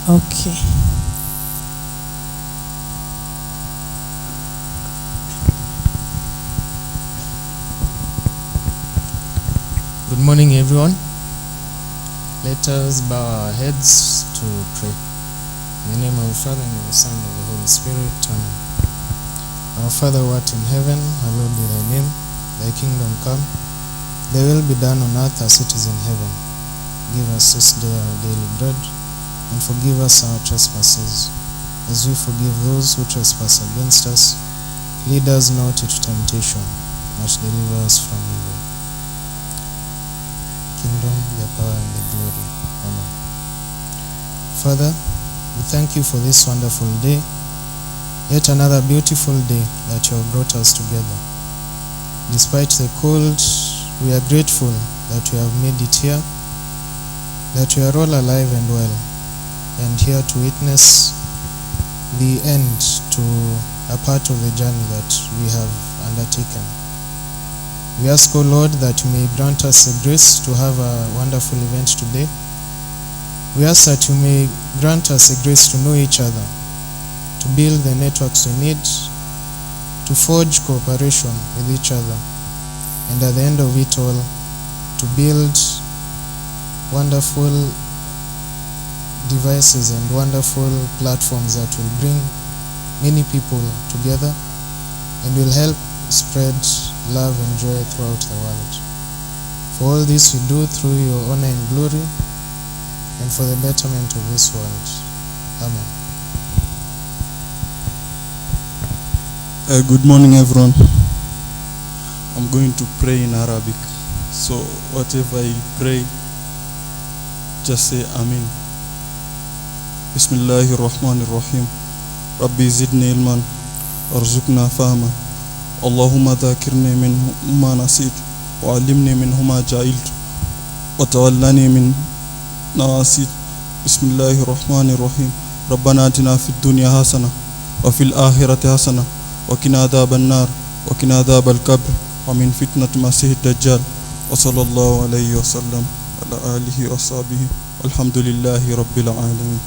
Okay. Good morning, everyone. Let us bow our heads to pray. In the name of the Father, and of the Son, and of the Holy Spirit. Amen. Our Father who art in heaven, hallowed be thy name. Thy kingdom come. Thy will be done on earth as it is in heaven. Give us this day our daily bread, and forgive us our trespasses, as we forgive those who trespass against us. Lead us not into temptation, but deliver us from evil. Kingdom, the power, and the glory. Amen. Father, we thank you for this wonderful day, yet another beautiful day that you have brought us together. Despite the cold, we are grateful that we have made it here, that we are all alive and well, and here to witness the end to a part of the journey that we have undertaken. We ask, O Lord, that you may grant us the grace to have a wonderful event today. We ask that you may grant us the grace to know each other, to build the networks we need, to forge cooperation with each other, and at the end of it all, to build wonderful devices and wonderful platforms that will bring many people together and will help spread love and joy throughout the world. For all this we do through your honor and glory, and for the betterment of this world. Amen. Good morning, everyone. I'm going to pray in Arabic. So whatever I pray, just say Amen. Bismillahir Rahmanir Rahim. Rabbi zidni ilman, arzuqna fahma. Allahumma dhakirni minhu ma nasit, wa alimni minhu ma jahiltu, wa tawallani min nawasit. Bismillahir Rahmanir Rahim. Rabbana atina fid dunya hasana, wa fil akhirati hasana, wa qina adhaban nar, wa qina adhabal qabr, wa min fitnati masihid dajjal. Wa sallallahu alayhi wa sallam ala alihi wa sahbihi. Alhamdulillahi rabbil alamin.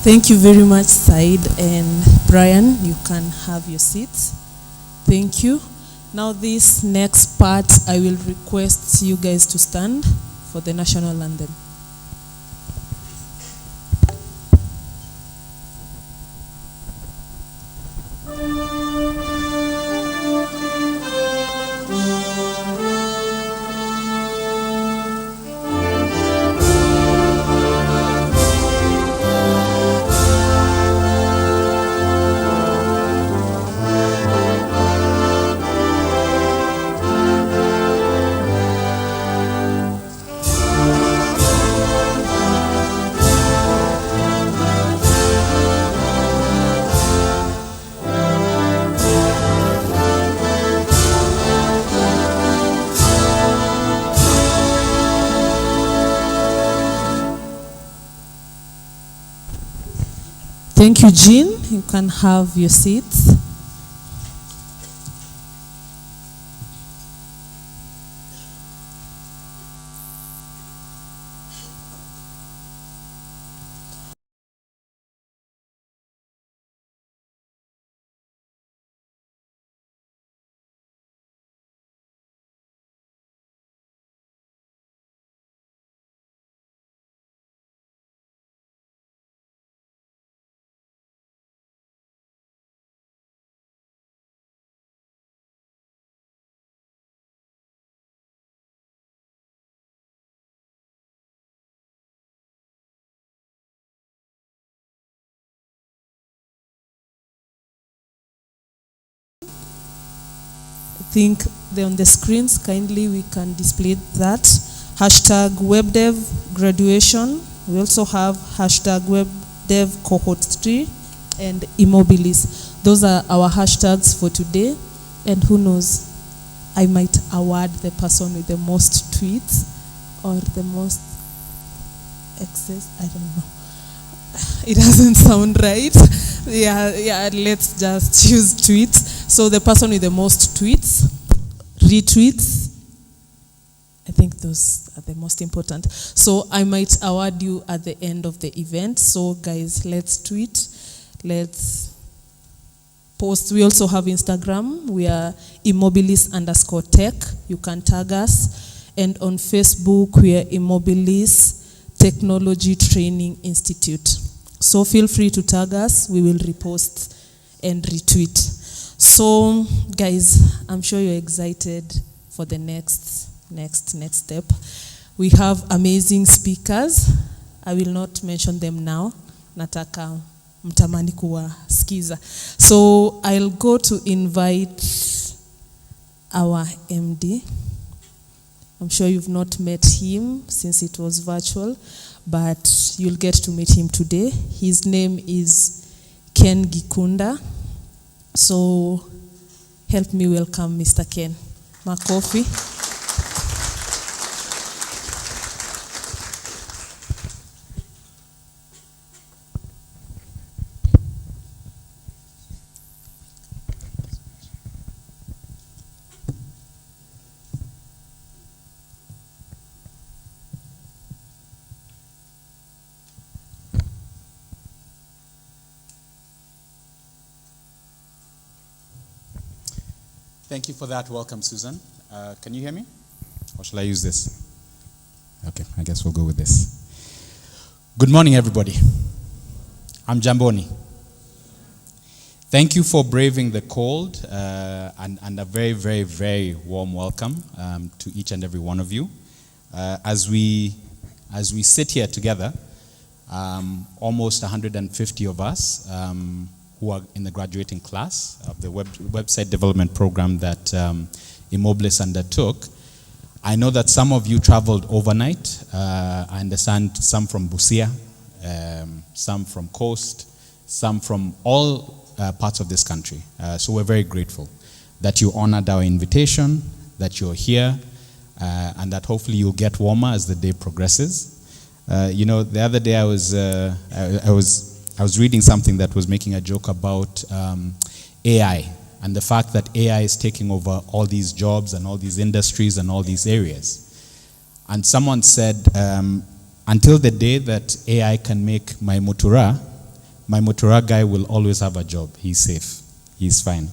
Thank you very much, Said and Brian. You can have your seats. Thank you. Now this next part, I will request you guys to stand for the national anthem. Thank you, Jean. You can have your seats. I think on the screens, kindly we can display that. Hashtag Web Dev graduation. We also have hashtag Web Dev Cohort 3 and eMobilis. Those are our hashtags for today. And who knows, I might award the person with the most tweets or the most access. I don't know. It doesn't sound right. Yeah, let's just choose tweets. So the person with the most tweets, retweets, I think those are the most important. So I might award you at the end of the event. So guys, let's tweet, let's post. We also have Instagram. We are eMobilis_tech. You can tag us. And on Facebook, we are eMobilis Technology Training Institute. So feel free to tag us. We will repost and retweet. So guys, I'm sure you're excited for the next step. We have amazing speakers. I will not mention them now. Nataka mtamani kuwasikiza. So I'll go to invite our MD. I'm sure you've not met him since it was virtual, but you'll get to meet him today. His name is Ken Gikunda. So help me welcome Mr. Ken. Makofi. Thank you for that welcome, Susan. Can you hear me? Or shall I use this? Okay, I guess we'll go with this. Good morning, everybody. I'm Jamboni. Thank you for braving the cold and a very, very, very warm welcome to each and every one of you. As we sit here together, almost 150 of us who are in the graduating class of the website development program that eMobilis undertook. I know that some of you traveled overnight. I understand some from Busia, some from Coast, some from all parts of this country. So we're very grateful that you honored our invitation, that you're here, and that hopefully you'll get warmer as the day progresses. The other day I was reading something that was making a joke about AI and the fact that AI is taking over all these jobs and all these industries and all these areas. And someone said, until the day that AI can make my Mutura guy will always have a job. He's safe. He's fine.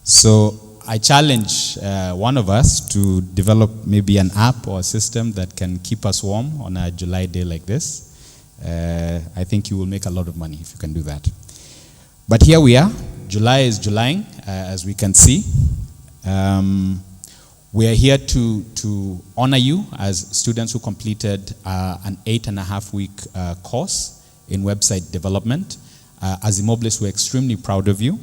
So I challenge one of us to develop maybe an app or a system that can keep us warm on a July day like this. I think you will make a lot of money if you can do that. But here we are. July is Julying, as we can see. We are here to honor you as students who completed an 8.5-week course in website development. As eMobilis, we're extremely proud of you.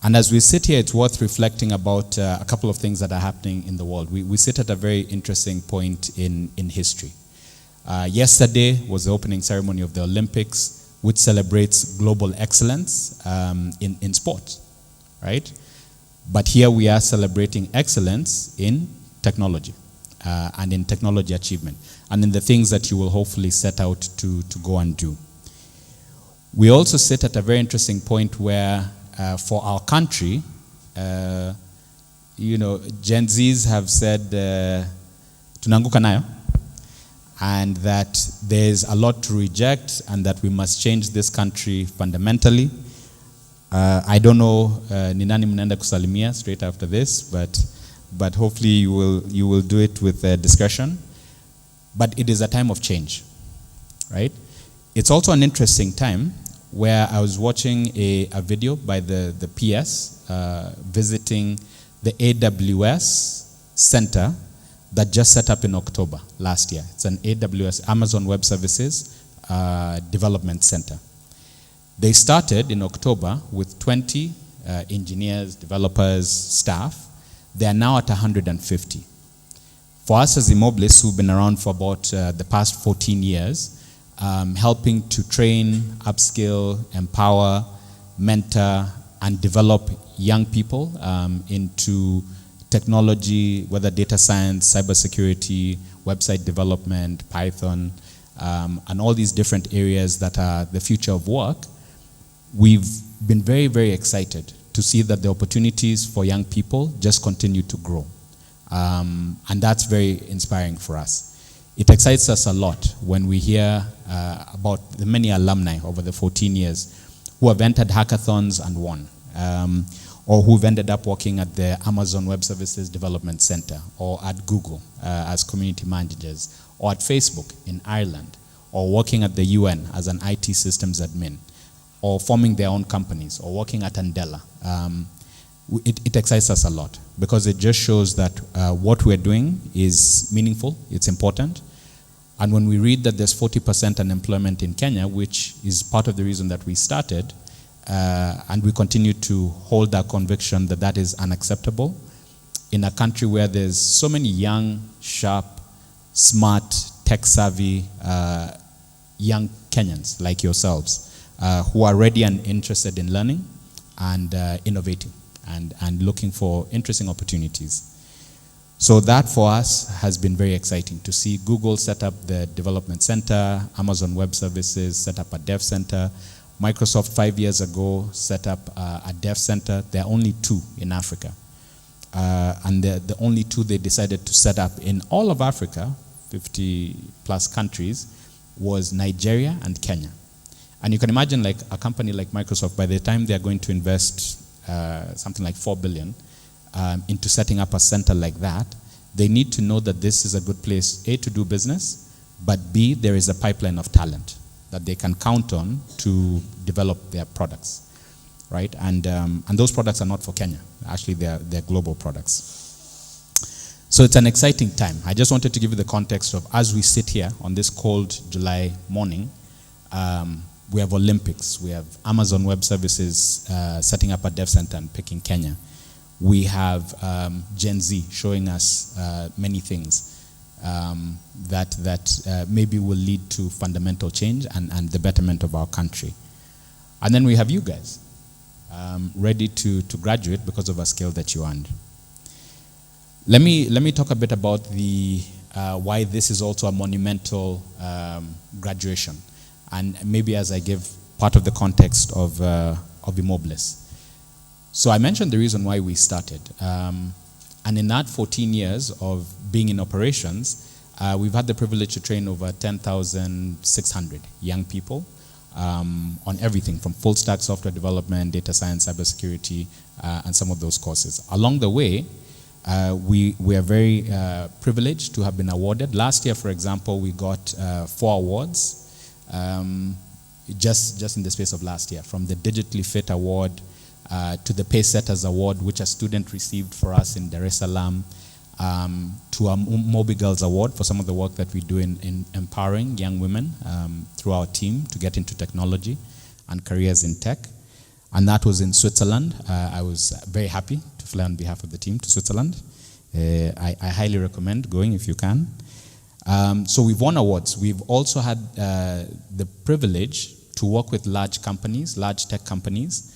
And as we sit here, it's worth reflecting about a couple of things that are happening in the world. We sit at a very interesting point in history. Yesterday was the opening ceremony of the Olympics, which celebrates global excellence in sport, right? But here we are celebrating excellence in technology and in technology achievement and in the things that you will hopefully set out to go and do. We also sit at a very interesting point where for our country, Gen Zs have said, tunanguka nayo, and that there's a lot to reject and that we must change this country fundamentally. I don't know ni nani mnaenda kusalimia straight after this, but hopefully you will do it with discretion. But it is a time of change, right? It's also an interesting time where I was watching a video by the PS visiting the AWS center that just set up in October last year. It's an AWS, Amazon Web Services development center. They started in October with 20 engineers, developers, staff. They are now at 150. For us as eMobilis, who've been around for about the past 14 years, helping to train, upskill, empower, mentor, and develop young people into technology, whether data science, cybersecurity, website development, Python, and all these different areas that are the future of work. We've been very, very excited to see that the opportunities for young people just continue to grow. And that's very inspiring for us. It excites us a lot when we hear about the many alumni over the 14 years who have entered hackathons and won, or who've ended up working at the Amazon Web Services Development Center, or at Google as community managers, or at Facebook in Ireland, or working at the UN as an IT systems admin, or forming their own companies, or working at Andela. It excites us a lot because it just shows that what we're doing is meaningful, it's important. And when we read that there's 40% unemployment in Kenya, which is part of the reason that we started, and we continue to hold that conviction that that is unacceptable in a country where there's so many young, sharp, smart, tech-savvy young Kenyans like yourselves who are ready and interested in learning and innovating and looking for interesting opportunities. So that for us has been very exciting to see Google set up the development center, Amazon Web Services set up a dev center, Microsoft 5 years ago set up a dev center. There are only 2 in Africa. And the only 2 they decided to set up in all of Africa, 50 plus countries, was Nigeria and Kenya. And you can imagine like a company like Microsoft, by the time they're going to invest something like 4 billion into setting up a center like that, they need to know that this is a good place, A, to do business, but B, there is a pipeline of talent that they can count on to develop their products, right? And those products are not for Kenya. Actually, they're global products. So it's an exciting time. I just wanted to give you the context of, as we sit here on this cold July morning, we have Olympics, we have Amazon Web Services setting up a dev center and picking Kenya. We have Gen Z showing us many things that maybe will lead to fundamental change and the betterment of our country. And then we have you guys ready to graduate because of a skill that you earned. Let me talk a bit about the why this is also a monumental graduation, and maybe as I give part of the context of eMobilis. So I mentioned the reason why we started. And in that 14 years of being in operations, we've had the privilege to train over 10,600 young people on everything from full stack software development, data science, cybersecurity, and some of those courses. Along the way, we are very privileged to have been awarded. Last year, for example, we got 4 awards just in the space of last year, from the Digitally Fit Award to the Pacesetters Award, which a student received for us in Dar es Salaam, to a Mobi Girls Award for some of the work that we do in empowering young women through our team to get into technology and careers in tech. And that was in Switzerland. I was very happy to fly on behalf of the team to Switzerland. I highly recommend going if you can. So we've won awards. We've also had the privilege to work with large companies, large tech companies.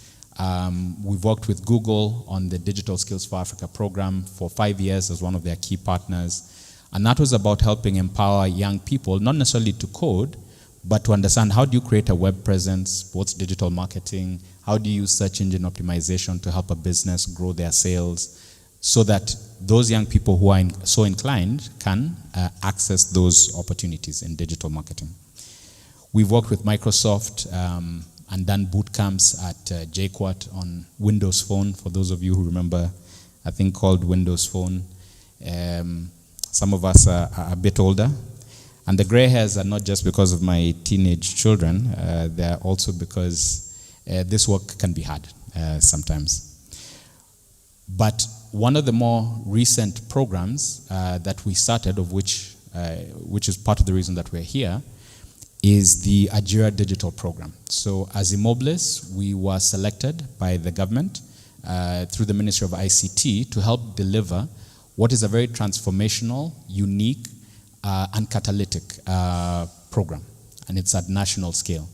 We've worked with Google on the Digital Skills for Africa program for 5 years as one of their key partners. And that was about helping empower young people, not necessarily to code, but to understand how do you create a web presence, what's digital marketing, how do you use search engine optimization to help a business grow their sales, so that those young people who are so inclined can access those opportunities in digital marketing. We've worked with Microsoft and done boot camps at JQuat on Windows Phone, for those of you who remember a thing called Windows Phone. Some of us are a bit older. And the gray hairs are not just because of my teenage children, they're also because this work can be hard sometimes. But one of the more recent programs that we started, of which is part of the reason that we're here, is the Ajira Digital Program. So as eMobilis, we were selected by the government through the Ministry of ICT to help deliver what is a very transformational, unique, and catalytic program, and it's at national scale.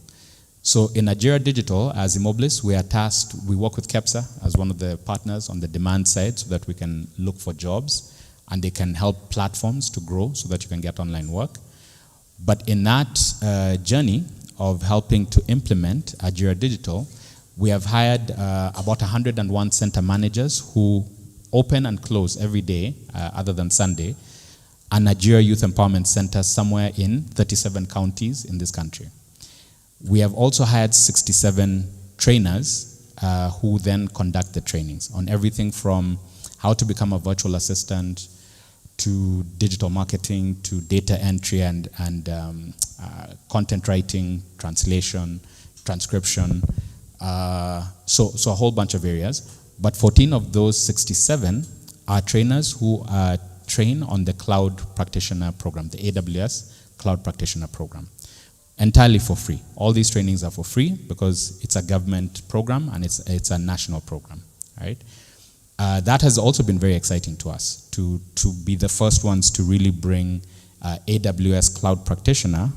So in Ajira Digital, as eMobilis, we are tasked, we work with KEPSA as one of the partners on the demand side so that we can look for jobs, and they can help platforms to grow so that you can get online work. But in that journey of helping to implement Ajira Digital, we have hired about 101 center managers who open and close every day, other than Sunday, a Nigeria Youth Empowerment Center somewhere in 37 counties in this country. We have also hired 67 trainers who then conduct the trainings on everything from how to become a virtual assistant, to digital marketing, to data entry and content writing, translation, transcription, so a whole bunch of areas. But 14 of those 67 are trainers who are trained on the Cloud Practitioner Program, the AWS Cloud Practitioner Program, entirely for free. All these trainings are for free because it's a government program and it's a national program, right? That has also been very exciting to us, to be the first ones to really bring AWS Cloud Practitioner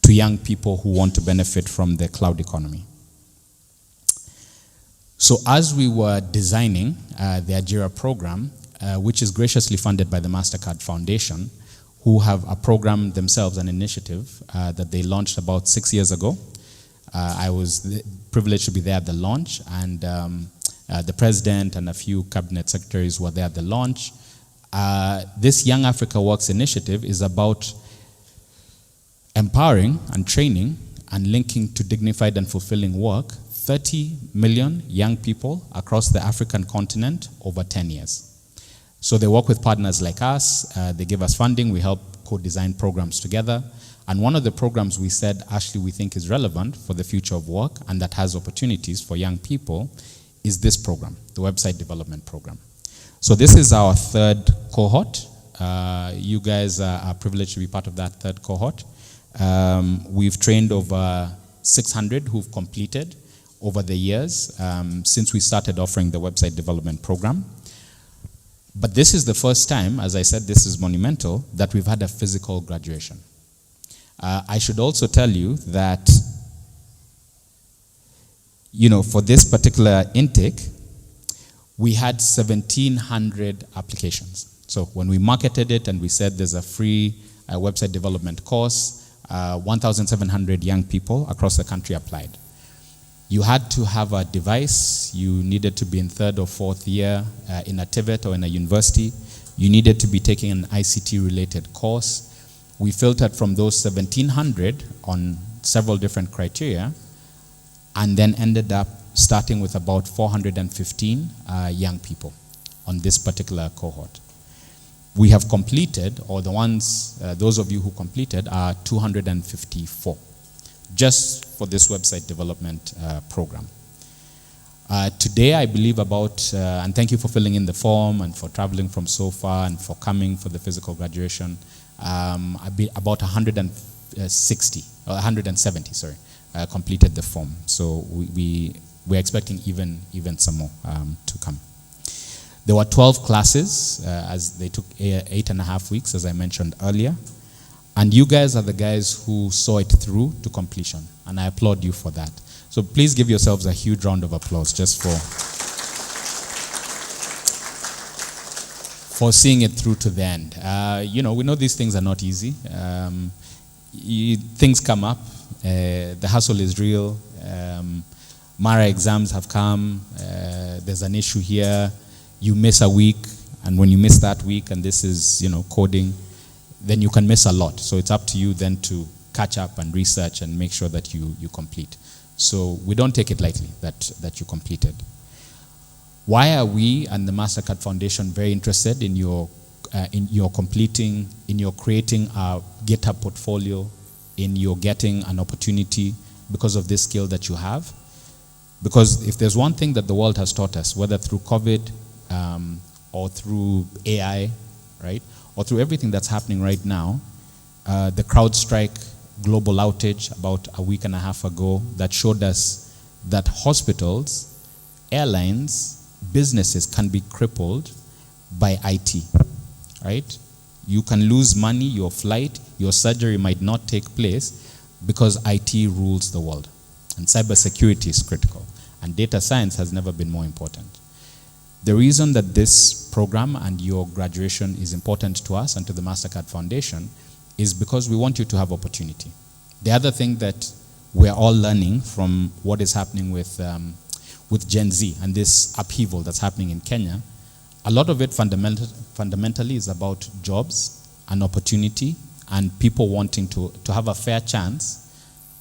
to young people who want to benefit from the cloud economy. So as we were designing the Ajira program, which is graciously funded by the MasterCard Foundation, who have a program themselves, an initiative that they launched about 6 years ago. I was privileged to be there at the launch, and the president and a few cabinet secretaries were there at the launch. This Young Africa Works initiative is about empowering and training and linking to dignified and fulfilling work 30 million young people across the African continent over 10 years. So they work with partners like us, they give us funding, we help co-design programs together. And one of the programs we said, actually we think is relevant for the future of work and that has opportunities for young people is this program, the Website Development Program. So this is our third cohort. You guys are privileged to be part of that third cohort. We've trained over 600 who've completed over the years since we started offering the Website Development Program. But this is the first time, as I said, this is monumental, that we've had a physical graduation. I should also tell you that, you know, for this particular intake, we had 1,700 applications. So when we marketed it and we said there's a free website development course, 1,700 young people across the country applied. You had to have a device, you needed to be in third or fourth year in a TVET or in a university, you needed to be taking an ICT-related course. We filtered from those 1,700 on several different criteria and then ended up starting with about 415 young people on this particular cohort. We have completed, or the ones, those of you who completed are 254, just for this website development program. Today, I believe about, and thank you for filling in the form and for traveling from so far and for coming for the physical graduation, about 170, completed the form. So we're expecting even some more to come. There were 12 classes, as they took 8.5 weeks, as I mentioned earlier. And you guys are the guys who saw it through to completion. And I applaud you for that. So please give yourselves a huge round of applause just for seeing it through to the end. You know, we know these things are not easy. Things come up. The hustle is real. Mara exams have come. There's an issue here. You miss a week. And when you miss that week, and this is, you know, coding, then you can miss a lot. So it's up to you then to catch up and research and make sure that you complete. So we don't take it lightly that you completed. Why are we and the MasterCard Foundation very interested in your creating a GitHub portfolio, in your getting an opportunity because of this skill that you have? Because if there's one thing that the world has taught us, whether through COVID or through AI, right, or through everything that's happening right now, the CrowdStrike global outage about a week and a half ago that showed us that hospitals, airlines, businesses can be crippled by IT, right? You can lose money, your flight, your surgery might not take place because IT rules the world. And cybersecurity is critical. And data science has never been more important. The reason that this program and your graduation is important to us and to the MasterCard Foundation is because we want you to have opportunity. The other thing that we're all learning from what is happening with with Gen Z and this upheaval that's happening in Kenya, a lot of it fundamentally is about jobs and opportunity and people wanting to have a fair chance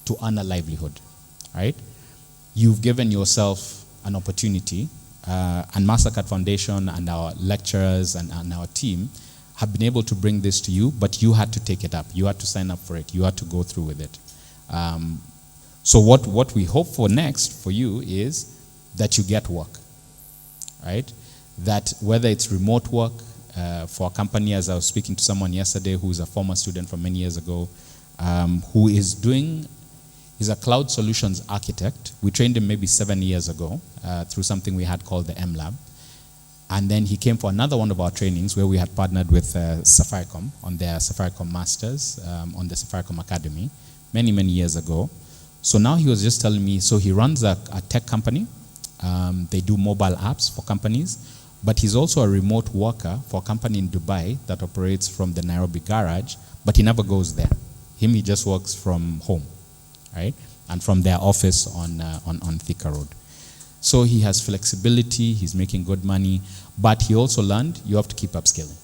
to earn a livelihood, right? You've given yourself an opportunity, and Mastercard Foundation and our lecturers and our team have been able to bring this to you, but you had to take it up. You had to sign up for it. You had to go through with it. So what we hope for next for you is that you get work, right? That whether it's remote work for a company, as I was speaking to someone yesterday who's a former student from many years ago, who is a cloud solutions architect. We trained him maybe 7 years ago through something we had called the M Lab. And then he came for another one of our trainings where we had partnered with Safaricom on their Safaricom Masters on the Safaricom Academy many, many years ago. So now he was just telling me, so he runs a tech company. They do mobile apps for companies, but he's also a remote worker for a company in Dubai that operates from the Nairobi garage, but he never goes there. He just works from home, right? And from their office on Thika Road. So he has flexibility, he's making good money, but he also learned you have to keep upskilling.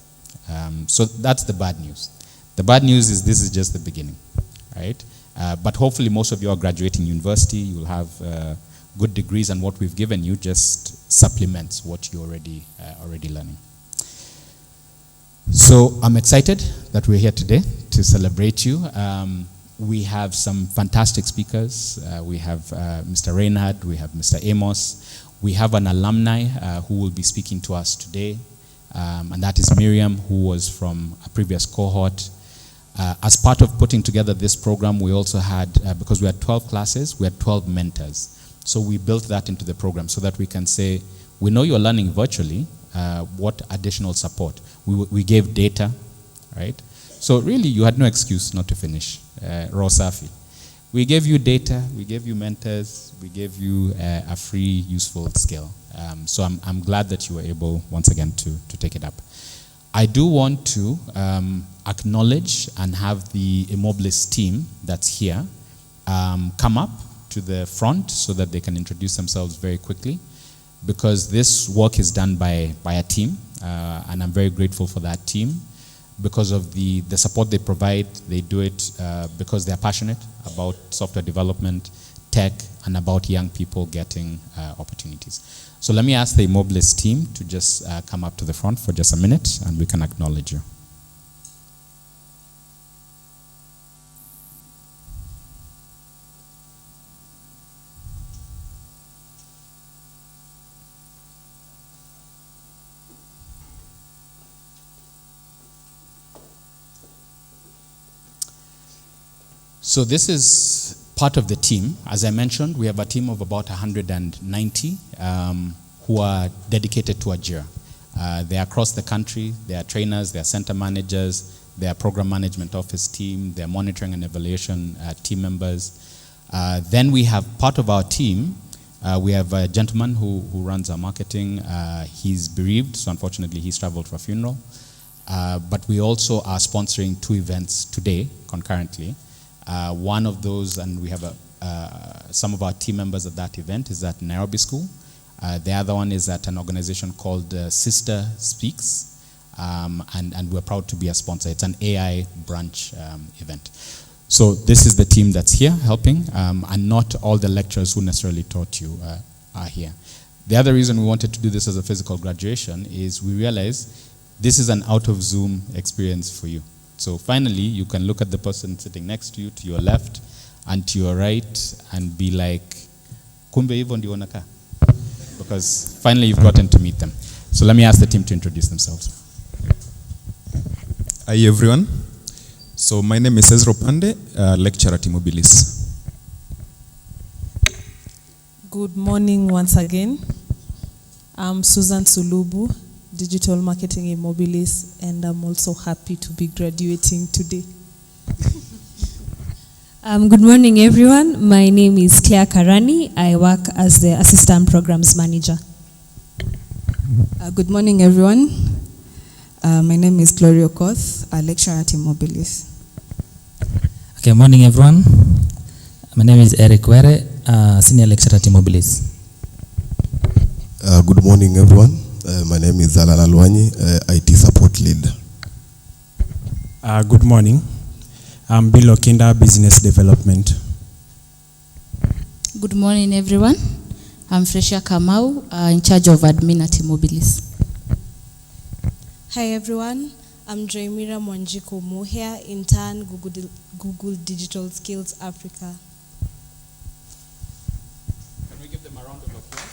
So that's the bad news. The bad news is this is just the beginning, right? But hopefully most of you are graduating university, you will have good degrees, and what we've given you just supplements what you're already learning. So I'm excited that we're here today to celebrate you. We have some fantastic speakers. We have Mr. Reinhard, we have Mr. Amos. We have an alumni who will be speaking to us today, and that is Miriam, who was from a previous cohort. As part of putting together this program, we also had, because we had 12 classes, we had 12 mentors. So we built that into the program so that we can say, we know you're learning virtually, what additional support? We gave data, right? So really, you had no excuse not to finish. Rosafi. We gave you data, we gave you mentors, we gave you a free, useful skill. So I'm glad that you were able, once again, to take it up. I do want to acknowledge and have the eMobilis team that's here come up to the front so that they can introduce themselves very quickly, because this work is done by a team, and I'm very grateful for that team. Because of the support they provide, they do it because they're passionate about software development, tech, and about young people getting opportunities. So let me ask the eMobilis team to just come up to the front for just a minute, and we can acknowledge you. So this is part of the team. As I mentioned, we have a team of about 190 who are dedicated to Ajira. They are across the country. They are trainers, they are center managers, they are program management office team, they are monitoring and evaluation team members. Then we have part of our team, we have a gentleman who runs our marketing. He's bereaved, so unfortunately he's traveled for a funeral. But we also are sponsoring 2 events today concurrently. One of those, and we have some of our team members at that event, is at Nairobi School. The other one is at an organization called Sister Speaks, and we're proud to be a sponsor. It's an AI branch event. So this is the team that's here helping, and not all the lecturers who necessarily taught you are here. The other reason we wanted to do this as a physical graduation is we realized this is an out-of-Zoom experience for you. So finally, you can look at the person sitting next to you, to your left, and to your right, and be like, kumbe hivyo ndio wanakaa. Because finally you've gotten to meet them. So let me ask the team to introduce themselves. Hi everyone. So my name is Ezra Pande, lecturer at eMobilis. Good morning once again. I'm Susan Sulubu, Digital Marketing eMobilis, and I'm also happy to be graduating today. Good morning, everyone. My name is Claire Karani. I work as the Assistant Programs Manager. Good morning, everyone. My name is Gloria Koth, a lecturer at eMobilis. Okay, morning, everyone. My name is Eric Were, Senior Lecturer at eMobilis. Good morning, everyone. My name is Alan Alwanyi, IT support lead. Good morning. I'm Bill Okinda, Business Development. Good morning, everyone. I'm Fresha Kamau, in charge of admin at eMobilis. Hi, everyone. I'm Joymira Mwanjiko Moher, intern Google Digital Skills Africa. Can we give them a round of applause?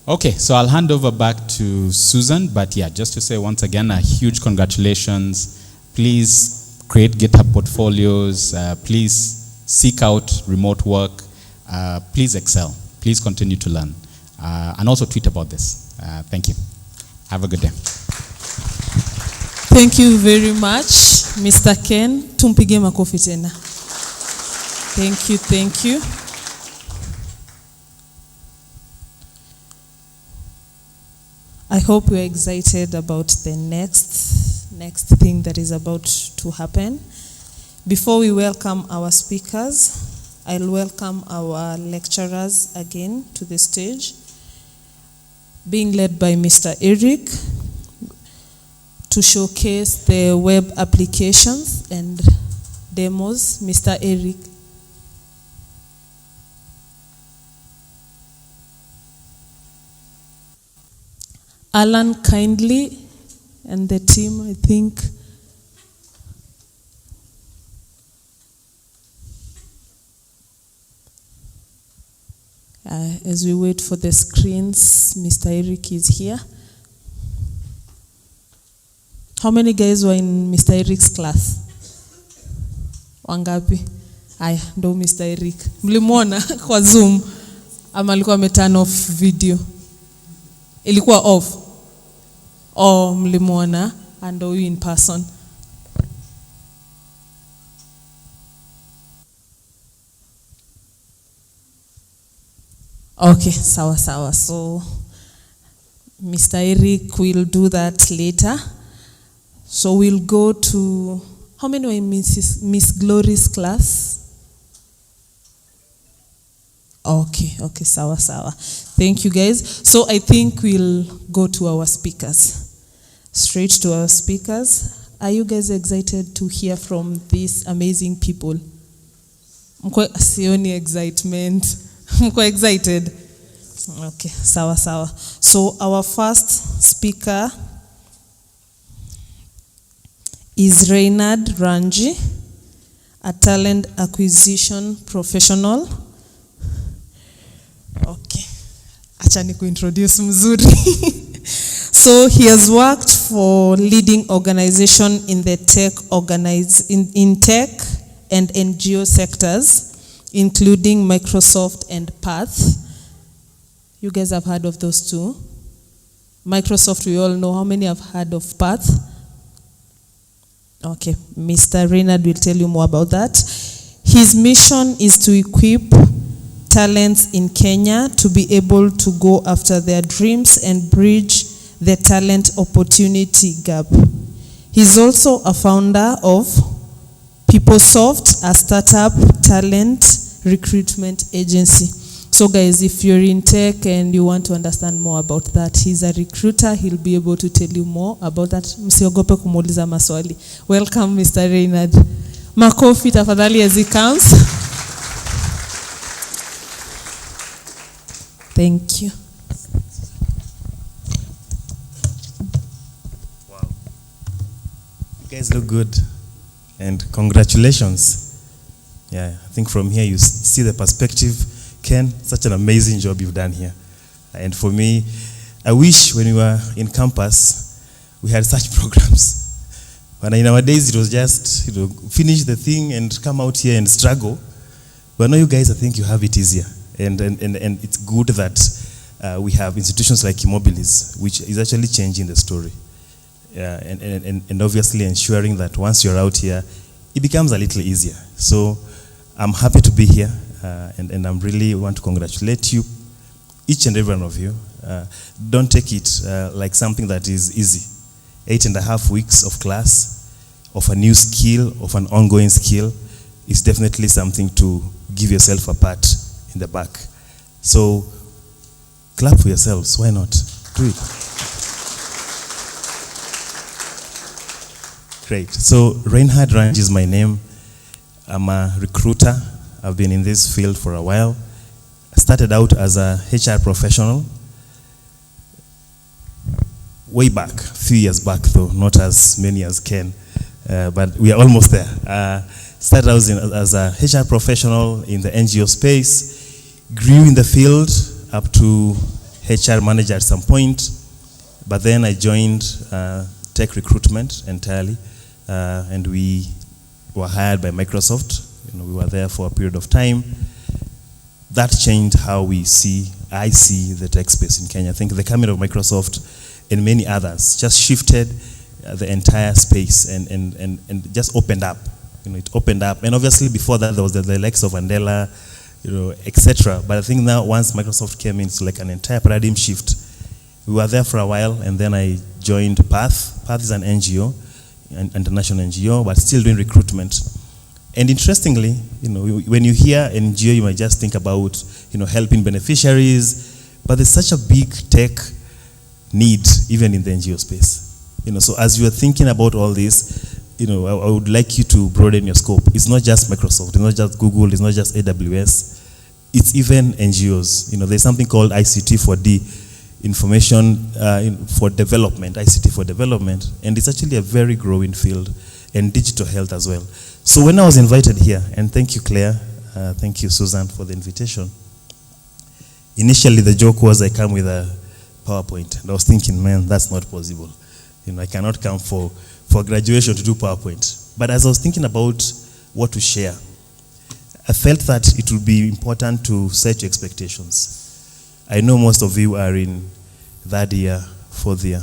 Okay, so I'll hand over back to Susan, but yeah, just to say once again, a huge congratulations. Please create GitHub portfolios. Please seek out remote work. Please excel. Please continue to learn. And also tweet about this. Thank you. Have a good day. Thank you very much, Mr. Ken. Tumpige makofi tena. Thank you, thank you. I hope we're excited about the next thing that is about to happen. Before we welcome our speakers, I'll welcome our lecturers again to the stage, being led by Mr. Eric, to showcase the web applications and demos. Mr. Eric. Alan kindly and the team, I think. As we wait for the screens, Mr. Eric is here. How many guys were in Mr. Eric's class? Wangapi? Aya, ndo Mr. Eric. Mlimwona kwa Zoom ama alikuwa ameturn off video? Ilikuwa off. Oh, mlimwona and you in person. Okay, sawa. So Mr. Eric will do that later. So we'll go to, how many were in Miss Glory's class? Okay, sawa. Thank you, guys. So I think we'll go to our speakers. Straight to our speakers. Are you guys excited to hear from these amazing people? Mko sioni excitement. Mko excited? Okay, sawa. So our first speaker is Reynard Ranji, a talent acquisition professional. Okay. Acha nikuintroduce mzuri. So he has worked for leading organization in the tech in tech and NGO sectors, including Microsoft and Path. You guys have heard of those two? Microsoft, we all know. How many have heard of Path? Okay, Mr. Reynard will tell you more about that. His mission is to equip talents in Kenya to be able to go after their dreams and bridge the talent opportunity gap. He's also a founder of PeopleSoft, a startup talent recruitment agency. So guys, if you're in tech and you want to understand more about that, he's a recruiter. He'll be able to tell you more about that. Msiogope kumuuliza maswali. Welcome, Mr. Reynard. Makofi tafadhali as he comes. Thank you. Wow. You guys look good. And congratulations. Yeah, I think from here you see the perspective. Ken, such an amazing job you've done here. And for me, I wish when we were in campus, we had such programs. But in our days, it was just, finish the thing and come out here and struggle. But now you guys, I think you have it easier. And it's good that we have institutions like eMobilis, which is actually changing the story. And obviously ensuring that once you're out here, it becomes a little easier. So I'm happy to be here. And I really want to congratulate you, each and every one of you. Don't take it like something that is easy. 8.5 weeks of class, of a new skill, of an ongoing skill. is definitely something to give yourself a pat in the back. So clap for yourselves, why not? Do it. Great. So Reinhard Range is my name. I'm a recruiter. I've been in this field for a while. I started out as a HR professional way back, a few years back though, not as many as Ken, but we are almost there. Started out as a HR professional in the NGO space, grew in the field up to HR manager at some point, but then I joined tech recruitment entirely, and we were hired by Microsoft. We were there for a period of time. That changed how I see the tech space in Kenya. I think the coming of Microsoft and many others just shifted the entire space and just opened up. It opened up. And obviously before that there was the likes of Andela, etc. But I think now once Microsoft came in, it's like an entire paradigm shift. We were there for a while, and then I joined Path. Path is an NGO, an international NGO, but still doing recruitment. And interestingly, when you hear NGO, you might just think about, helping beneficiaries, but there's such a big tech need even in the NGO space. So as you are thinking about all this, I would like you to broaden your scope. It's not just Microsoft, it's not just Google, it's not just AWS, it's even NGOs. There's something called ICT for D, Information for Development, ICT for Development, and it's actually a very growing field, and digital health as well. So when I was invited here, and thank you Claire, thank you Susan for the invitation. Initially the joke was I come with a PowerPoint, and I was thinking, man, that's not possible. I cannot come for graduation to do PowerPoint. But as I was thinking about what to share, I felt that it would be important to set your expectations. I know most of you are in third year, fourth year.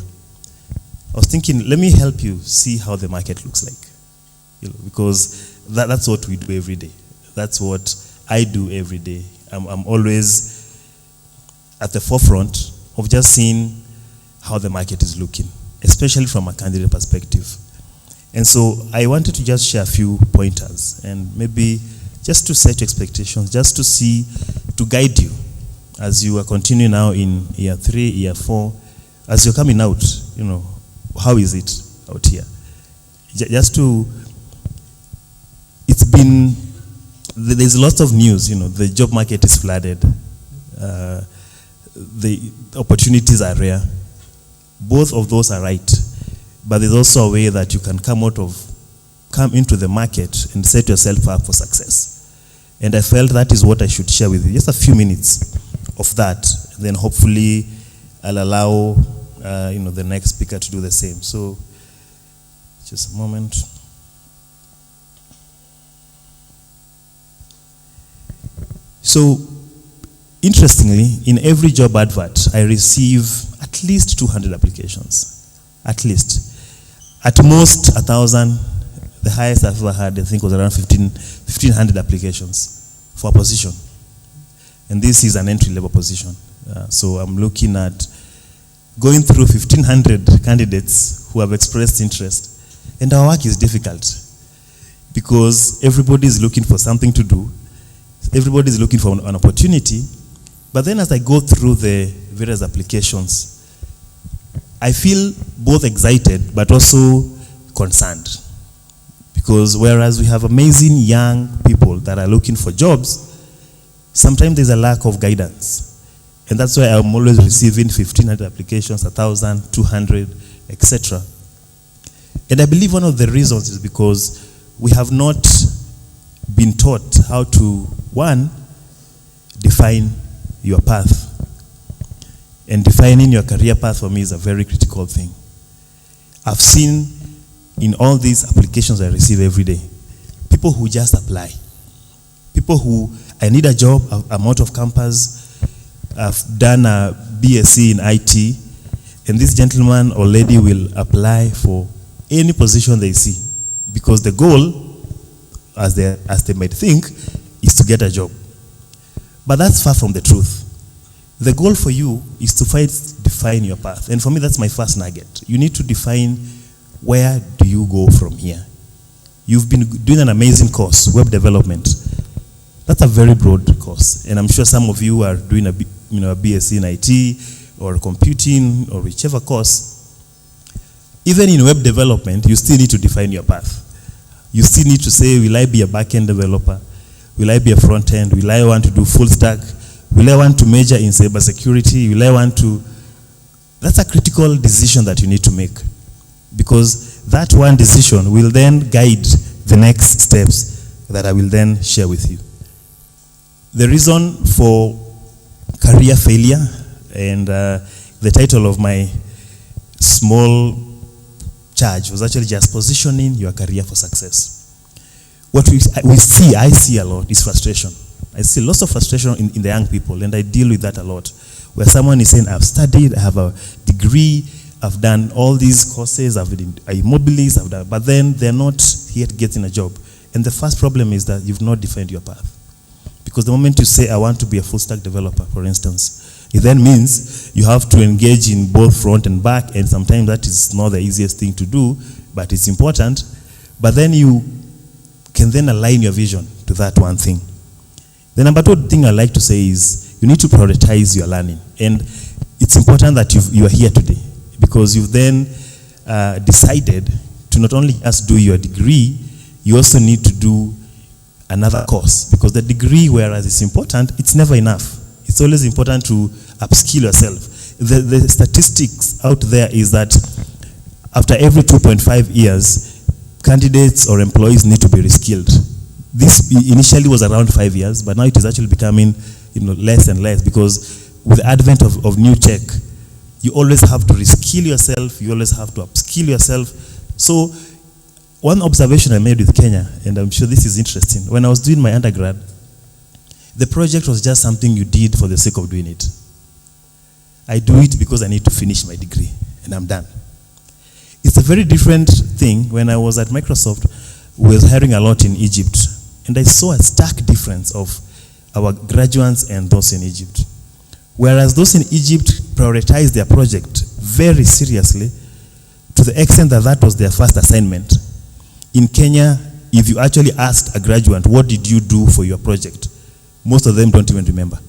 I was thinking, let me help you see how the market looks like. Because that's what we do every day. That's what I do every day. I'm always at the forefront of just seeing how the market is looking, especially from a candidate perspective. And so I wanted to just share a few pointers, and maybe just to set your expectations, just to see, to guide you as you are continuing now in year 3, year 4, as you're coming out, how is it out here? Just to, there's lots of news, the job market is flooded, the opportunities are rare. Both of those are right, but there's also a way that you can come into the market and set yourself up for success. And I felt that is what I should share with you. Just a few minutes of that, and then hopefully I'll allow the next speaker to do the same. So, just a moment. So, interestingly, in every job advert, I receive at least 200 applications. At least. At most, 1,000. The highest I've ever had, I think, was around 1,500 applications for a position. And this is an entry-level position. So I'm looking at going through 1,500 candidates who have expressed interest. And our work is difficult because everybody is looking for something to do. Everybody is looking for an opportunity. But then as I go through the various applications, I feel both excited but also concerned. Because whereas we have amazing young people that are looking for jobs, sometimes there's a lack of guidance. And that's why I'm always receiving 1,500 applications, 1,000, 200, etc. And I believe one of the reasons is because we have not been taught how to, one, define your path. And defining your career path for me is a very critical thing. I've seen in all these applications I receive every day, people who just apply. People who, I need a job, I'm out of campus, I've done a BSc in IT, and this gentleman or lady will apply for any position they see. Because the goal, as they might think, is to get a job. But that's far from the truth. The goal for you is to define your path. And for me, that's my first nugget. You need to define, where do you go from here? You've been doing an amazing course, web development. That's a very broad course, and I'm sure some of you are doing a BSc in IT or computing or whichever course. Even in web development, you still need to define your path. You still need to say, will I be a back-end developer? Will I be a front-end? Will I want to do full stack? Will I want to major in cybersecurity? Will I want to... That's a critical decision that you need to make, because that one decision will then guide the next steps that I will then share with you. The reason for career failure, and the title of my small charge was actually just positioning your career for success. What I see a lot is frustration. I see lots of frustration in the young people, and I deal with that a lot. Where someone is saying, I've studied, I have a degree, I've done all these courses, I've been eMobilis, but then they're not yet getting a job. And the first problem is that you've not defined your path. Because the moment you say, I want to be a full stack developer, for instance, it then means you have to engage in both front and back, and sometimes that is not the easiest thing to do, but it's important. But then you can then align your vision to that one thing. The number two thing I like to say is you need to prioritize your learning. And it's important that you are here today, because you've then decided to not only just do your degree, you also need to do another course, because the degree, whereas it's important, it's never enough. It's always important to upskill yourself. The statistics out there is that after every 2.5 years, candidates or employees need to be reskilled. This initially was around 5 years, but now it is actually becoming less and less, because with the advent of new tech, you always have to reskill yourself, you always have to upskill yourself. So one observation I made with Kenya, and I'm sure this is interesting, when I was doing my undergrad, the project was just something you did for the sake of doing it. I do it because I need to finish my degree, and I'm done. It's a very different thing. When I was at Microsoft, we were hiring a lot in Egypt, and I saw a stark difference of our graduates and those in Egypt. Whereas those in Egypt prioritized their project very seriously, to the extent that that was their first assignment. In Kenya, if you actually asked a graduate, what did you do for your project? Most of them don't even remember.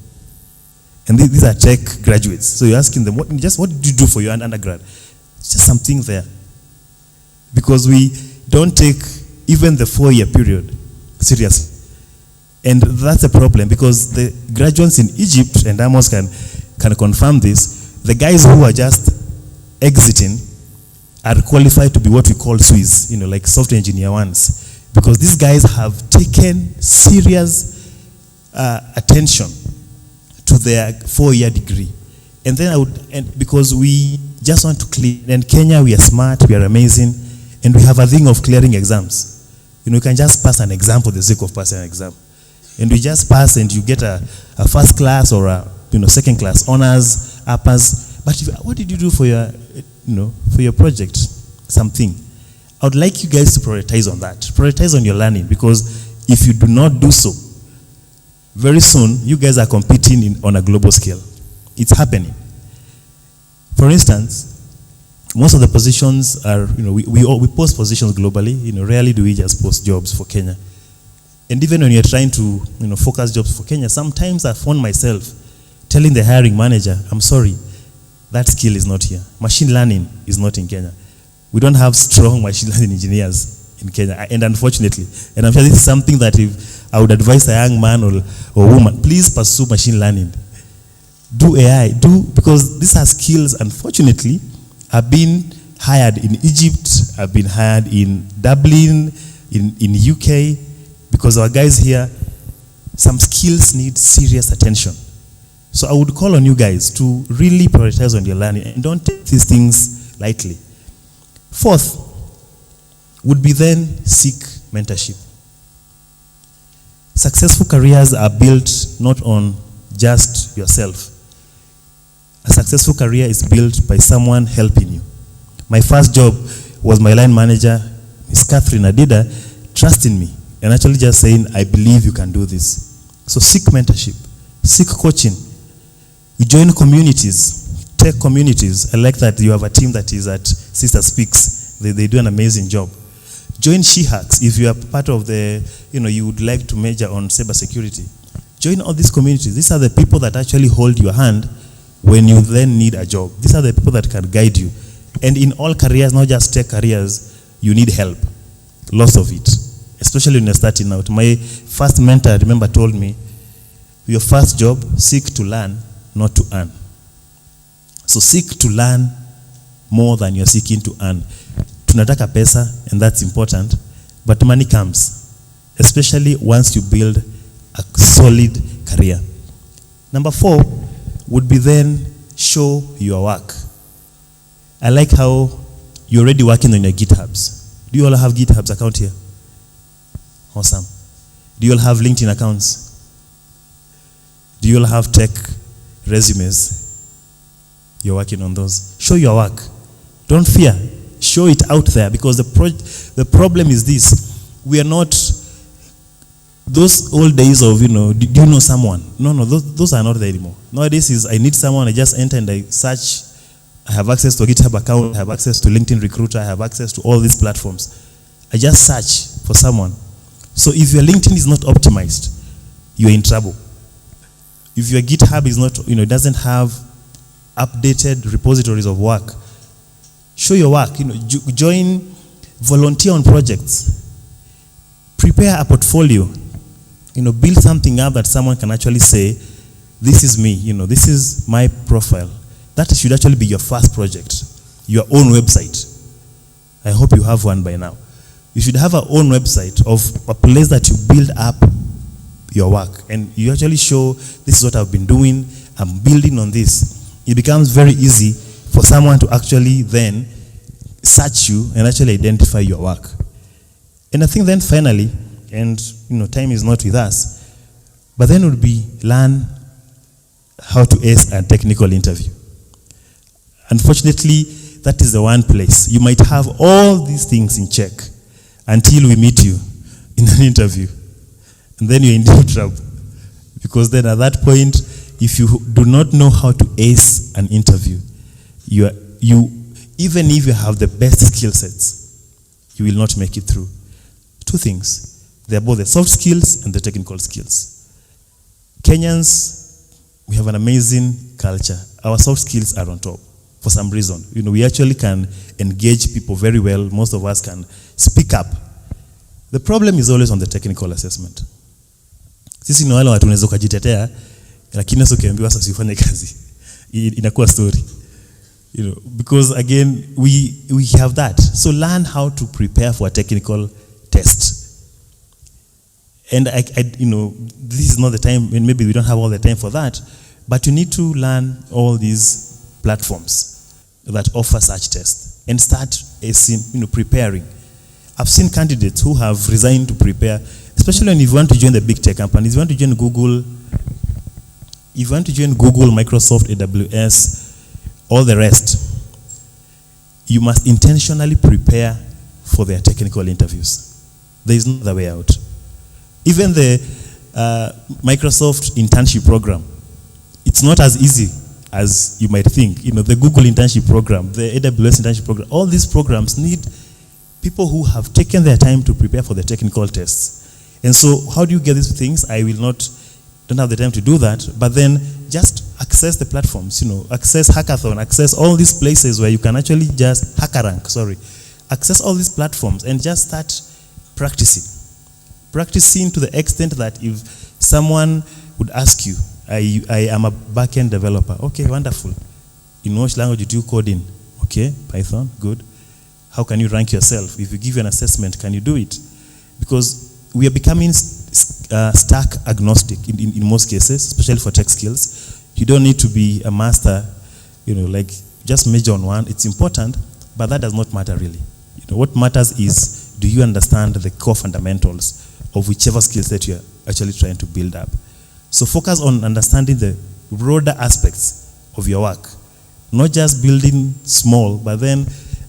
And these are tech graduates. So you're asking them, what did you do for your undergrad? It's just something there. Because we don't take even the 4-year period seriously. And that's a problem, because the graduates in Egypt, and Amos can confirm this, the guys who are just exiting are qualified to be what we call Swiss, like software engineer ones. Because these guys have taken serious attention to their 4-year degree. And then because we just want to clear, and Kenya, we are smart, we are amazing, and we have a thing of clearing exams. You can just pass an exam for the sake of passing an exam. And we just pass, and you get a first class or a second class, honors, uppers. But what did you do for your, for your project? Something. I would like you guys to prioritize on that. Prioritize on your learning, because if you do not do so, very soon you guys are competing on a global scale. It's happening. For instance, most of the positions are, we post positions globally. Rarely do we just post jobs for Kenya. And even when you're trying to, focus jobs for Kenya, sometimes I found myself telling the hiring manager, I'm sorry, that skill is not here. Machine learning is not in Kenya. We don't have strong machine learning engineers in Kenya, and unfortunately. And I'm sure this is something that if I would advise a young man or woman, please pursue machine learning. Do AI, because these are skills, unfortunately, are being hired in Egypt, have been hired in Dublin, in UK, because our guys here, some skills need serious attention. So I would call on you guys to really prioritize on your learning and don't take these things lightly. Fourth would be then seek mentorship. Successful careers are built not on just yourself. A successful career is built by someone helping you. My first job was my line manager, Miss Catherine Adida, trusting me and actually just saying, I believe you can do this. So seek mentorship, seek coaching. You join communities, tech communities. I like that you have a team that is at Sister Speaks. They do an amazing job. Join SheHacks if you are part of the, you would like to major on cybersecurity. Join all these communities. These are the people that actually hold your hand when you then need a job. These are the people that can guide you. And in all careers, not just tech careers, you need help. Lots of it, especially when you're starting out. My first mentor, I remember, told me, your first job, seek to learn, not to earn. So seek to learn more than you're seeking to earn. Tunataka pesa, and that's important, but money comes, especially once you build a solid career. Number 4 would be then show your work. I like how you're already working on your GitHubs. Do you all have GitHubs account here? Awesome. Do you all have LinkedIn accounts? Do you all have tech resumes? You're working on those. Show your work. Don't fear. Show it out there, because the problem is this. We are not those old days of, do you know someone? No, those are not there anymore. Nowadays is I need someone, I just enter and I search. I have access to a GitHub account, I have access to LinkedIn Recruiter, I have access to all these platforms. I just search for someone. So if your LinkedIn is not optimized, you're in trouble. If your GitHub is not, doesn't have updated repositories of work, show your work. Join, volunteer on projects, prepare a portfolio. Build something up that someone can actually say, this is me. This is my profile. That should actually be your first project, your own website. I hope you have one by now. You should have an own website of a place that you build up your work, and you actually show, this is what I've been doing, I'm building on this. It becomes very easy for someone to actually then search you and actually identify your work. And I think then finally, and time is not with us, but then would be learn how to ace a technical interview. Unfortunately, that is the one place. You might have all these things in check until we meet you in an interview. And then you're in deep trouble. Because then at that point, if you do not know how to ace an interview, even if you have the best skill sets, you will not make it through. 2 things. They're both the soft skills and the technical skills. Kenyans, we have an amazing culture. Our soft skills are on top for some reason. We actually can engage people very well. Most of us can speak up. The problem is always on the technical assessment. Sisi ni wale watu unaweza kujitetea, lakini sio ukiambiwa sasa usifanye kazi. Inakuwa story. Because again, we have that. So learn how to prepare for a technical test. And this is not the time, and maybe we don't have all the time for that, but you need to learn all these platforms that offer such tests and start preparing. I've seen candidates who have resigned to prepare, especially when you want to join the big tech companies. If you want to join Google, Microsoft, AWS, all the rest, you must intentionally prepare for their technical interviews. There is no other way out. Even the Microsoft internship program, it's not as easy as you might think. The Google internship program, the AWS internship program, all these programs need people who have taken their time to prepare for the technical tests. And so how do you get these things? I don't have the time to do that, but then just access the platforms, access Hackathon, access all these places where you can actually just, access all these platforms and just start practicing. Practicing to the extent that if someone would ask you, I am a back-end developer. Okay, wonderful. In which language do you code in? Okay, Python, good. How can you rank yourself? If you give you an assessment, can you do it? Because we are becoming stack agnostic in most cases, especially for tech skills. You don't need to be a master, just major on one. It's important, but that does not matter really. What matters is, do you understand the core fundamentals of whichever skill set you're actually trying to build up? So focus on understanding the broader aspects of your work. Not just building small, but then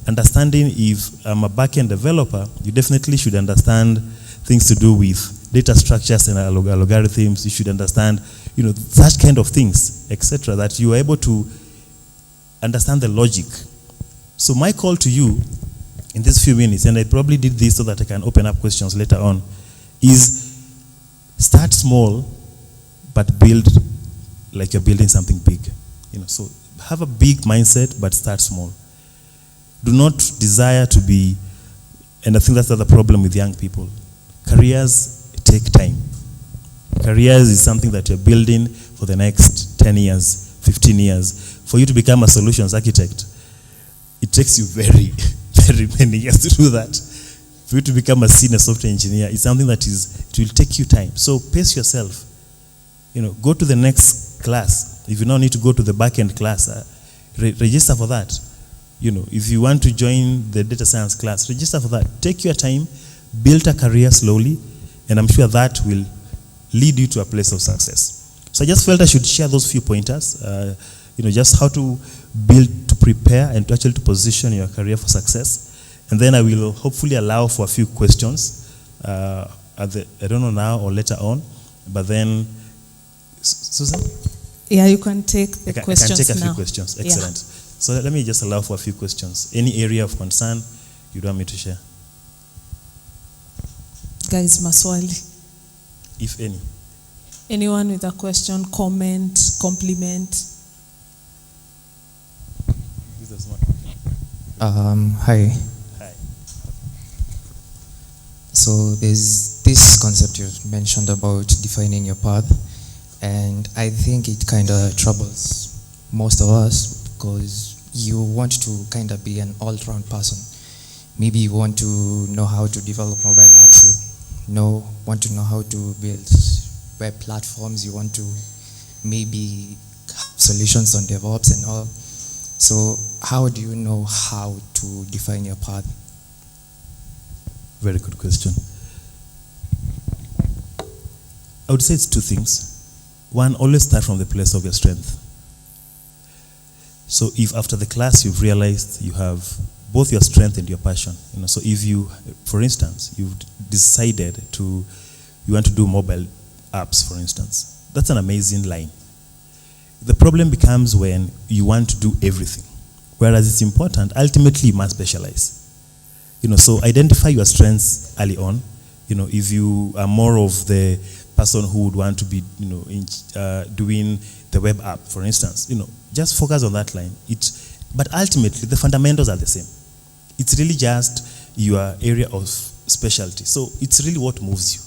understanding if I'm a back-end developer, you definitely should understand things to do with data structures and algorithms. You should understand, such kind of things, etc., that you are able to understand the logic. So my call to you in these few minutes, and I probably did this so that I can open up questions later on, is start small, but build like you're building something big. So have a big mindset, but start small. Do not desire to be, and I think that's the other problem with young people. Careers take time. Careers is something that you're building for the next 10 years, 15 years. For you to become a solutions architect, it takes you very, very many years to do that. For you to become a senior software engineer, it's something that it will take you time. So pace yourself. Go to the next class. If you now need to go to the back-end class, register for that. If you want to join the data science class, register for that. Take your time, build a career slowly, and I'm sure that will lead you to a place of success. So I just felt I should share those few pointers, just how to build, to prepare, and to actually to position your career for success. And then I will hopefully allow for a few questions, I don't know now or later on, but then, Susan? Yeah, you can take the questions now. I can take a few questions, excellent. Yeah. So let me just allow for a few questions. Any area of concern you'd want me to share? Guys, maswali. If any. Anyone with a question, comment, compliment? Hi. Hi. So there's this concept you mentioned about defining your path, and I think it kind of troubles most of us because you want to kind of be an all-round person. Maybe you want to know how to develop mobile apps, you want to know how to build web platforms, you want to maybe have solutions on DevOps and all. So how do you know how to define your path? Very good question. I would say it's two things. One, always start from the place of your strength. So if after the class you've realized you have both your strength and your passion, so if you, for instance, you've decided you want to do mobile apps, for instance, that's an amazing line. The problem becomes when you want to do everything, whereas it's important, ultimately you must specialize. So identify your strengths early on. If you are more of the person who would want to be, doing the web app, for instance, just focus on that line. But ultimately, the fundamentals are the same. It's really just your area of specialty. So it's really what moves you.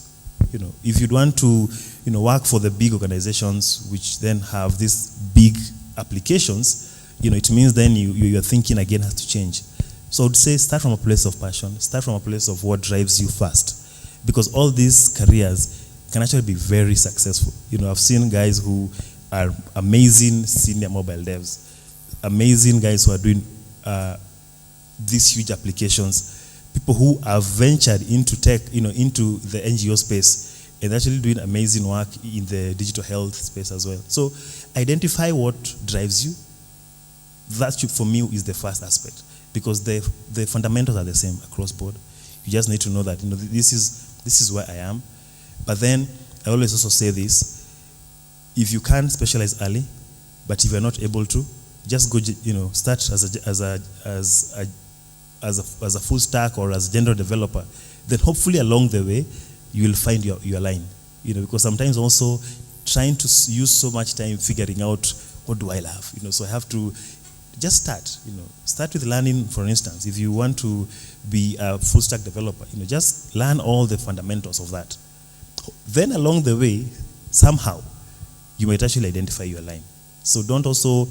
If you'd want to, work for the big organizations, which then have these big applications, it means then your thinking again has to change. So I would say start from a place of passion, start from a place of what drives you first. Because all these careers can actually be very successful. I've seen guys who are amazing senior mobile devs, amazing guys who are doing these huge applications, people who have ventured into tech, into the NGO space, and actually doing amazing work in the digital health space as well. So identify what drives you. That, for me, is the first aspect, because the fundamentals are the same across board. You just need to know that this is where I am. But then I always also say this: if you can specialize early, but if you're not able to, just go, start as a full stack or as a general developer. Then hopefully along the way you will find your line. Because sometimes also trying to use so much time figuring out what do I love. So I have to just start. Start with learning. For instance, if you want to be a full stack developer, just learn all the fundamentals of that. Then along the way, somehow, you might actually identify your line. So don't also,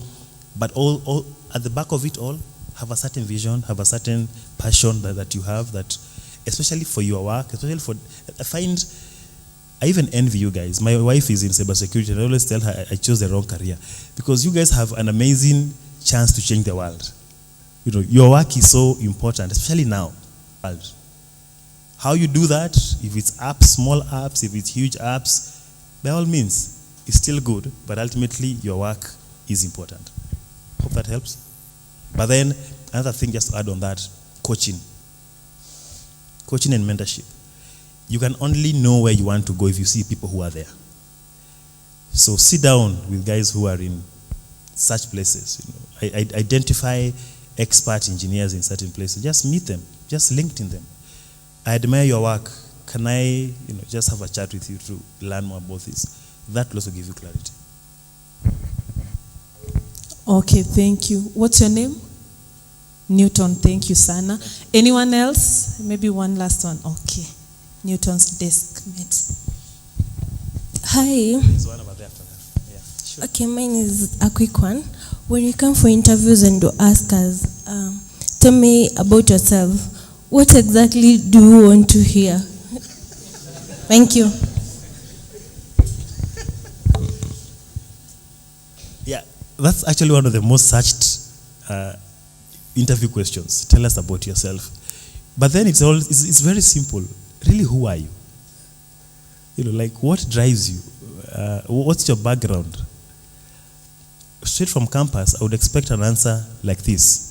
but all at the back of it all, have a certain vision, have a certain passion that you have, that especially for your work, especially for, I even envy you guys. My wife is in cybersecurity, and I always tell her I chose the wrong career, because you guys have an amazing chance to change the world. Your work is so important, especially now. How you do that, if it's apps, small apps, if it's huge apps, by all means, it's still good, but ultimately your work is important. Hope that helps. But then, another thing just to add on that, coaching. Coaching and mentorship. You can only know where you want to go if you see people who are there. So sit down with guys who are in such places. Identify expert engineers in certain places. Just meet them. just LinkedIn them. I admire your work. Can I, just have a chat with you to learn more about this? That will also give you clarity. Okay, thank you. What's your name? Newton, thank you, Sana. Anyone else? Maybe one last one. Okay. Newton's desk mate. Hi. There's one over there after that. Yeah, sure. Okay, mine is a quick one. When you come for interviews and you ask us, tell me about yourself, what exactly do you want to hear? Thank you. Yeah, that's actually one of the most searched interview questions. Tell us about yourself. But then it's very simple. Really, who are you? What drives you? What's your background? Straight from campus, I would expect an answer like this.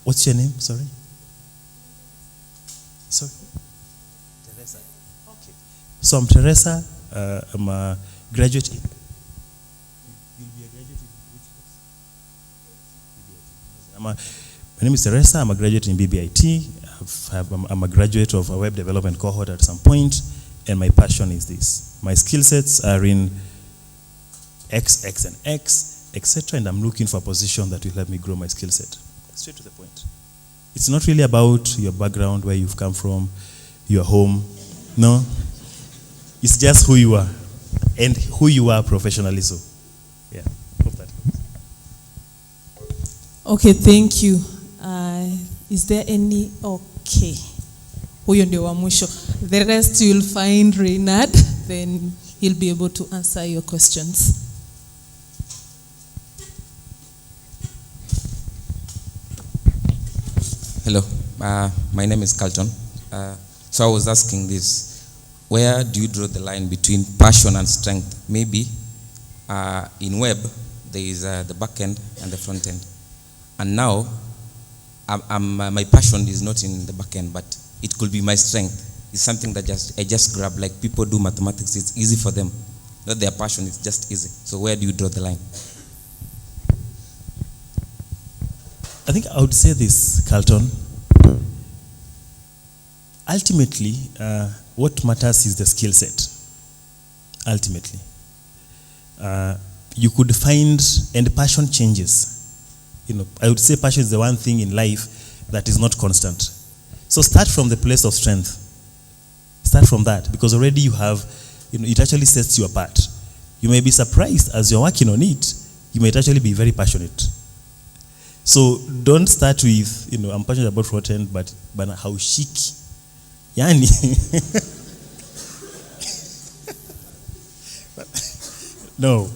What's your name? Sorry? Teresa. Okay. So I'm Teresa. I'm a graduate. You'll be a graduate in which course? My name is Teresa. I'm a graduate in BBIT. I'm a graduate of a Web Development Cohort at some point, and my passion is this. My skill sets are in X, X, and X, etc., and I'm looking for a position that will help me grow my skill set. Straight to the point. It's not really about your background, where you've come from, your home. No. It's just who you are, and who you are professionally. So, yeah, hope that helps. Okay, thank you. Is there any? Okay. Huyo ndio wa mwisho. The rest you'll find Reynard, then he'll be able to answer your questions. Hello, my name is Carlton. So I was asking this, where do you draw the line between passion and strength? Maybe in web, there is the back end and the front end. And now, my passion is not in the back end, but it could be my strength. It's something that I just grab, like people do mathematics, it's easy for them. Not their passion, it's just easy. So where do you draw the line? I think I would say this, Carlton. Ultimately, what matters is the skill set. Ultimately. You could find, and passion changes. I would say passion is the one thing in life that is not constant. So start from the place of strength. Start from that, because already you have, it actually sets you apart. You may be surprised as you're working on it, you might actually be very passionate. So don't start with, I'm passionate about front end, but how chic. Yani. No,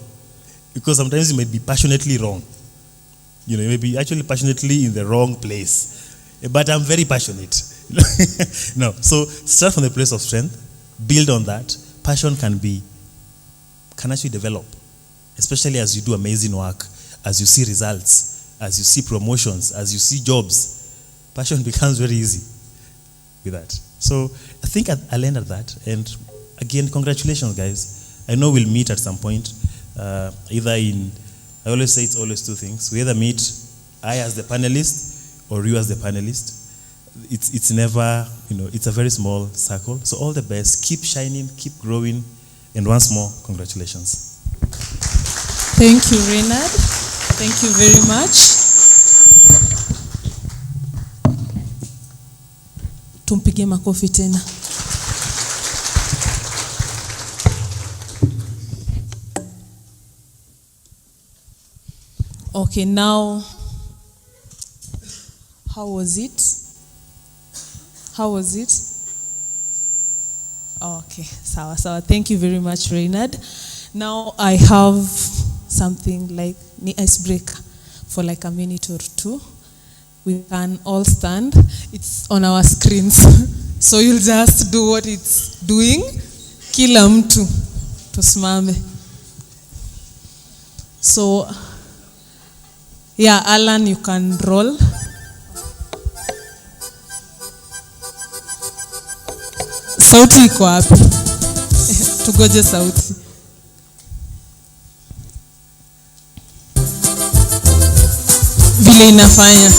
because sometimes you might be passionately wrong. You may be actually passionately in the wrong place. But I'm very passionate. No, so start from the place of strength, build on that. Passion can actually develop, especially as you do amazing work, as you see results, as you see promotions, as you see jobs. Passion becomes very easy with that. So I think I'll end at that. And again, congratulations, guys. I know we'll meet at some point, I always say it's always two things. We either meet I as the panelist or you as the panelist. It's never, it's a very small circle. So all the best. Keep shining, keep growing. And once more, congratulations. Thank you, Reynard. Thank you very much. Tumpige makofi tena. Okay, now, how was it? Okay, sawa. Thank you very much, Reynard. Now I have something like the icebreaker for like a minute or two. We can all stand. It's on our screens. So you'll just do what it's doing. Kila mtu tusimame. So, yeah, Alan, you can roll. Sauti iko wapi? Tugoje sauti. Vile inafanya.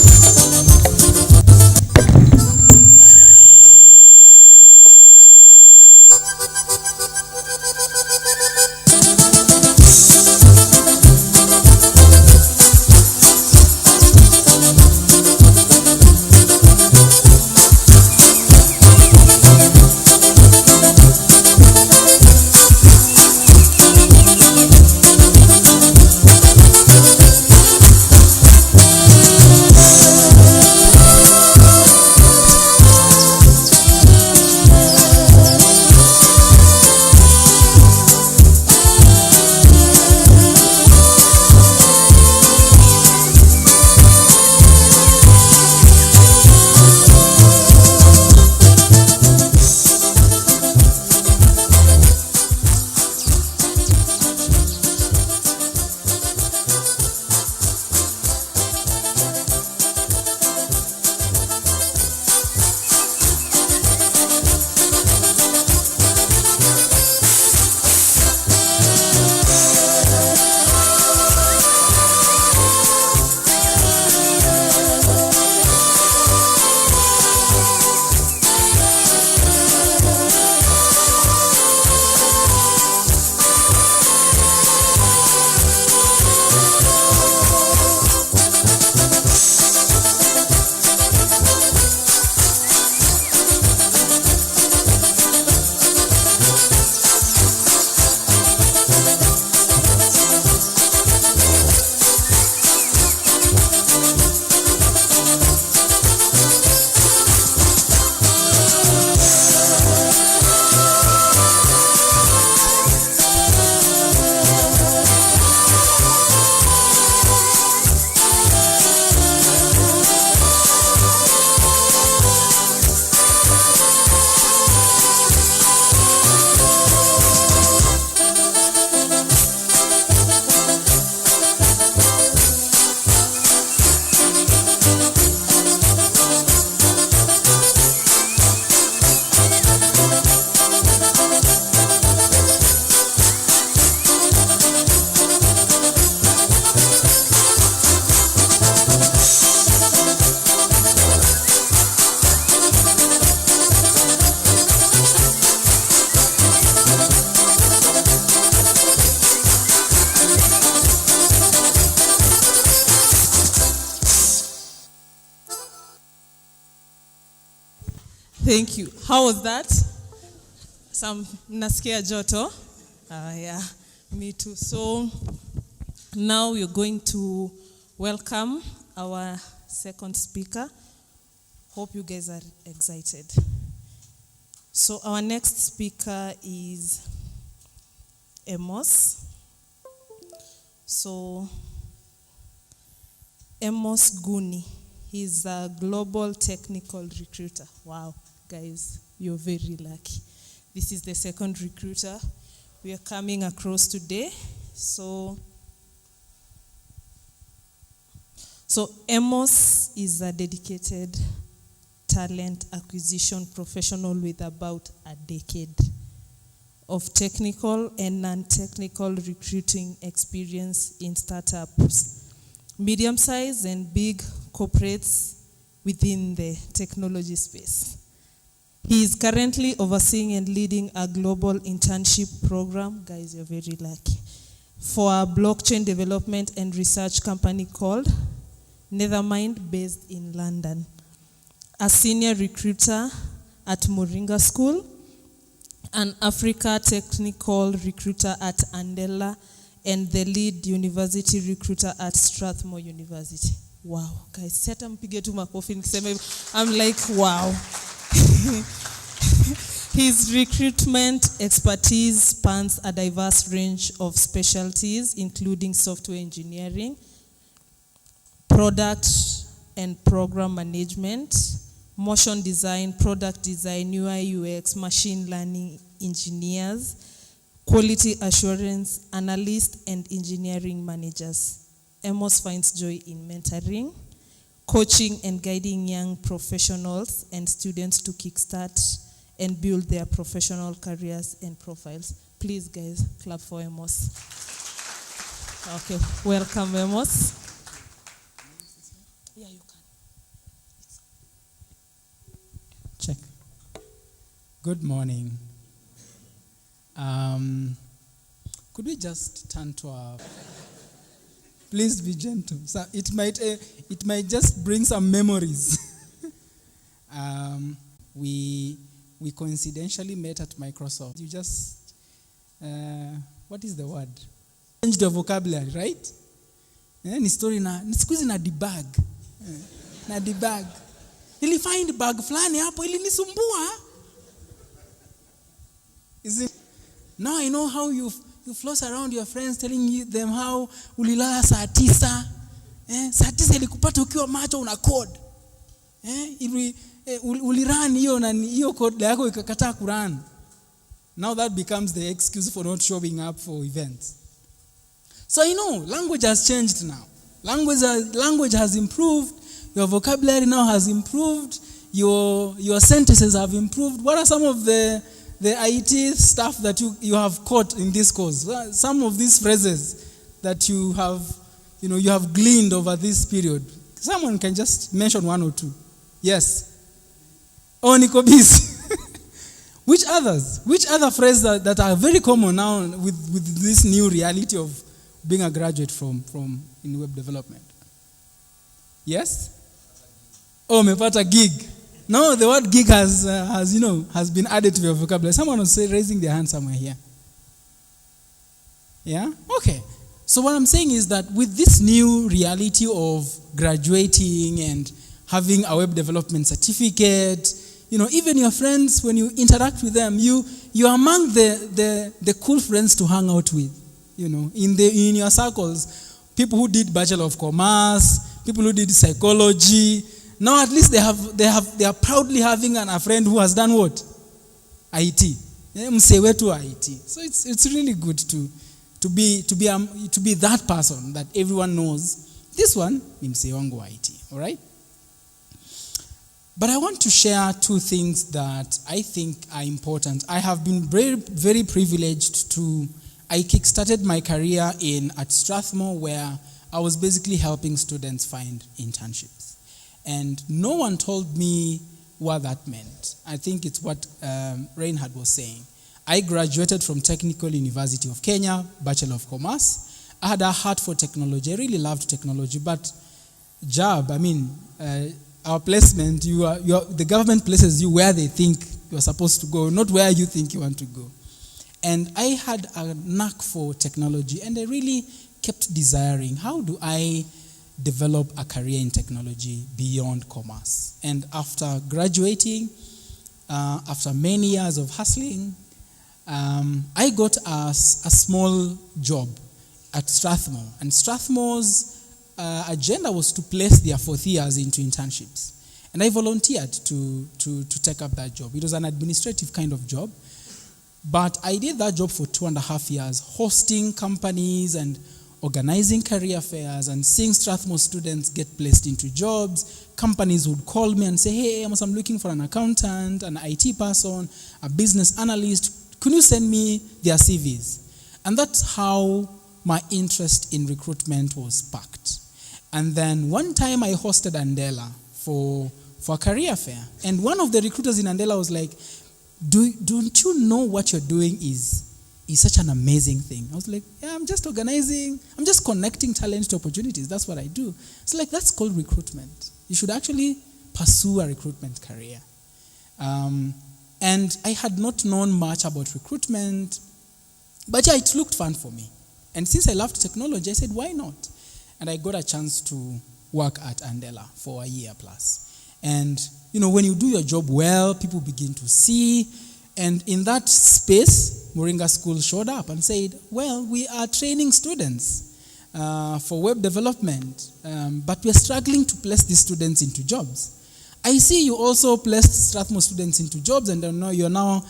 Thank you. How was that? Some nasikia joto. Yeah, me too. So now we're going to welcome our second speaker. Hope you guys are excited. So our next speaker is Amos. So Amos Gooni. He's a global technical recruiter. Wow, guys, you're very lucky. This is the second recruiter we are coming across today. So Amos is a dedicated talent acquisition professional with about a decade of technical and non-technical recruiting experience in startups, medium-sized and big corporates within the technology space. He is currently overseeing and leading a global internship program, guys, you're very lucky, for a blockchain development and research company called Nethermind, based in London. A senior recruiter at Moringa School, an Africa technical recruiter at Andela, and the lead university recruiter at Strathmore University. Wow, guys, seta mpige tu makofi nikisema hivyo. I'm like, wow. His recruitment expertise spans a diverse range of specialties, including software engineering, product and program management, motion design, product design, UI, UX, machine learning engineers, quality assurance analysts, and engineering managers. Amos finds joy in mentoring, coaching, and guiding young professionals and students to kickstart and build their professional careers and profiles. Please, guys, clap for Amos. Okay, welcome, Amos. Yeah, you can. Check. Good morning. Could we just turn to our... Please be gentle. So it might just bring some memories. We coincidentally met at Microsoft. You just, what is the word? Changed the vocabulary, right? Ni story na nisikuzi na debug. Na debug. Ili find bug fulani hapo ili nisumbua. Is it? Now I know how you floss around your friends telling them how ulilala saa 9. Saa 9 ilikupata ukiwa macho una code. Ulirun hiyo code yako ikakataa kurun. Now that becomes the excuse for not showing up for events. So I know language has changed now. Language has improved. Your vocabulary now has improved. Your sentences have improved. What are some of the IT stuff that you have caught in this course? Some of these phrases that you have gleaned over this period. Someone can just mention one or two. Yes. Oh, Nicobis. Which other phrases that are very common now with this new reality of being a graduate from in web development? Yes? Oh, mepata gig. No, the word gig has been added to your vocabulary. Someone was raising their hand somewhere here. Yeah? Okay. So what I'm saying is that with this new reality of graduating and having a web development certificate, even your friends, when you interact with them, you're among the cool friends to hang out with. In your circles, people who did Bachelor of Commerce, people who did psychology. Now at least they are proudly having a friend who has done what? IT. Msewe to IT. So it's really good to be that person that everyone knows. This one ni msee wangu wa IT. All right? But I want to share two things that I think are important. I have been very, very privileged I kickstarted my career at Strathmore, where I was basically helping students find internships. And no one told me what that meant. I think it's what Reinhard was saying. I graduated from Technical University of Kenya, Bachelor of Commerce. I had a heart for technology. I really loved technology, but our placement, the government places you where they think you're supposed to go, not where you think you want to go. And I had a knack for technology, and I really kept desiring, how do I develop a career in technology beyond commerce? And after graduating, after many years of hustling, I got a small job at Strathmore. And Strathmore's agenda was to place their fourth years into internships. And I volunteered to take up that job. It was an administrative kind of job. But I did that job for 2.5 years, hosting companies and organizing career fairs and seeing Strathmore students get placed into jobs. Companies would call me and say, hey, Amos, I'm looking for an accountant, an IT person, a business analyst. Can you send me their CVs? And that's how my interest in recruitment was sparked. And then one time I hosted Andela for a career fair. And one of the recruiters in Andela was like, don't you know what you're doing is such an amazing thing? I was like, yeah, I'm just organizing, I'm just connecting talent to opportunities. That's what I do. It's like, that's called recruitment. You should actually pursue a recruitment career. And I had not known much about recruitment, but yeah, it looked fun for me. And since I loved technology, I said, why not? And I got a chance to work at Andela for a year plus. And, when you do your job well, people begin to see. And in that space, Moringa School showed up and said, well, we are training students for web development, but we're struggling to place these students into jobs. I see you also placed Strathmore students into jobs, and I know you're now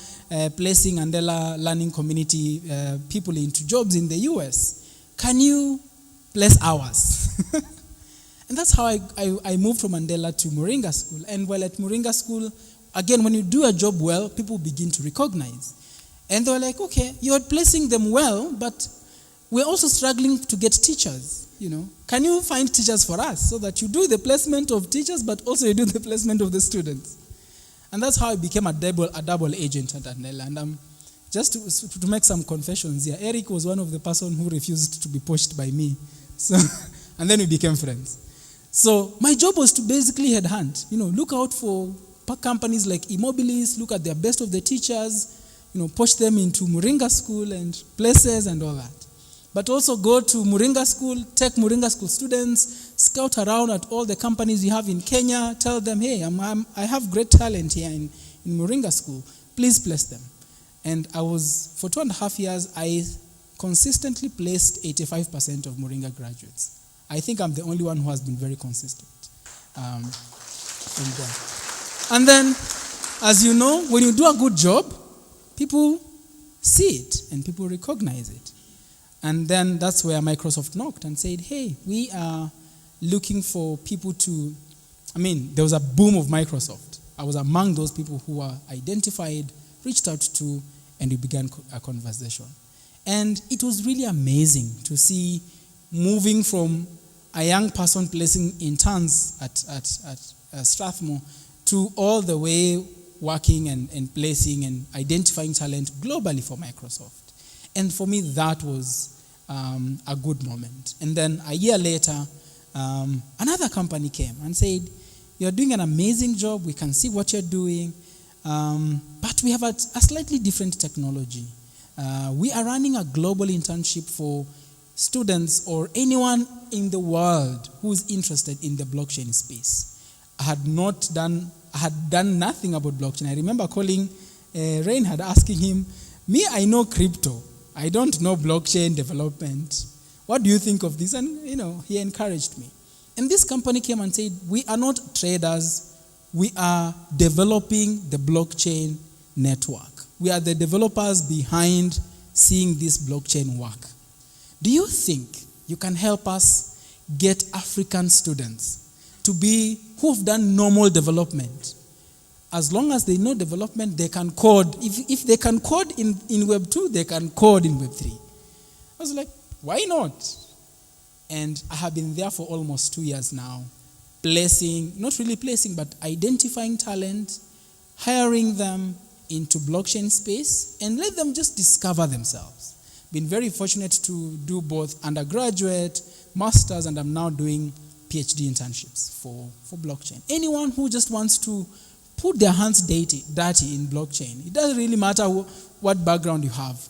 placing Andela Learning Community people into jobs in the US. Can you place ours? And that's how I moved from Andela to Moringa School. And while at Moringa School, again, when you do a job well, people begin to recognize. And they were like, okay, you're placing them well, but we're also struggling to get teachers, Can you find teachers for us so that you do the placement of teachers, but also you do the placement of the students? And that's how I became a double agent at Andela. And just to make some confessions here, Eric was one of the person who refused to be pushed by me. So, and then we became friends. So my job was to basically headhunt, look out for companies like eMobilis, look at their best of the teachers, push them into Moringa School and places and all that. But also go to Moringa School, take Moringa School students, scout around at all the companies you have in Kenya, tell them, hey, I have great talent here in Moringa School, please place them. And for 2.5 years, I consistently placed 85% of Moringa graduates. I think I'm the only one who has been very consistent in that. And then, as you know, when you do a good job, people see it and people recognize it. And then that's where Microsoft knocked and said, hey, we are looking for people there was a boom of Microsoft. I was among those people who were identified, reached out to, and we began a conversation. And it was really amazing to see moving from a young person placing interns at Strathmore to all the way working and placing and identifying talent globally for Microsoft. And for me, that was a good moment. And then a year later, another company came and said, you're doing an amazing job, we can see what you're doing, but we have a slightly different technology. We are running a global internship for students or anyone in the world who's interested in the blockchain space. I had done nothing about blockchain. I remember calling Reinhard, asking him, I know crypto. I don't know blockchain development. What do you think of this? And, he encouraged me. And this company came and said, we are not traders. We are developing the blockchain network. We are the developers behind seeing this blockchain work. Do you think you can help us get African students who have done normal development? As long as they know development, they can code. If they can code in Web 2, they can code in Web 3. I was like, why not? And I have been there for almost 2 years now, not really placing, but identifying talent, hiring them into blockchain space, and let them just discover themselves. Been very fortunate to do both undergraduate, masters, and I'm now doing PhD internships for blockchain. Anyone who just wants to put their hands dirty in blockchain. It doesn't really matter what background you have.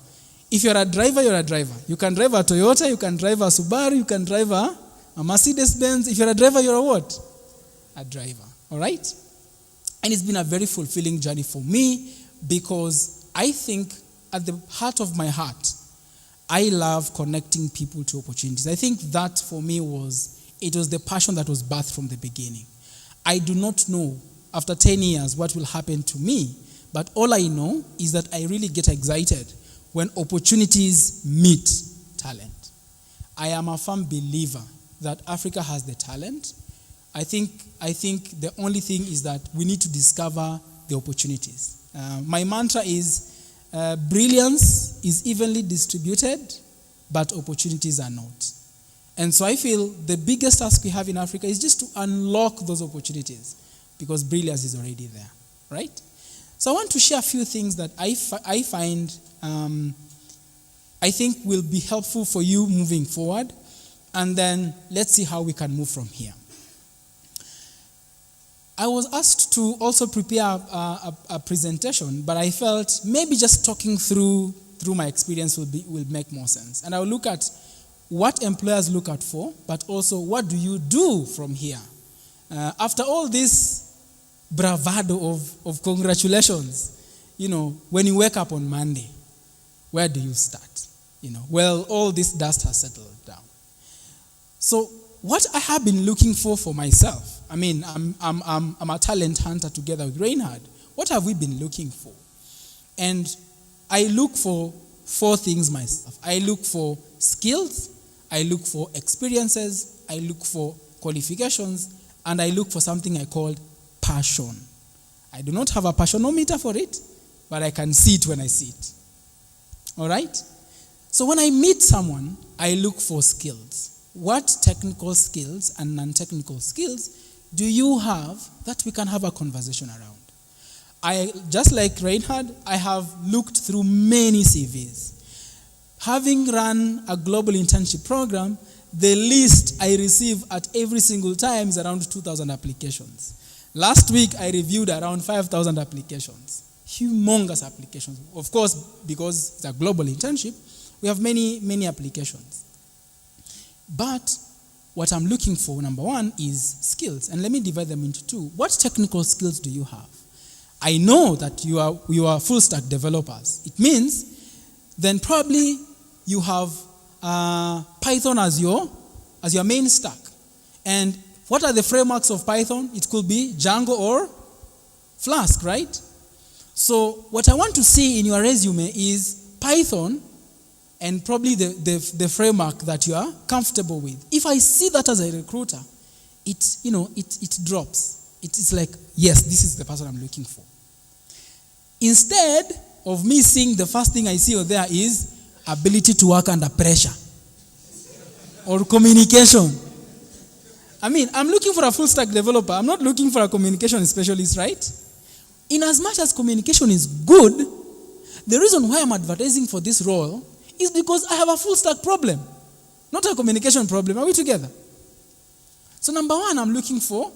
If you're a driver, you're a driver. You can drive a Toyota, you can drive a Subaru, you can drive a Mercedes-Benz. If you're a driver, you're a what? A driver, all right? And it's been a very fulfilling journey for me because I think at the heart of my heart, I love connecting people to opportunities. I think that for me was the passion that was birthed from the beginning. I do not know after 10 years what will happen to me, but all I know is that I really get excited when opportunities meet talent. I am a firm believer that Africa has the talent. I think the only thing is that we need to discover the opportunities. My mantra is, brilliance is evenly distributed, but opportunities are not. And so I feel the biggest task we have in Africa is just to unlock those opportunities because brilliance is already there, right? So I want to share a few things that I find I think will be helpful for you moving forward, and then let's see how we can move from here. I was asked to also prepare a presentation, but I felt maybe just talking through my experience will make more sense. And I'll look at what employers look out for, but also what do you do from here? After all this bravado of congratulations, when you wake up on Monday, where do you start? Well, all this dust has settled down. So what I have been looking for myself, I'm a talent hunter together with Reinhard. What have we been looking for? And I look for 4 things myself. I look for skills, I look for experiences, I look for qualifications, and I look for something I call passion. I do not have a passionometer for it, but I can see it when I see it. All right? So when I meet someone, I look for skills. What technical skills and non-technical skills do you have that we can have a conversation around? Just like Reinhard, I have looked through many CVs. Having run a global internship program, the list I receive at every single time is around 2,000 applications. Last week, I reviewed around 5,000 applications. Humongous applications. Of course, because it's a global internship, we have many, many applications. But what I'm looking for, number 1, is skills. And let me divide them into 2. What technical skills do you have? I know that you are full stack developers. It means then probably you have Python as your main stack. And what are the frameworks of Python? It could be Django or Flask, right? So what I want to see in your resume is Python and probably the framework that you are comfortable with. If I see that as a recruiter, it drops. It's like, yes, this is the person I'm looking for. Instead of me seeing the first thing I see there is ability to work under pressure or communication. I'm looking for a full stack developer. I'm not looking for a communication specialist, right? In as much as communication is good, the reason why I'm advertising for this role is because I have a full stack problem, not a communication problem. Are we together? So number 1, I'm looking for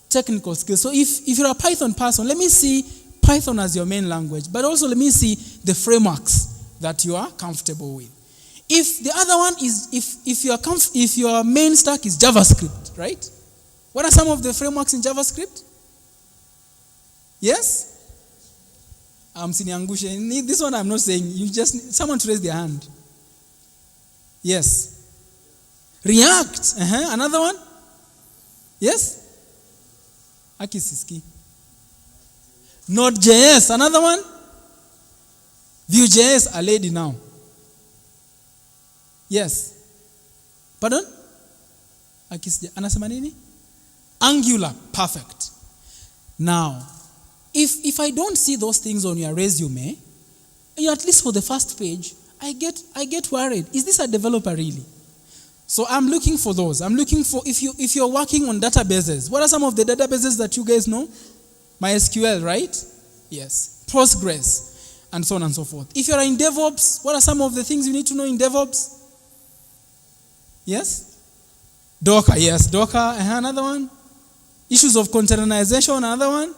technical skills. So if you're a Python person, let me see Python as your main language, but also let me see the frameworks that you are comfortable with. If the other one is, if your main stack is JavaScript, right? What are some of the frameworks in JavaScript? Yes? Siniangushe. This one I'm not saying. You just need someone to raise their hand. Yes. React. Another one? Yes? Akisiski. Node.js. Another one? Vue.js. A lady now. Yes. Pardon? Anasema nini? Angular. Perfect. Now, if I don't see those things on your resume, at least for the first page, I get worried. Is this a developer really? So I'm looking for those. I'm looking for, if you're working on databases, what are some of the databases that you guys know? MySQL, right? Yes. Postgres, and so on and so forth. If you're in DevOps, what are some of the things you need to know in DevOps? Yes? Docker, yes, Docker. Another one? Issues of containerization, another one?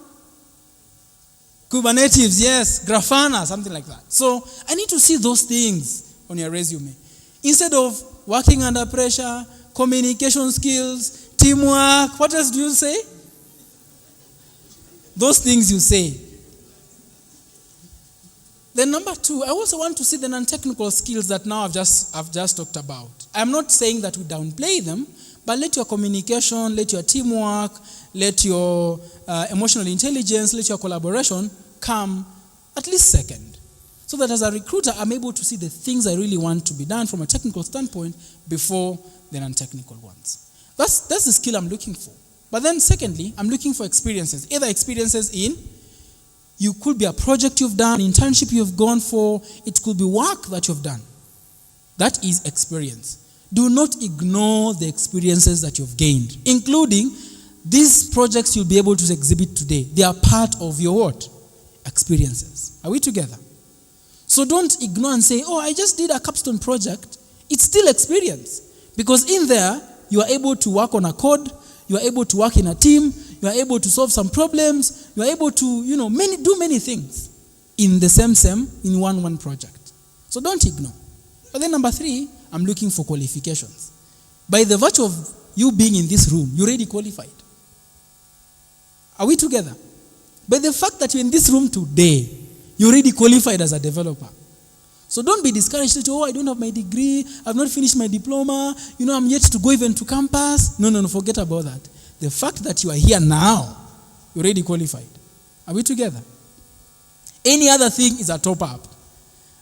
Kubernetes, yes. Grafana, something like that. So I need to see those things on your resume. Instead of working under pressure, communication skills, teamwork, what else do you say? Those things you say. Then number 2, I also want to see the non-technical skills that now I've just talked about. I'm not saying that we downplay them, but let your communication, let your teamwork, let your emotional intelligence, let your collaboration come at least second. So that as a recruiter, I'm able to see the things I really want to be done from a technical standpoint before the non-technical ones. That's the skill I'm looking for. But then secondly, I'm looking for experiences. Either experiences you could be a project you've done, an internship you've gone for, it could be work that you've done. That is experience. Do not ignore the experiences that you've gained, including these projects you'll be able to exhibit today. They are part of your what? Experiences. Are we together? So don't ignore and say, oh, I just did a capstone project. It's still experience. Because in there, you are able to work on a code, you are able to work in a team, you are able to solve some problems, you are able to, do many things in the same in one project. So don't ignore. But then number 3, I'm looking for qualifications. By the virtue of you being in this room, you're already qualified. Are we together? By the fact that you're in this room today, you're already qualified as a developer. So don't be discouraged that, I don't have my degree, I've not finished my diploma, I'm yet to go even to campus. No, forget about that. The fact that you are here now, you're already qualified. Are we together? Any other thing is a top up.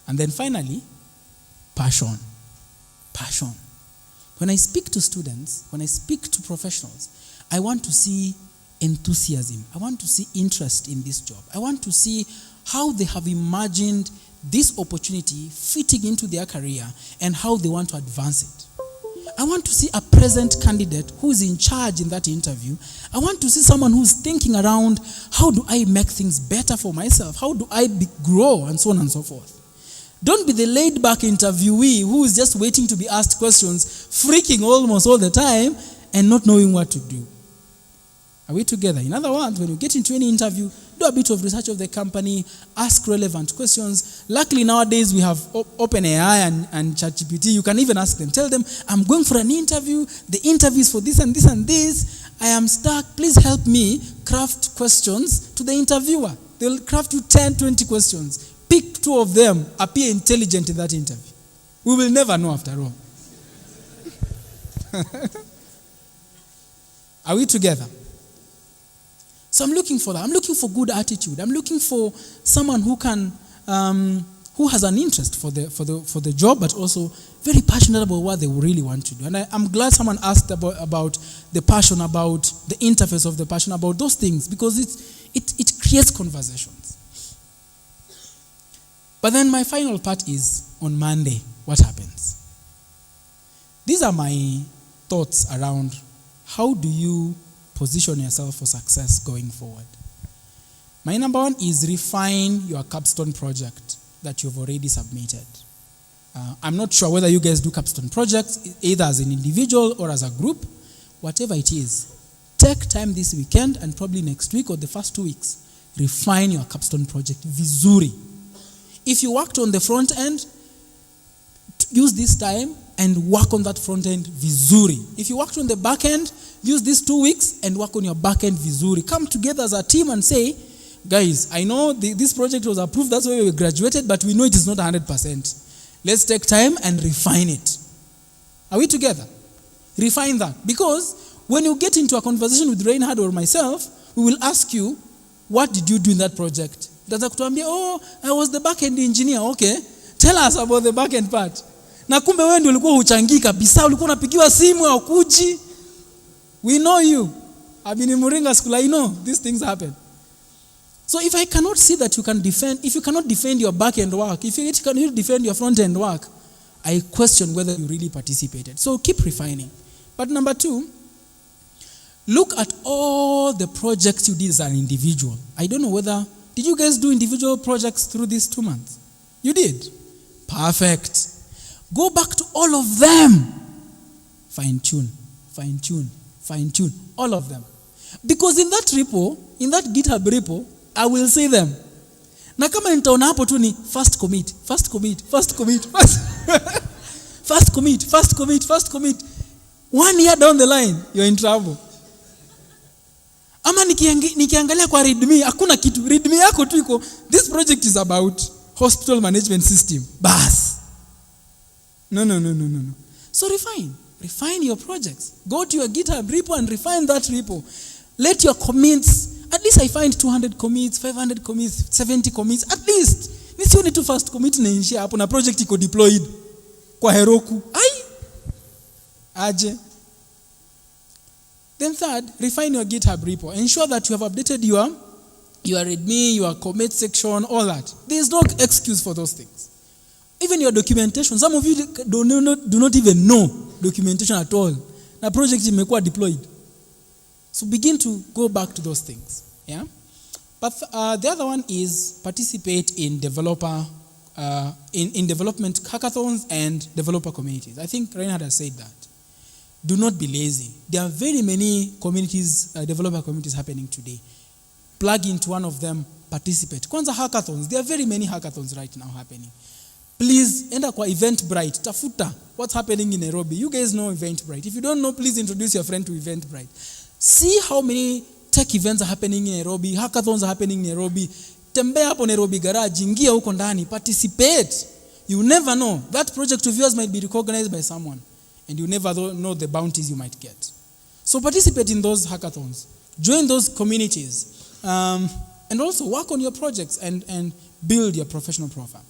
And then finally, passion. Passion. When I speak to students, when I speak to professionals, I want to see enthusiasm. I want to see interest in this job. I want to see how they have imagined this opportunity fitting into their career and how they want to advance it. I want to see a present candidate who is in charge in that interview. I want to see someone who's thinking around, how do I make things better for myself? How do I grow? And so on and so forth. Don't be the laid-back interviewee who is just waiting to be asked questions, freaking almost all the time, and not knowing what to do. Are we together? In other words, when you get into any interview, do a bit of research of the company, ask relevant questions. Luckily, nowadays, we have OpenAI and ChatGPT. You can even ask them. Tell them, I'm going for an interview. The interview is for this and this and this. I am stuck. Please help me craft questions to the interviewer. They'll craft you 10, 20 questions. Pick 2 of them. Appear intelligent in that interview. We will never know after all. Are we together? So I'm looking for that. I'm looking for good attitude. I'm looking for someone who can, who has an interest for the job, but also very passionate about what they really want to do. And I'm glad someone asked about the passion, about the interface of the passion, about those things, because it creates conversations. But then my final part is on Monday. What happens? These are my thoughts around how do you position yourself for success going forward. My number 1 is refine your capstone project that you've already submitted. I'm not sure whether you guys do capstone projects, either as an individual or as a group. Whatever it is, take time this weekend and probably next week or the first 2 weeks. Refine your capstone project vizuri. If you worked on the front end, use this time and work on that front end vizuri. If you worked on the back end, use these 2 weeks and work on your back end vizuri. Come together as a team and say, guys, I know this project was approved, that's why we graduated, but we know it is not 100%. Let's take time and refine it. Are we together? Refine that. Because when you get into a conversation with Reinhard or myself, we will ask you, what did you do in that project? I was the back end engineer. Okay, tell us about the back end part. Na kumbe wewe ndio ulikuwa huchangii kabisa, ulikuwa unapigiwa simu au kuji. We know you. I've been in Moringa school. I know these things happen. So if I cannot see that you can defend, if you cannot defend your back end work, if you cannot defend your front end work, I question whether you really participated. So keep refining. But number 2, look at all the projects you did as an individual. I don't know whether, did you guys do individual projects through these 2 months? You did? Perfect. Go back to all of them. Fine tune. fine-tune, all of them. Because in that repo, in that GitHub repo, I will see them. Na kama nitaona hapo tu ni first commit. First commit. 1 year down the line, you're in trouble. Ama nikiangalia kwa readme, hakuna kitu. Readme yako tu iko, this project is about hospital management system. Bas. No. So refine your projects. Go to your GitHub repo and refine that repo. Let your commits, at least I find 200 commits, 500 commits, 70 commits, at least. Nisione tu first commit na inshia hapo na project iko deployed kwa Heroku. Aje. Then third, refine your GitHub repo. Ensure that you have updated your readme, your commit section, all that. There is no excuse for those things. Even your documentation. Some of you do not even know documentation at all. Na project imekuwa deployed. So begin to go back to those things. Yeah. But the other one is participate in development hackathons and developer communities. I think Reinhard has said that. Do not be lazy. There are very many communities, developer communities happening today. Plug into one of them, participate. Kwanza hackathons. There are very many hackathons right now happening. Please, enda kwa Eventbrite. Tafuta what's happening in Nairobi. You guys know Eventbrite. If you don't know, please introduce your friend to Eventbrite. See how many tech events are happening in Nairobi, hackathons are happening in Nairobi. Tembea hapo Nairobi garage, ingia huko ndani, participate. You never know. That project of yours might be recognized by someone, and you never know the bounties you might get. So participate in those hackathons. Join those communities. And also work on your projects and build your professional profile.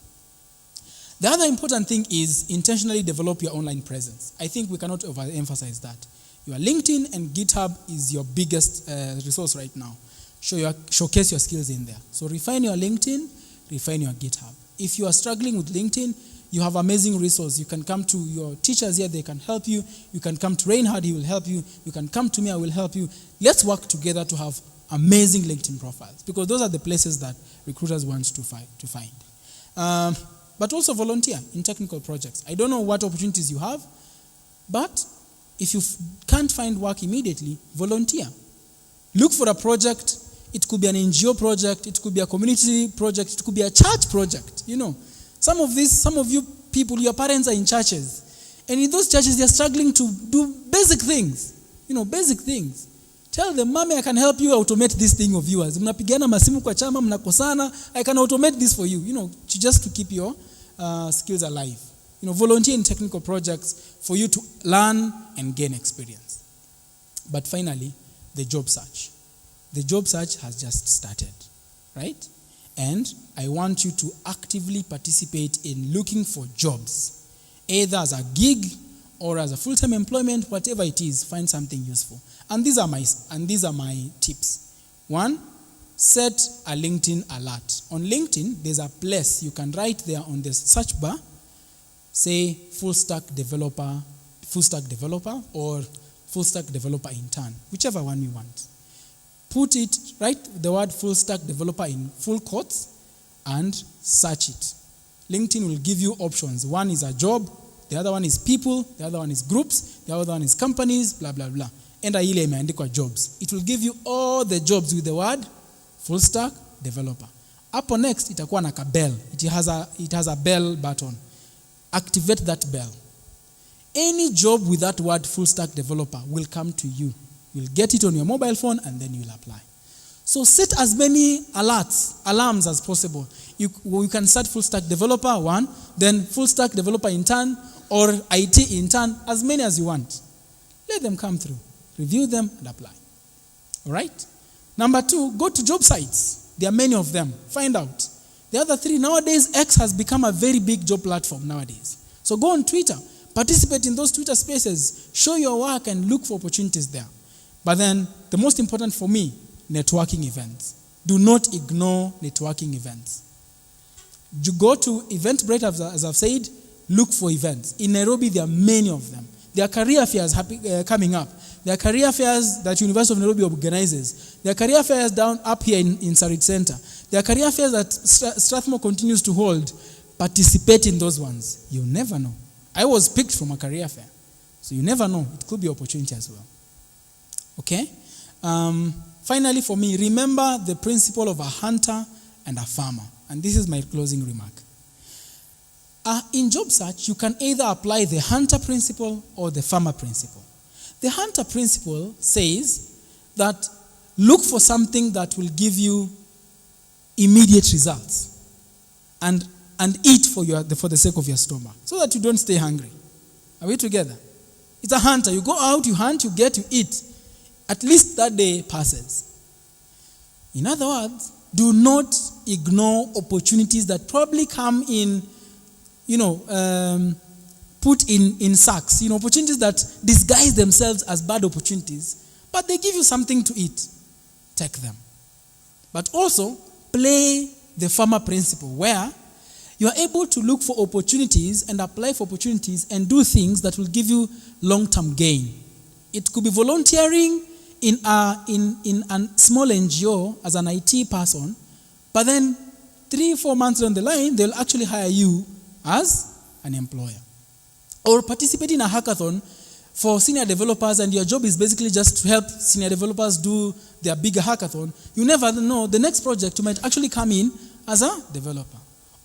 The other important thing is intentionally develop your online presence. I think we cannot overemphasize that. Your LinkedIn and GitHub is your biggest resource right now. Showcase your skills in there. So refine your LinkedIn, refine your GitHub. If you are struggling with LinkedIn, you have amazing resources. You can come to your teachers here, they can help you. You can come to Reinhard, he will help you. You can come to me, I will help you. Let's work together to have amazing LinkedIn profiles, because those are the places that recruiters want to find. But also volunteer in technical projects. I don't know what opportunities you have, but if you can't find work immediately, volunteer. Look for a project. It could be an NGO project. It could be a community project. It could be a church project. You know, some of you people, your parents are in churches. And in those churches, they're struggling to do basic things. You know, basic things. Tell them, Mommy, I can help you automate this thing of yours. Mnapigana masimu kwa chama, mnakosana. I can automate this for you. You know, just to keep your skills alive. You know, volunteer in technical projects for you to learn and gain experience. But finally, the job search. The job search has just started, right? And I want you to actively participate in looking for jobs, either as a gig or as a full-time employment, whatever it is, find something useful. And these are my tips. 1, set a LinkedIn alert. On LinkedIn, there's a place you can write there on the search bar, say full stack developer, or full stack developer intern, whichever one you want. Write the word full stack developer in full quotes and search it. LinkedIn will give you options. One is a job, the other one is people, the other one is groups, the other one is companies, blah, blah, blah. Enda ile imeandikwa jobs. It will give you all the jobs with the word full stack developer. Hapo next itakuwa na bell. It has a bell button. Activate that bell. Any job with that word full stack developer will come to you. You'll get it on your mobile phone and then you'll apply. So set as many alarms as possible. You can start full stack developer 1, then full stack developer intern or IT intern, as many as you want. Let them come through. Review them and apply. All right? Number 2, go to job sites. There are many of them. Find out. The other 3, nowadays, X has become a very big job platform nowadays. So go on Twitter. Participate in those Twitter spaces. Show your work and look for opportunities there. But then, the most important for me, networking events. Do not ignore networking events. You go to Eventbrite, as I've said, look for events. In Nairobi, there are many of them. There are career fairs coming up. There are career fairs that University of Nairobi organizes. There are career fairs up here in Sarit Center. There are career fairs that Strathmore continues to hold. Participate in those ones. You never know. I was picked from a career fair. So you never know. It could be opportunity as well. Okay? Finally, for me, remember the principle of a hunter and a farmer. And this is my closing remark. In job search, you can either apply the hunter principle or the farmer principle. The hunter principle says that look for something that will give you immediate results and eat for the sake of your stomach so that you don't stay hungry. Are we together? It's a hunter. You go out, you hunt, you get, you eat. At least that day passes. In other words, do not ignore opportunities that probably come in, put in sacks. Opportunities that disguise themselves as bad opportunities, but they give you something to eat. Take them. But also, play the farmer principle where you are able to look for opportunities and apply for opportunities and do things that will give you long-term gain. It could be volunteering in a small NGO as an IT person, but then 3-4 months down the line, they'll actually hire you as an employer. Or participate in a hackathon for senior developers, and your job is basically just to help senior developers do their bigger hackathon. You never know, the next project you might actually come in as a developer.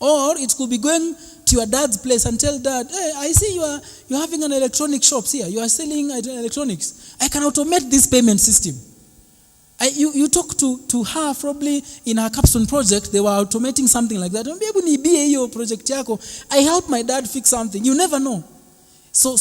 Or it could be going to your dad's place and tell dad, hey, I see you're having an electronic shop here. You are selling electronics. I can automate this payment system. You talk to her probably in her capstone project. They were automating something like that. I helped my dad fix something. You never know. So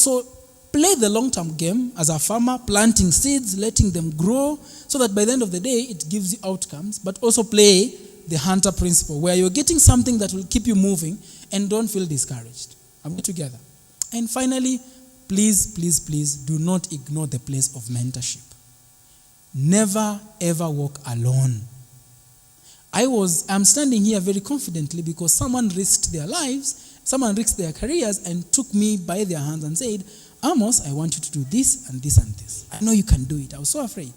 play the long-term game as a farmer, planting seeds, letting them grow, so that by the end of the day, it gives you outcomes, but also play the hunter principle, where you're getting something that will keep you moving and don't feel discouraged. Are we together? And finally, please, please, please do not ignore the place of mentorship. Never, ever walk alone. I'm standing here very confidently because someone risked their lives, someone risked their careers and took me by their hands and said, Amos, I want you to do this and this and this. I know you can do it. I was so afraid.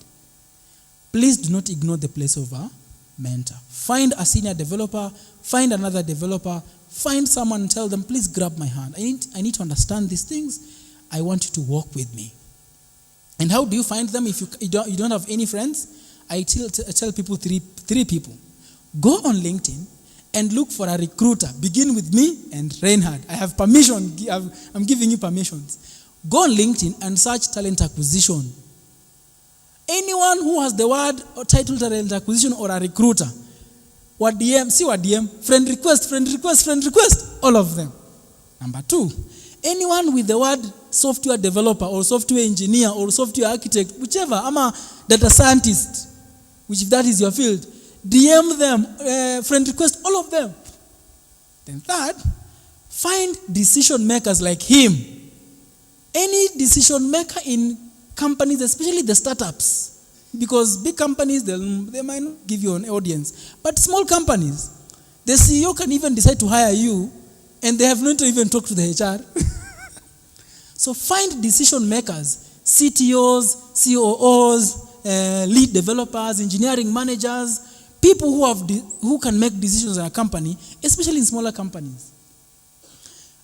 Please do not ignore the place of a mentor. Find a senior developer, find another developer, find someone and tell them, please grab my hand. I need to understand these things. I want you to walk with me. And how do you find them if you don't have any friends? I tell people three people. Go on LinkedIn and look for a recruiter. Begin with me and Reinhard. I have permission. I'm giving you permissions. Go on LinkedIn and search talent acquisition. Anyone who has the word or title talent acquisition or a recruiter, what DM, friend request, all of them. Number 2, anyone with the word software developer or software engineer or software architect, whichever, I'm a data scientist, which if that is your field, DM them, friend request, all of them. Then third, find decision makers like him. Any decision maker in companies, especially the startups, because big companies, they might not give you an audience, but small companies, the CEO can even decide to hire you and they have not even talked to the HR. So find decision makers, CTOs, COOs, lead developers, engineering managers, people who can make decisions in a company, especially in smaller companies.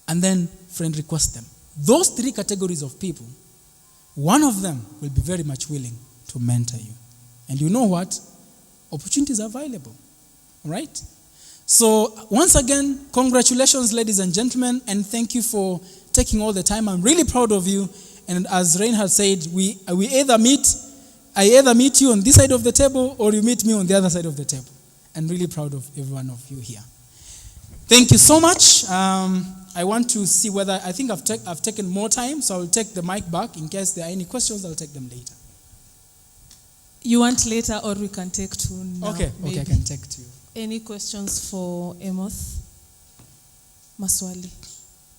And then friend request them. Those 3 categories of people, one of them will be very much willing to mentor you. And you know what? Opportunities are available. All right? So once again, congratulations, ladies and gentlemen, and thank you for taking all the time. I'm really proud of you. And as Reinhard said, I either meet you on this side of the table or you meet me on the other side of the table. I'm really proud of every one of you here. Thank you so much. I want to see whether, I think I've taken more time, so I'll take the mic back. In case there are any questions, I'll take them later. You want later or we can take 2 now? Okay, I can take 2. Any questions for Amos? Maswali,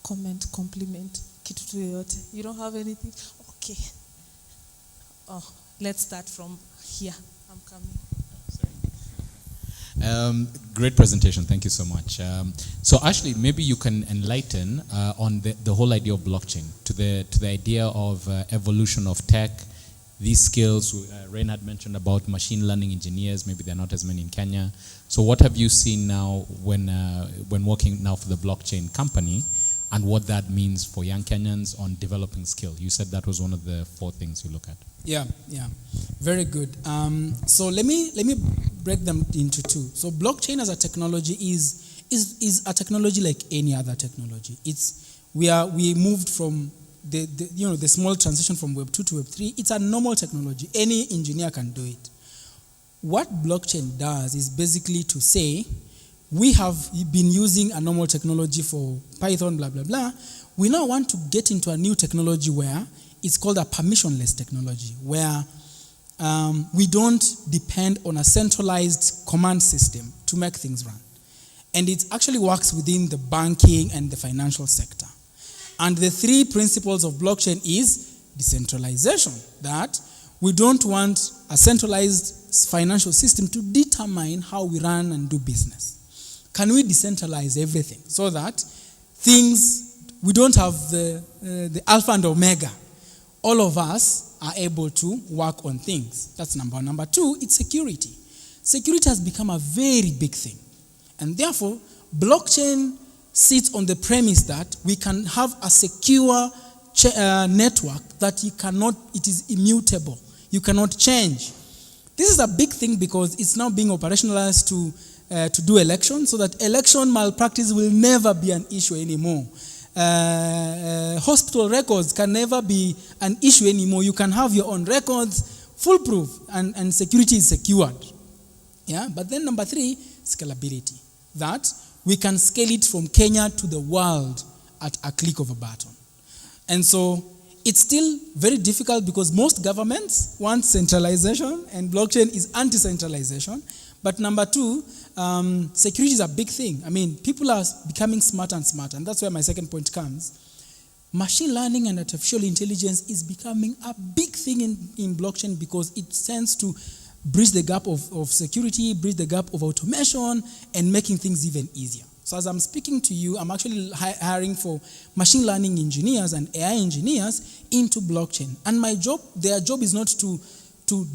comment, compliment, kitu tu yoyote. You don't have anything? Okay. Let's start from here. I'm coming. Great presentation. Thank you so much. So Ashley, maybe you can enlighten on the whole idea of blockchain, to the idea of evolution of tech, these skills. Reinhard mentioned about machine learning engineers. Maybe there are not as many in Kenya. So what have you seen now when working now for the blockchain company? and what that means for young Kenyans on developing skill. You said that was one of the 4 things you look at. Yeah, very good. So let me break them into 2. So blockchain as a technology is a technology like any other technology. We moved from the small transition from Web 2 to Web 3. It's a normal technology. Any engineer can do it. What blockchain does is basically to say, we have been using a normal technology for Python, blah, blah, blah. We now want to get into a new technology where it's called a permissionless technology, where we don't depend on a centralized command system to make things run. And it actually works within the banking and the financial sector. And the 3 principles of blockchain is decentralization, that we don't want a centralized financial system to determine how we run and do business. Can we decentralize everything so that we don't have the alpha and omega? All of us are able to work on things. That's number 1. Number 2, it's security. Security has become a very big thing. And therefore, blockchain sits on the premise that we can have a secure network that it is immutable. You cannot change. This is a big thing because it's now being operationalized to do elections, so that election malpractice will never be an issue anymore. Hospital records can never be an issue anymore. You can have your own records, foolproof, and security is secured. Yeah, but then number 3, scalability. That we can scale it from Kenya to the world at a click of a button. And so it's still very difficult because most governments want centralization and blockchain is anti-centralization. But number 2, security is a big thing. I mean, people are becoming smarter and smarter, and that's where my second point comes. Machine learning and artificial intelligence is becoming a big thing in blockchain because it tends to bridge the gap of security, bridge the gap of automation, and making things even easier. So as I'm speaking to you, I'm actually hiring for machine learning engineers and AI engineers into blockchain. And their job is not to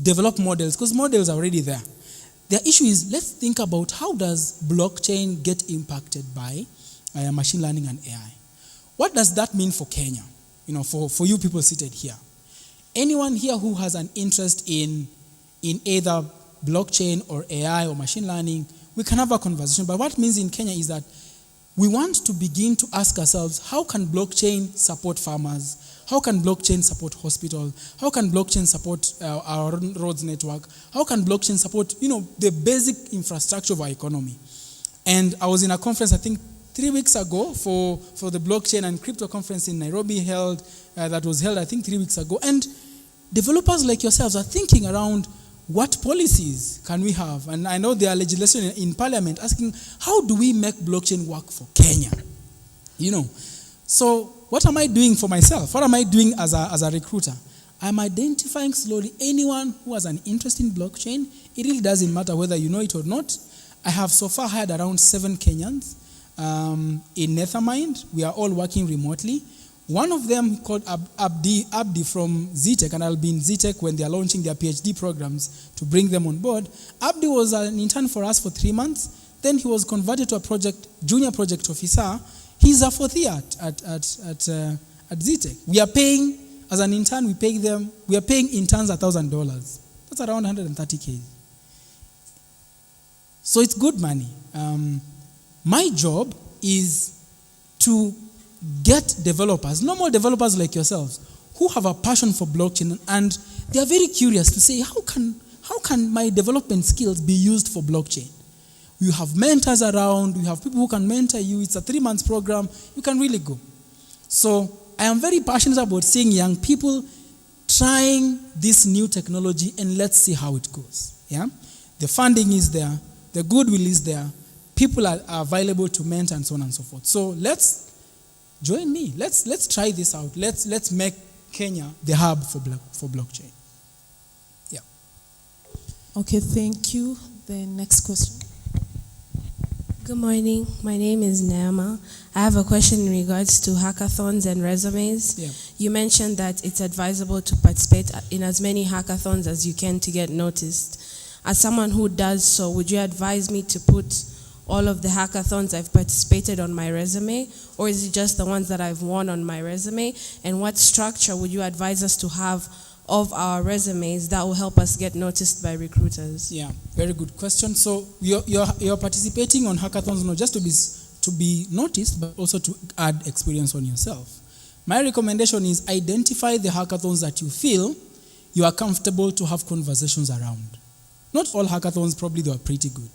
develop models, because models are already there. Their issue is, let's think about how does blockchain get impacted by machine learning and AI. What does that mean for Kenya? For you people seated here. Anyone here who has an interest in either blockchain or AI or machine learning, we can have a conversation. But what it means in Kenya is that we want to begin to ask ourselves, how can blockchain support farmers? How can blockchain support hospitals? How can blockchain support our roads network? How can blockchain support, the basic infrastructure of our economy? And I was in a conference, I think 3 weeks ago for the blockchain and crypto conference in Nairobi that was held, I think 3 weeks ago. And developers like yourselves are thinking around, what policies can we have? And I know there are legislation in parliament asking, how do we make blockchain work for Kenya? So what am I doing for myself? What am I doing as a recruiter? I'm identifying slowly anyone who has an interest in blockchain. It really doesn't matter whether you know it or not. I have so far hired around 7 Kenyans in Nethermind. We are all working remotely. One of them called Abdi from ZTech, and I'll be in ZTech when they are launching their PhD programs to bring them on board. Abdi was an intern for us for 3 months. Then he was converted to a junior project officer. He's a 4th year at ZTech. We are paying, as an intern, we are paying interns $1,000. That's around 130K. So it's good money. My job is to get developers, normal developers like yourselves, who have a passion for blockchain, and they are very curious to say, how can my development skills be used for blockchain? You have mentors around, you have people who can mentor you. It's a 3-month program. You can really go. So I am very passionate about seeing young people trying this new technology, and let's see how it goes. Yeah, the funding is there, the goodwill is there, people are available to mentor, and so on and so forth. So let's join me. Let's try this out. Let's make Kenya the hub for blockchain. Yeah. Okay, thank you. The next question. Good morning. My name is Naama. I have a question in regards to hackathons and resumes. Yeah. You mentioned that it's advisable to participate in as many hackathons as you can to get noticed. As someone who does so, would you advise me to put all of the hackathons I've participated on my resume, or is it just the ones that I've won on my resume? And what structure would you advise us to have of our resumes that will help us get noticed by recruiters? Yeah, very good question. So you're participating on hackathons not just to be noticed, but also to add experience on yourself. My recommendation is identify the hackathons that you feel you are comfortable to have conversations around. Not all hackathons, probably they are pretty good.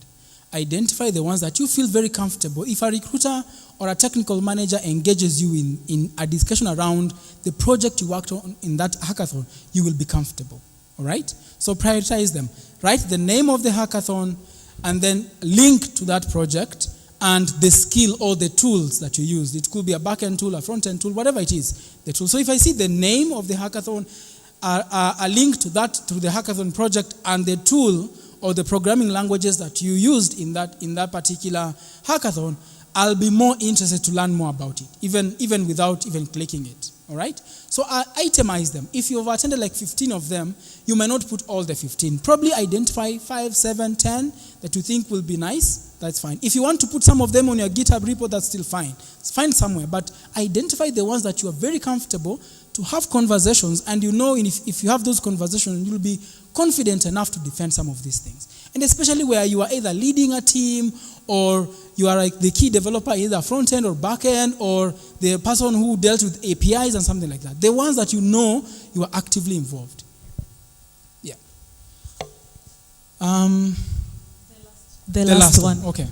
Identify the ones that you feel very comfortable. If a recruiter or a technical manager engages you in a discussion around the project you worked on in that hackathon, you will be comfortable. All right? So prioritize them. Write the name of the hackathon and then link to that project and the skill or the tools that you used. It could be a back-end tool, a front-end tool, whatever it is. The tool. So if I see the name of the hackathon, a link to the hackathon project and the tool or the programming languages that you used in that particular hackathon, I'll be more interested to learn more about it, even without even clicking it. All right? So itemize them. If you've attended like 15 of them, you may not put all the 15. Probably identify 5, 7, 10 that you think will be nice. That's fine. If you want to put some of them on your GitHub repo, that's still fine. Find somewhere, but identify the ones that you are very comfortable to have conversations, and you know if you have those conversations, you'll be confident enough to defend some of these things. And especially where you are either leading a team or you are like the key developer, either front end or back end, or the person who dealt with APIs and something like that. The ones that you know you are actively involved. Yeah. The last one. Okay.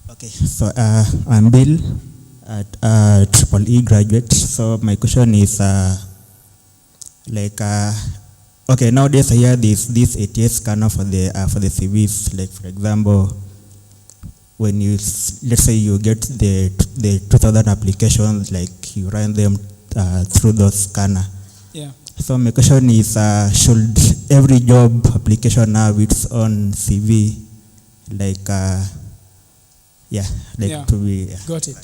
Okay. So I'm Bill, at Triple E graduate. So my question is okay, nowadays I hear this ATS scanner for the CVs. Like for example, when let's say you get the 2,000 applications, like you run them through those scanner. Yeah. So my question is, should every job application have its own CV? To be. Yeah. Got it.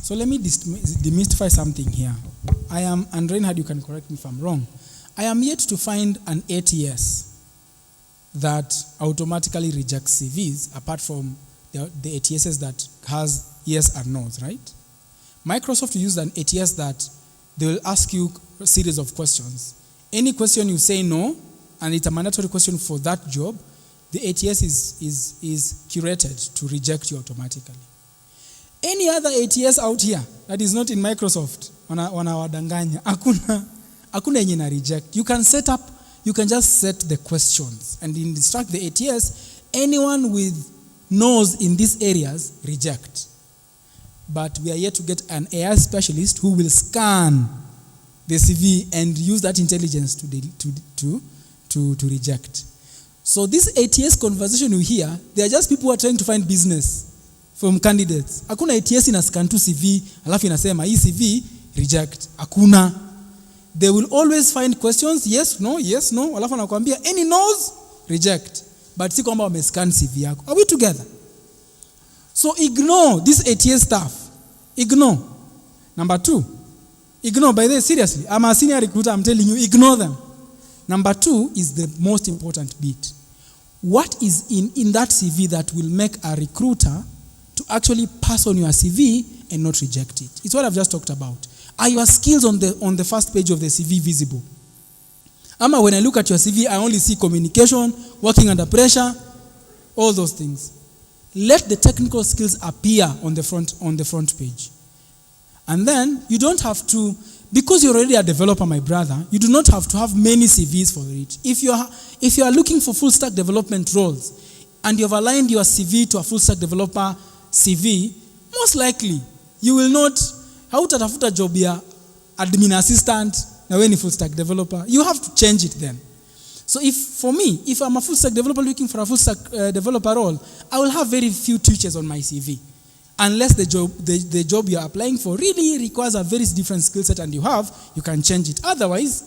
So let me demystify something here. And Reinhard, you can correct me if I'm wrong. I am yet to find an ATS that automatically rejects CVs, apart from the ATSs that has yes or no's, right? Microsoft used an ATS that they will ask you a series of questions. Any question you say no, and it's a mandatory question for that job, the ATS is curated to reject you automatically. Any other ATS out here that is not in Microsoft, wanawadanganya, hakuna yenye na reject. You can just set the questions and instruct the ATS, anyone with no's in these areas, reject. But we are yet to get an AI specialist who will scan the CV and use that intelligence to reject. So this ATS conversation you hear, they are just people who are trying to find business from candidates. Hakuna ATS ina scan to CV, alafu inasema hii CV reject. Hakuna. They will always find questions, yes, no, alafu anakuambia any no's, reject. But si kwamba wamescan CV yako. Are we together? So ignore this ATS stuff. Ignore. Number 2, ignore. By the way, seriously, I'm a senior recruiter, I'm telling you, ignore them. Number 2 is the most important bit. What is in that CV that will make a recruiter to actually pass on your CV and not reject it? It's what I've just talked about. Are your skills on the first page of the CV visible? When I look at your CV, I only see communication, working under pressure, all those things. Let the technical skills appear on the front page. And then you don't have to, because you're already a developer, my brother, you do not have to have many CVs for it. If you are looking for full stack development roles and you have aligned your CV to a full stack developer CV, most likely you will not hautatafuta job ya admin assistant na wewe ni full stack developer. You have to change it then. So if I'm a full stack developer looking for a full stack developer role, I will have very few teachers on my CV. Unless the job you're applying for really requires a very different skill set and you can change it. Otherwise,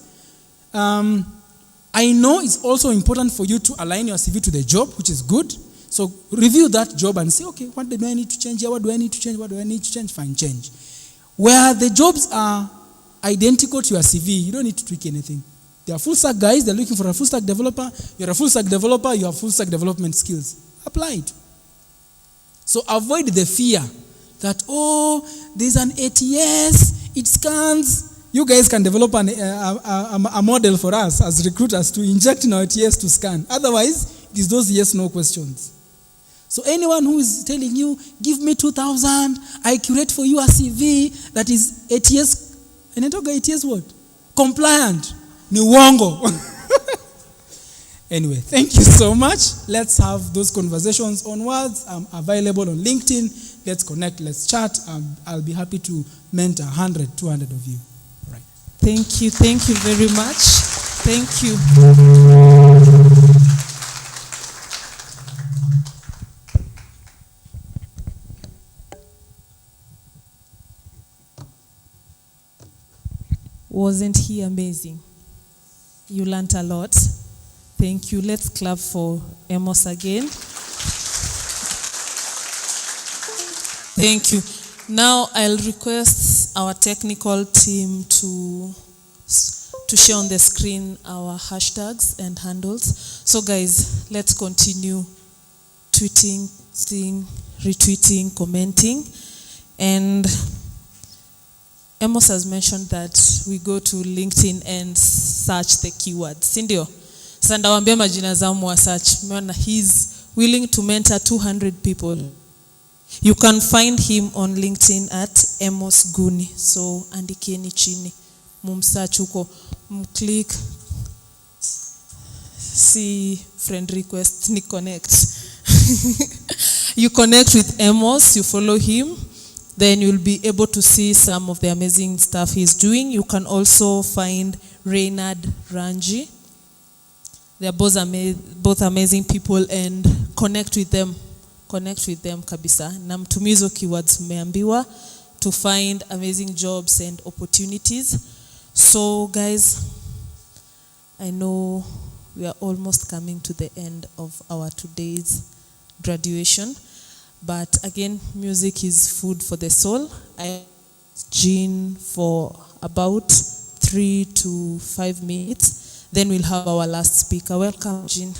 I know it's also important for you to align your CV to the job, which is good. So review that job and say, okay, what do I need to change here? What do I need to change? What do I need to change? Fine, change. Where the jobs are identical to your CV, you don't need to tweak anything. They are full stack guys, they're looking for a full stack developer. You're a full stack developer, you have full stack development skills. apply to. So avoid the fear that, oh, there's an ATS, it scans. You guys can develop a model for us as recruiters to inject in our ATS to scan. Otherwise, it is those yes-no questions. So anyone who is telling you, give me 2,000, I curate for you a CV that is ATS, and I talk ATS what? Compliant. Ni uongo. Anyway, thank you so much. Let's have those conversations onwards. I'm available on LinkedIn. Let's connect, let's chat. I'll be happy to mentor 100, 200 of you. Right. Thank you very much. Thank you. Wasn't he amazing? You learned a lot. Thank you. Let's clap for Amos again. Thank you. Now I'll request our technical team to share on the screen our hashtags and handles. So guys, let's continue tweeting, retweeting, commenting. And Amos has mentioned that we go to LinkedIn and search the keywords. Sindio? Sasa ndawambia majina zao mwa search. Meona he's willing to mentor 200 people. You can find him on LinkedIn at Amos Gooni. So andikeni chini. Mumsearch huko. Mclick. See friend request. Ni connect. You connect with Amos. You follow him. Then you'll be able to see some of the amazing stuff he's doing. You can also find Reynard Ranji. They are both amazing people, and connect with them. Connect with them kabisa. Na mtumizo keywords mmeambiwa to find amazing jobs and opportunities. So guys, I know we are almost coming to the end of our today's graduation. But again, music is food for the soul. I asked Jean for about 3 to 5 minutes. Then we'll have our last speaker. Welcome, Jean.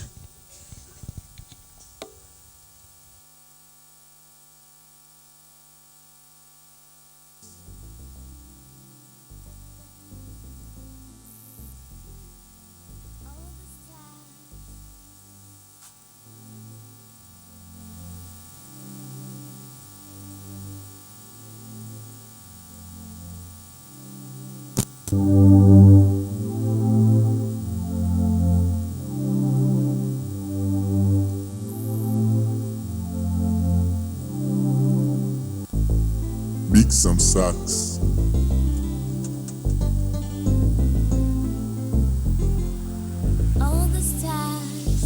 Big some socks. All the stars.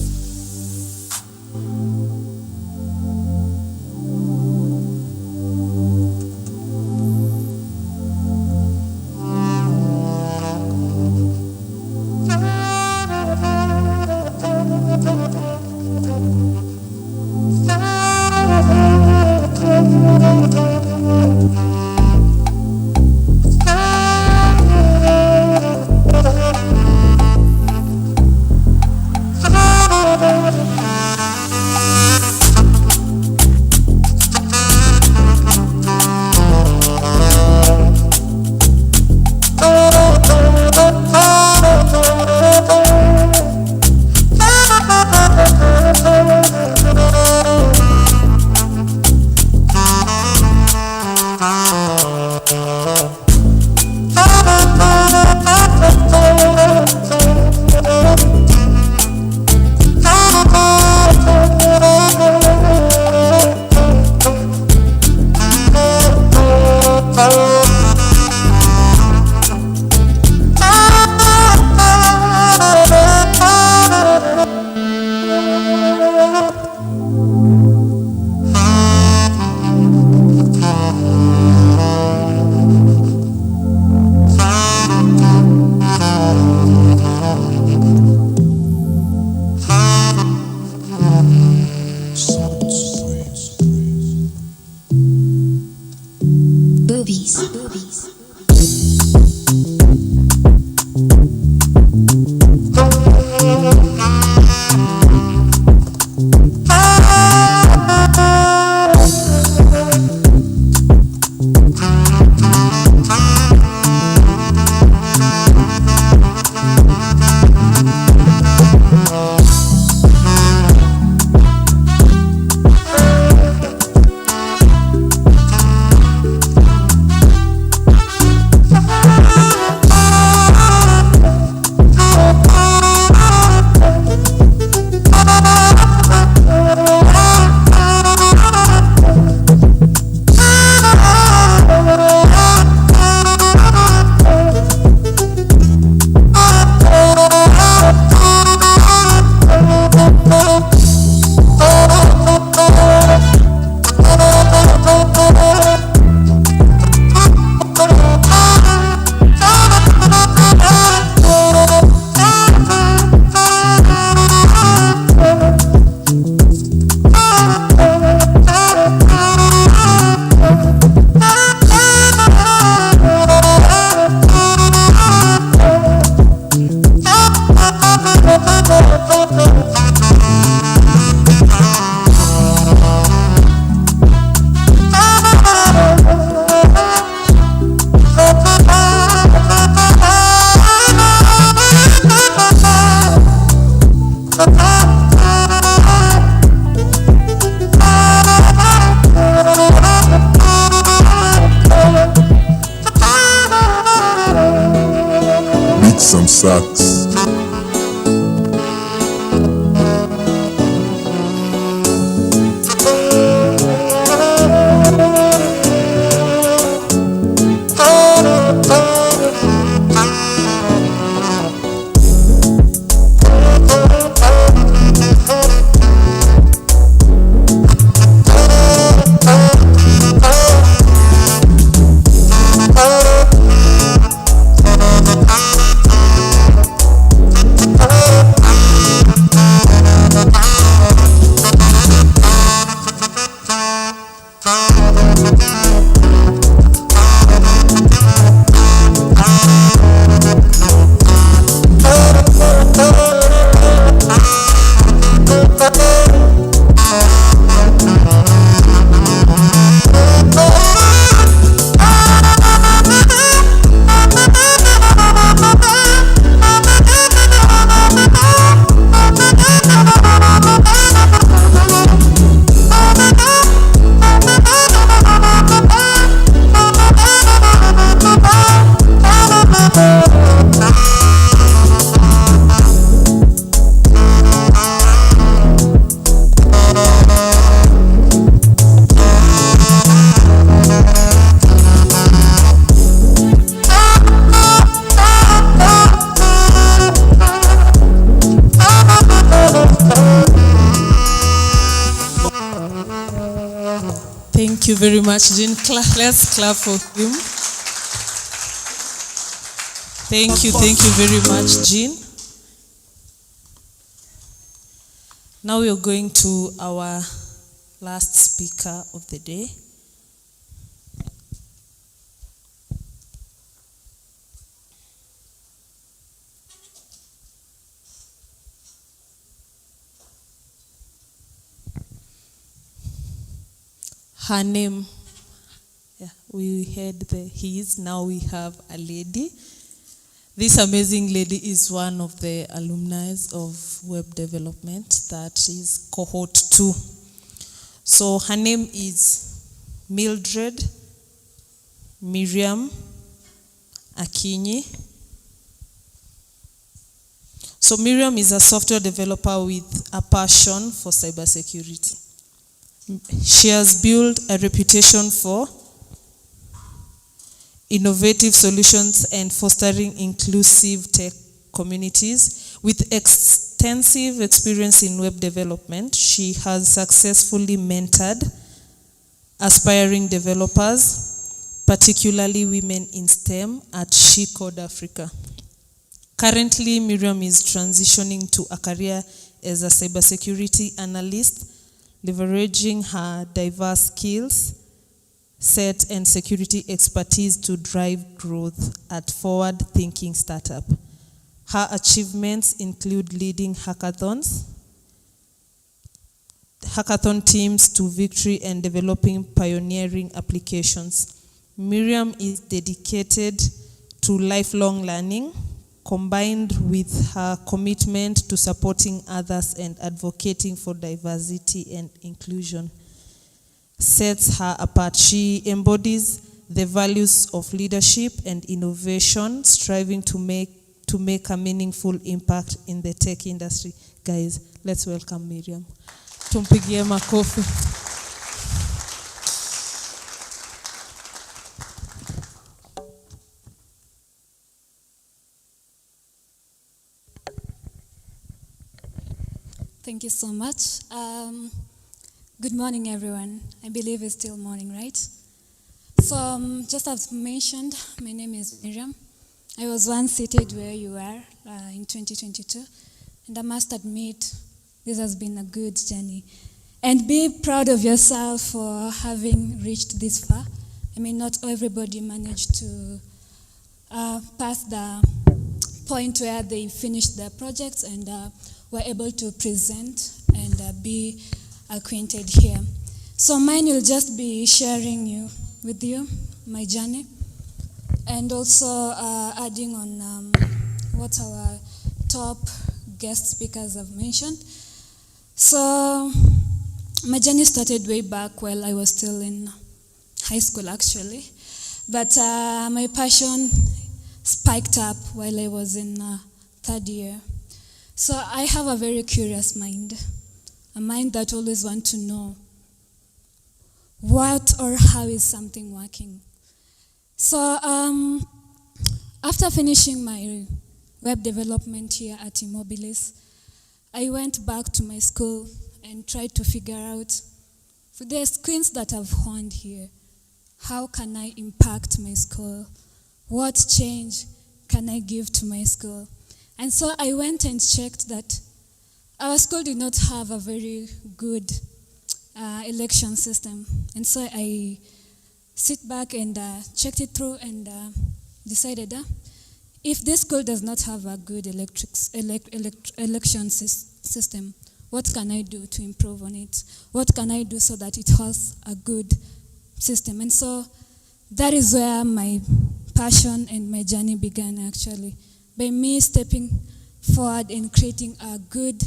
sacks. Thank you very much, Jean. Let's clap for him. Thank you very much, Jean. Now we are going to our last speaker of the day. Her name, we heard the his, now we have a lady. This amazing lady is one of the alumni of Web Development, that is Cohort 2. So her name is Mildred Akin. So Miriam is a software developer with a passion for cybersecurity. She has built a reputation for innovative solutions and fostering inclusive tech communities. With extensive experience in web development, she has successfully mentored aspiring developers, particularly women in STEM, at She Code Africa. Currently, Miriam is transitioning to a career as a cybersecurity analyst, leveraging her diverse skills set and security expertise to drive growth at forward-thinking startup. Her achievements include leading hackathon teams to victory and developing pioneering applications. Miriam is dedicated to lifelong learning, combined with her commitment to supporting others and advocating for diversity and inclusion, sets her apart. She embodies the values of leadership and innovation, striving to make a meaningful impact in the tech industry. Guys, let's welcome Miriam. Tumpigie makofi. Thank you so much. Good morning, everyone. I believe it's still morning, right? So, just as mentioned, my name is Miriam. I was once seated where you are in 2022, and I must admit, this has been a good journey. And be proud of yourself for having reached this far. I mean, not everybody managed to pass the point where they finished their projects and were able to present and be acquainted here. So mine will just be sharing with you my journey, and also adding on what our top guest speakers have mentioned. So my journey started way back while I was still in high school, actually. But my passion spiked up while I was in third year. So I have a very curious mind, a mind that always wants to know what or how is something working. So after finishing my web development here at eMobilis, I went back to my school and tried to figure out, for the screens that I've honed here, how can I impact my school? What change can I give to my school? And so I went and checked that our school did not have a very good election system. And so I sit back and checked it through and decided if this school does not have a good election system, what can I do to improve on it? What can I do so that it has a good system? And so that is where my passion and my journey began, actually, by me stepping forward and creating a good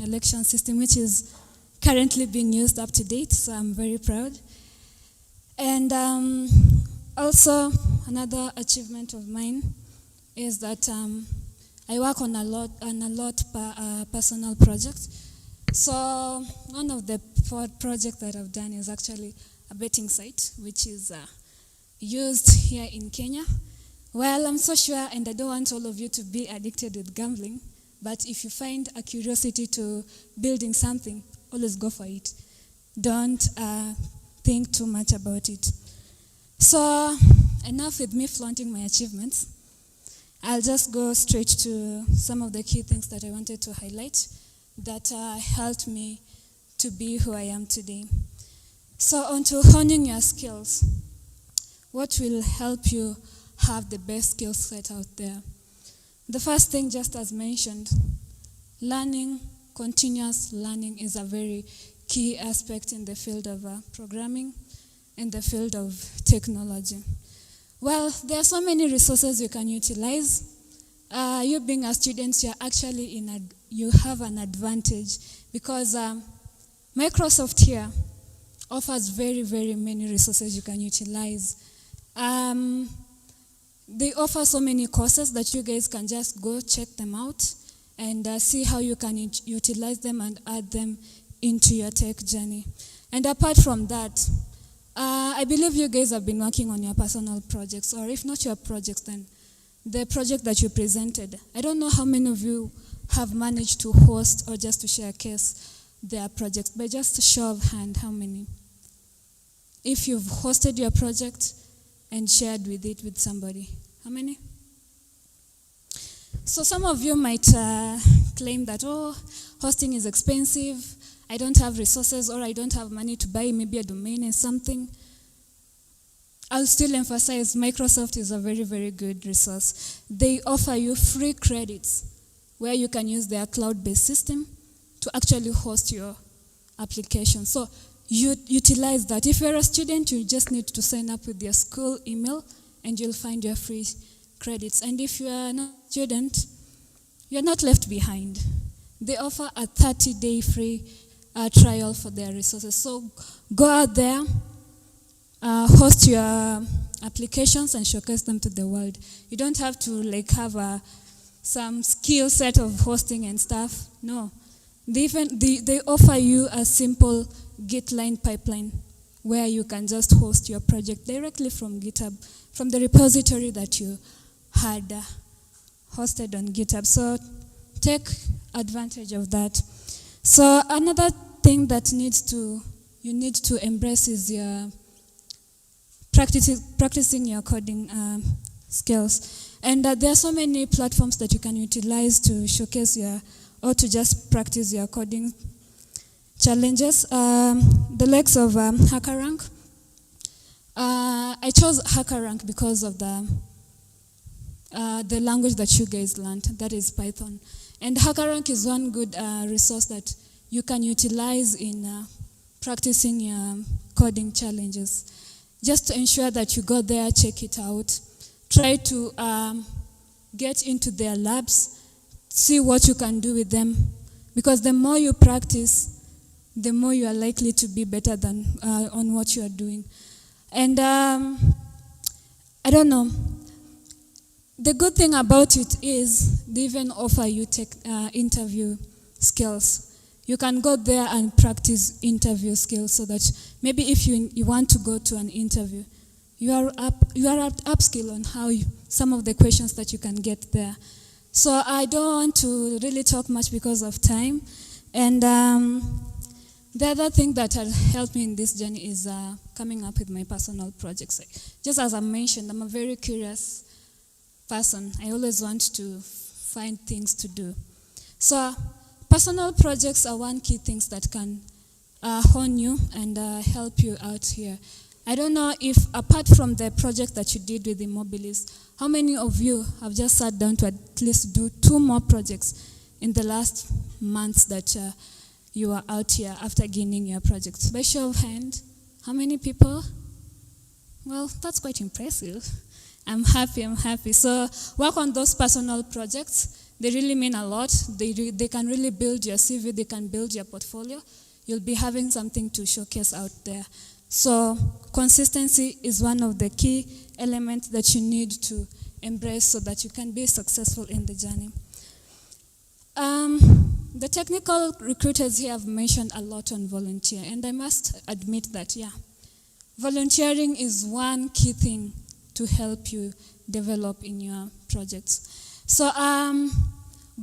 election system, which is currently being used up to date, so I'm very proud. And also, another achievement of mine is that I work on a lot personal projects. So one of the projects that I've done is actually a betting site, which is used here in Kenya. Well, I'm so sure, and I don't want all of you to be addicted with gambling, but if you find a curiosity to building something, always go for it. Don't think too much about it. So enough with me flaunting my achievements. I'll just go straight to some of the key things that I wanted to highlight that helped me to be who I am today. So on to honing your skills. What will help you have the best skill set out there? The first thing, just as mentioned, learning, continuous learning is a very key aspect in the field of programming, in the field of technology. Well, there are so many resources you can utilize. You being a student, you're actually you have an advantage because Microsoft here offers very, very many resources you can utilize. They offer so many courses that you guys can just go check them out and see how you can utilize them and add them into your tech journey. And apart from that, I believe you guys have been working on your personal projects, or if not your projects, then the project that you presented. I don't know how many of you have managed to host or just to share case their projects, but just a show of hand, how many? If you've hosted your project and shared with it with somebody, how many? So some of you might claim that, oh, hosting is expensive, I don't have resources, or I don't have money to buy maybe a domain or something. I'll still emphasize Microsoft is a very, very good resource. They offer you free credits where you can use their cloud-based system to actually host your application. So you utilize that. If you're a student, you just need to sign up with your school email and you'll find your free credits. And if you are not a student, you're not left behind. They offer a 30-day free trial for their resources. So go out there, host your applications and showcase them to the world. You don't have to have some skill set of hosting and stuff. No. They offer you a simple Gitline pipeline where you can just host your project directly from GitHub, from the repository that you had hosted on GitHub. So take advantage of that. So another thing that you need to embrace is your practicing your coding skills. And there are so many platforms that you can utilize to showcase or to just practice your coding challenges. The likes of HackerRank. I chose HackerRank because of the language that you guys learned, that is Python. And HackerRank is one good resource that you can utilize in practicing your coding challenges. Just to ensure that you go there, check it out. Try to get into their labs, see what you can do with them. Because the more you practice, the more you are likely to be better than on what you are doing. And I don't know, the good thing about it is they even offer you interview skills. You can go there and practice interview skills so that maybe if you want to go to an interview, you are upskill on how some of the questions that you can get there. So I don't want to really talk much because of time. And the other thing that has helped me in this journey is coming up with my personal projects. Just as I mentioned, I'm a very curious person. I always want to find things to do. So personal projects are one key things that can hone you and help you out here. I don't know if, apart from the project that you did with eMobilis, how many of you have just sat down to at least do 2 more projects in the last months that you are out here after gaining your project? By show of hand, how many people? Well, that's quite impressive. I'm happy. So work on those personal projects. They really mean a lot. They can really build your CV, they can build your portfolio. You'll be having something to showcase out there. So consistency is one of the key elements that you need to embrace so that you can be successful in the journey. The technical recruiters here have mentioned a lot on volunteer, and I must admit that, volunteering is one key thing to help you develop in your projects. So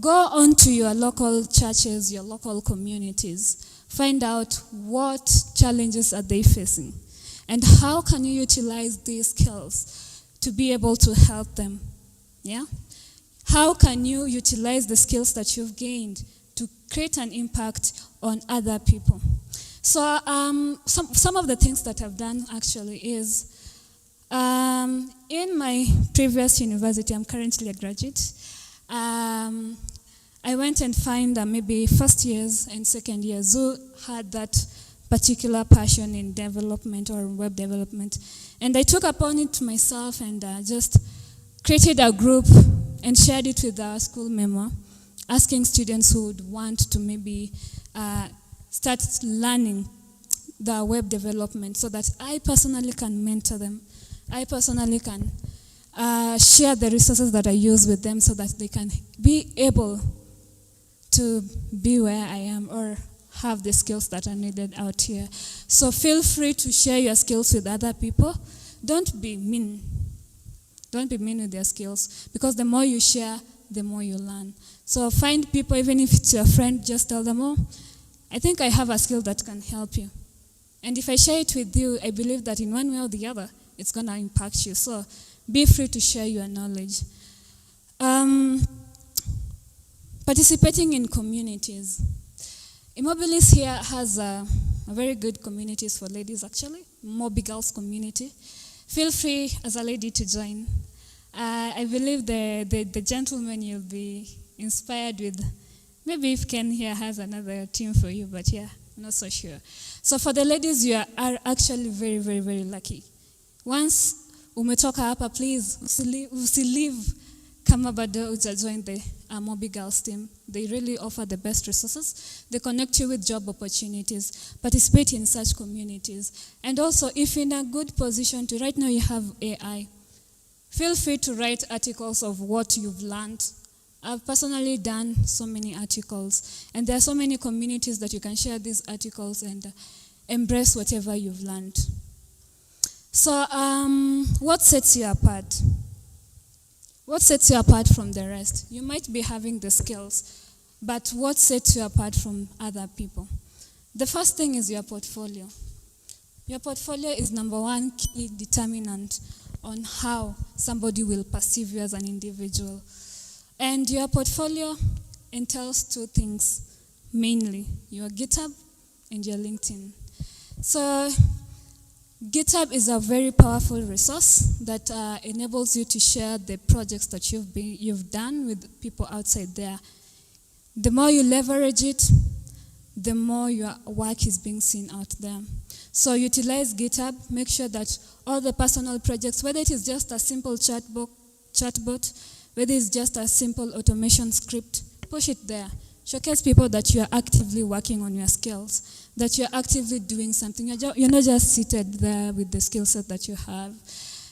go on to your local churches, your local communities. Find out what challenges are they facing and how can you utilize these skills to be able to help them. How can you utilize the skills that you've gained to create an impact on other people? So some of the things that I've done actually is, in my previous university, I'm currently a graduate, I went and found maybe first years and second years who had that particular passion in development or web development. And I took upon it myself and just created a group and shared it with our school memo, asking students who would want to maybe start learning the web development so that I personally can mentor them. I personally can share the resources that I use with them so that they can be able to be where I am or have the skills that are needed out here. So feel free to share your skills with other people. Don't be mean. Don't be mean with their skills, because the more you share, the more you learn. So find people, even if it's your friend, just tell them, oh, I think I have a skill that can help you. And if I share it with you, I believe that in one way or the other, it's going to impact you. So be free to share your knowledge. Participating in communities. eMobilis here has a very good communities for ladies, actually, Mobi Girls community. Feel free as a lady to join. I believe the gentlemen you'll be inspired with. Maybe if Ken here has another team for you, but I'm not so sure. So for the ladies, you are actually very, very, very lucky. Once umetoka hapa, please usilive kama bado ujajoin the Mobi Girls team. They really offer the best resources. They connect you with job opportunities. Participate in such communities. And also, if you're in a good position to, right now you have AI, feel free to write articles of what you've learned. I've personally done so many articles, and there are so many communities that you can share these articles and embrace whatever you've learned. So what sets you apart? What sets you apart from the rest? You might be having the skills, but what sets you apart from other people? The first thing is your portfolio. Your portfolio is number one key determinant on how somebody will perceive you as an individual. And your portfolio entails two things, mainly, your GitHub and your LinkedIn. So GitHub is a very powerful resource that enables you to share the projects that you've done with people outside there. The more you leverage it, the more your work is being seen out there. So utilize GitHub, make sure that all the personal projects, whether it is just a simple chatbot, whether it's just a simple automation script, push it there. Showcase people that you are actively working on your skills, that you're actively doing something. You're not just seated there with the skill set that you have.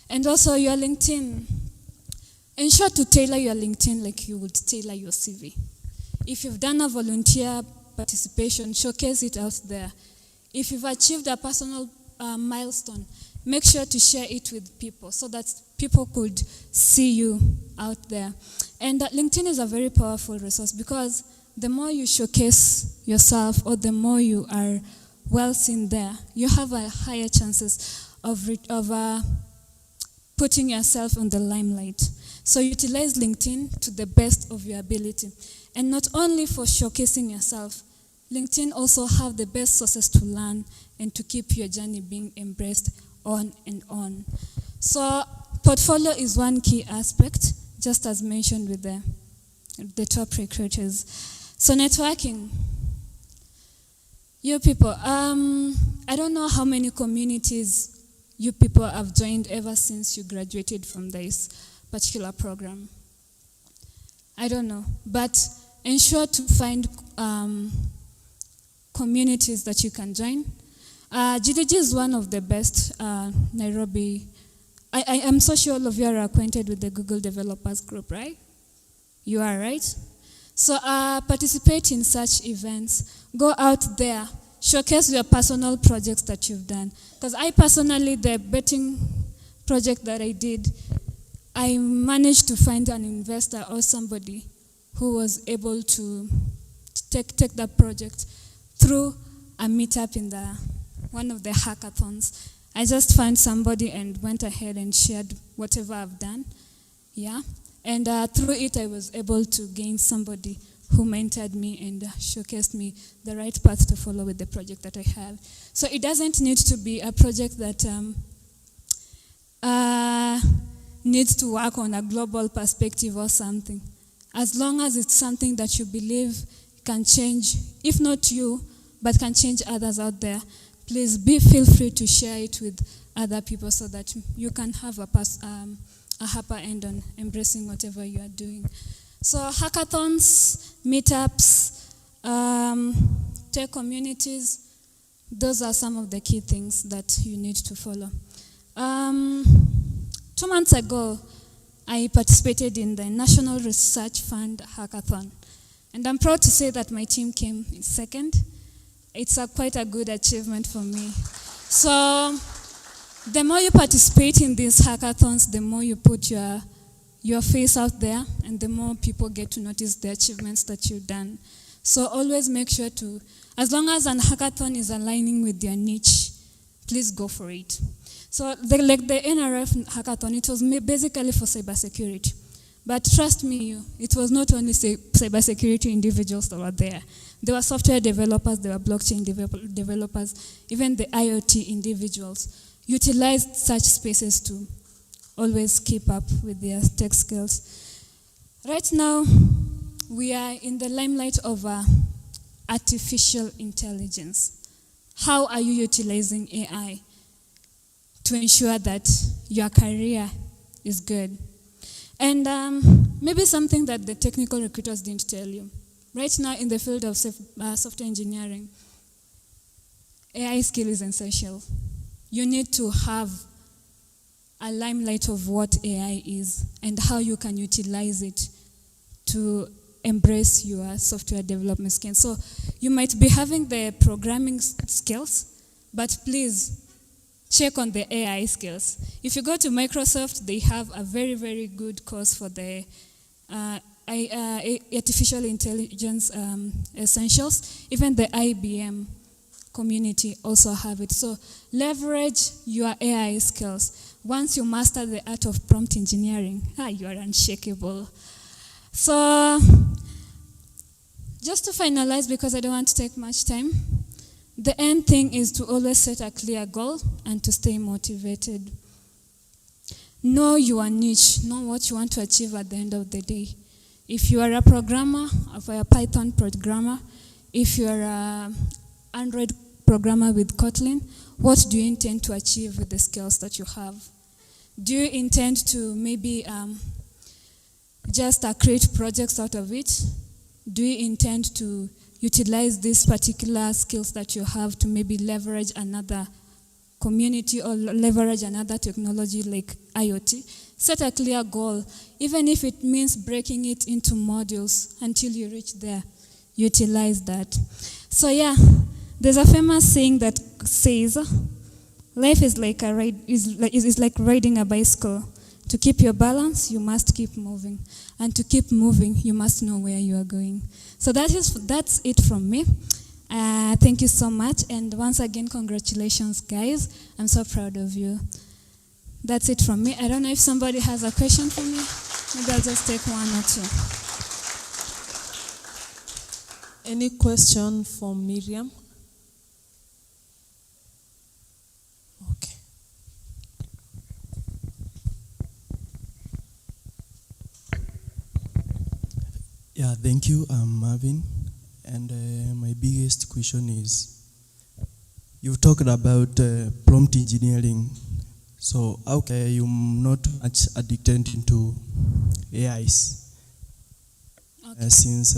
And also your LinkedIn. ensure to tailor your LinkedIn like you would tailor your CV. If you've done a volunteer participation, showcase it out there. If you've achieved a personal milestone, make sure to share it with people so that people could see you out there. And LinkedIn is a very powerful resource because the more you showcase yourself or the more you are well seen there, you have a higher chances of putting yourself on the limelight. So utilize LinkedIn to the best of your ability. And not only for showcasing yourself, LinkedIn also have the best sources to learn and to keep your journey being embraced on and on. So portfolio is one key aspect, just as mentioned with the top recruiters. So networking. You people, I don't know how many communities you people have joined ever since you graduated from this particular program. I don't know, but ensure to find communities that you can join. GDG is one of the best Nairobi. I am so sure all of you are acquainted with the Google Developers Group, right? You are, right? So participate in such events. Go out there. Showcase your personal projects that you've done. Because I personally, the betting project that I did, I managed to find an investor or somebody who was able to take that project through a meetup in one of the hackathons. I just found somebody and went ahead and shared whatever I've done. Yeah. And through it, I was able to gain somebody who mentored me and showcased me the right path to follow with the project that I have. So it doesn't need to be a project that needs to work on a global perspective or something. As long as it's something that you believe can change, if not you, but can change others out there, please feel free to share it with other people so that you can have a happy end on embracing whatever you are doing. So hackathons, meetups, tech communities, those are some of the key things that you need to follow. 2 months ago, I participated in the National Research Fund Hackathon. And I'm proud to say that my team came in second. It's quite a good achievement for me. So the more you participate in these hackathons, the more you put your face out there, and the more people get to notice the achievements that you've done. So always make sure to, as long as an hackathon is aligning with your niche, please go for it. So like the NRF hackathon, it was basically for cybersecurity. But trust me, it was not only cybersecurity individuals that were there. There were software developers, there were blockchain developers, even the IoT individuals utilized such spaces to always keep up with their tech skills. Right now, we are in the limelight of artificial intelligence. How are you utilizing AI to ensure that your career is good? And maybe something that the technical recruiters didn't tell you. Right now in the field of software engineering, AI skill is essential. You need to have a limelight of what AI is and how you can utilize it to embrace your software development skills. So you might be having the programming skills, but please check on the AI skills. If you go to Microsoft, they have a very, very good course for the artificial intelligence essentials. Even the IBM community also have it. So leverage your AI skills. Once you master the art of prompt engineering, you are unshakable. So just to finalize, because I don't want to take much time, the end thing is to always set a clear goal and to stay motivated. Know your niche, know what you want to achieve at the end of the day. If you are a programmer, if you are a Python programmer, if you are an Android programmer with Kotlin, what do you intend to achieve with the skills that you have? Do you intend to maybe just create projects out of it? Do you intend to utilize these particular skills that you have to maybe leverage another community or leverage another technology like IoT, set a clear goal, even if it means breaking it into modules until you reach there. Utilize that. So yeah, there's a famous saying that says, life is like is like riding a bicycle. To keep your balance, you must keep moving. And to keep moving, you must know where you are going. So that's it from me. Thank you so much. And once again, congratulations, guys. I'm so proud of you. That's it from me. I don't know if somebody has a question for me. Maybe I'll just take one or two. Any question for Miriam? Okay. Yeah, thank you. I'm Marvin. And my biggest question is, you've talked about prompt engineering. So how can you not much addicted into AIs? Okay. Since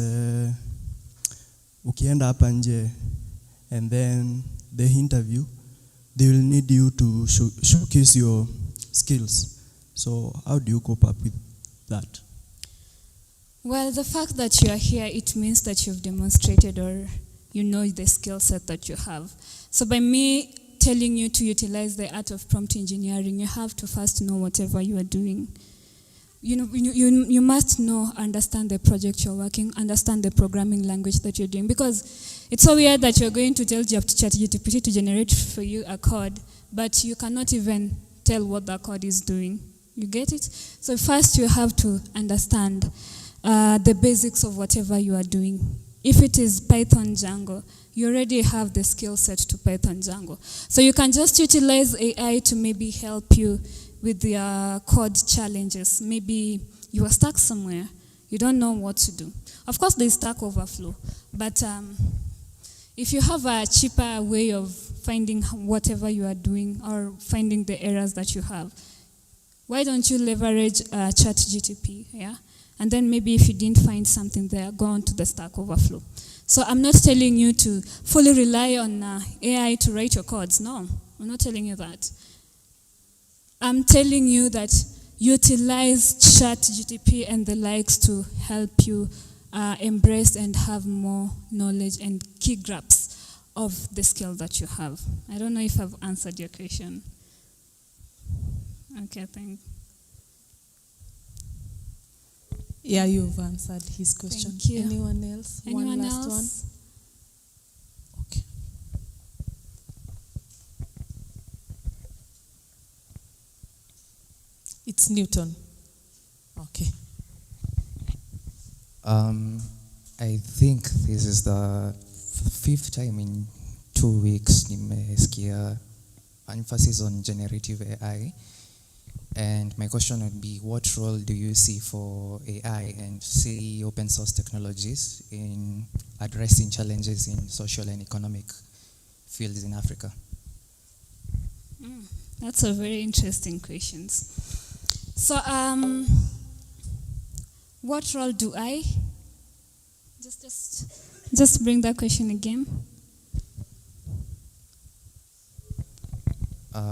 ukienda hapa nje and then the interview, they will need you to showcase your skills. So how do you cope up with that? Well, the fact that you are here, it means that you've demonstrated or you know the skill set that you have. So by me telling you to utilize the art of prompt engineering, you have to first know whatever you are doing. You must know, understand the project you're working, understand the programming language that you're doing. Because it's so weird that you're going to tell ChatGPT to generate for you a code, but you cannot even tell what the code is doing. You get it? So first you have to understand the basics of whatever you are doing. If it is Python Django, you already have the skill set to Python Django. So you can just utilize AI to maybe help you with your code challenges. Maybe you are stuck somewhere, you don't know what to do. Of course, there's Stack Overflow, but if you have a cheaper way of finding whatever you are doing or finding the errors that you have, why don't you leverage ChatGPT, yeah? And then maybe if you didn't find something there, go on to the Stack Overflow. So I'm not telling you to fully rely on AI to write your codes. No, I'm not telling you that. I'm telling you that utilize ChatGPT and the likes to help you embrace and have more knowledge and key grasps of the skill that you have. I don't know if I've answered your question. Okay, thanks. Yeah, you've answered his question. Thank you. Anyone else? Anyone One last else? one. Okay. It's Newton. Okay. I think this is the fifth time in 2 weeks nimesikia emphasis on generative AI. And my question would be, what role do you see for AI and say open source technologies in addressing challenges in social and economic fields in Africa? That's a very interesting question. So, what role do I? Just bring that question again.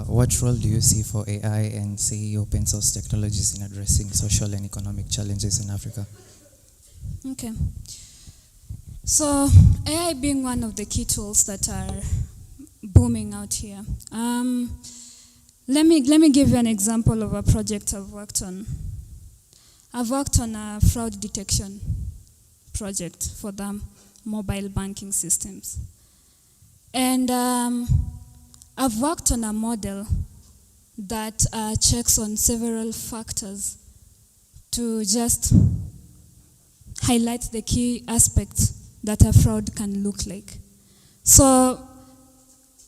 What role do you see for AI and say open source technologies in addressing social and economic challenges in Africa? Okay. So AI being one of the key tools that are booming out here. Let me give you an example of a project I've worked on. I've worked on a fraud detection project for the mobile banking systems. And I've worked on a model that checks on several factors to just highlight the key aspects that a fraud can look like. So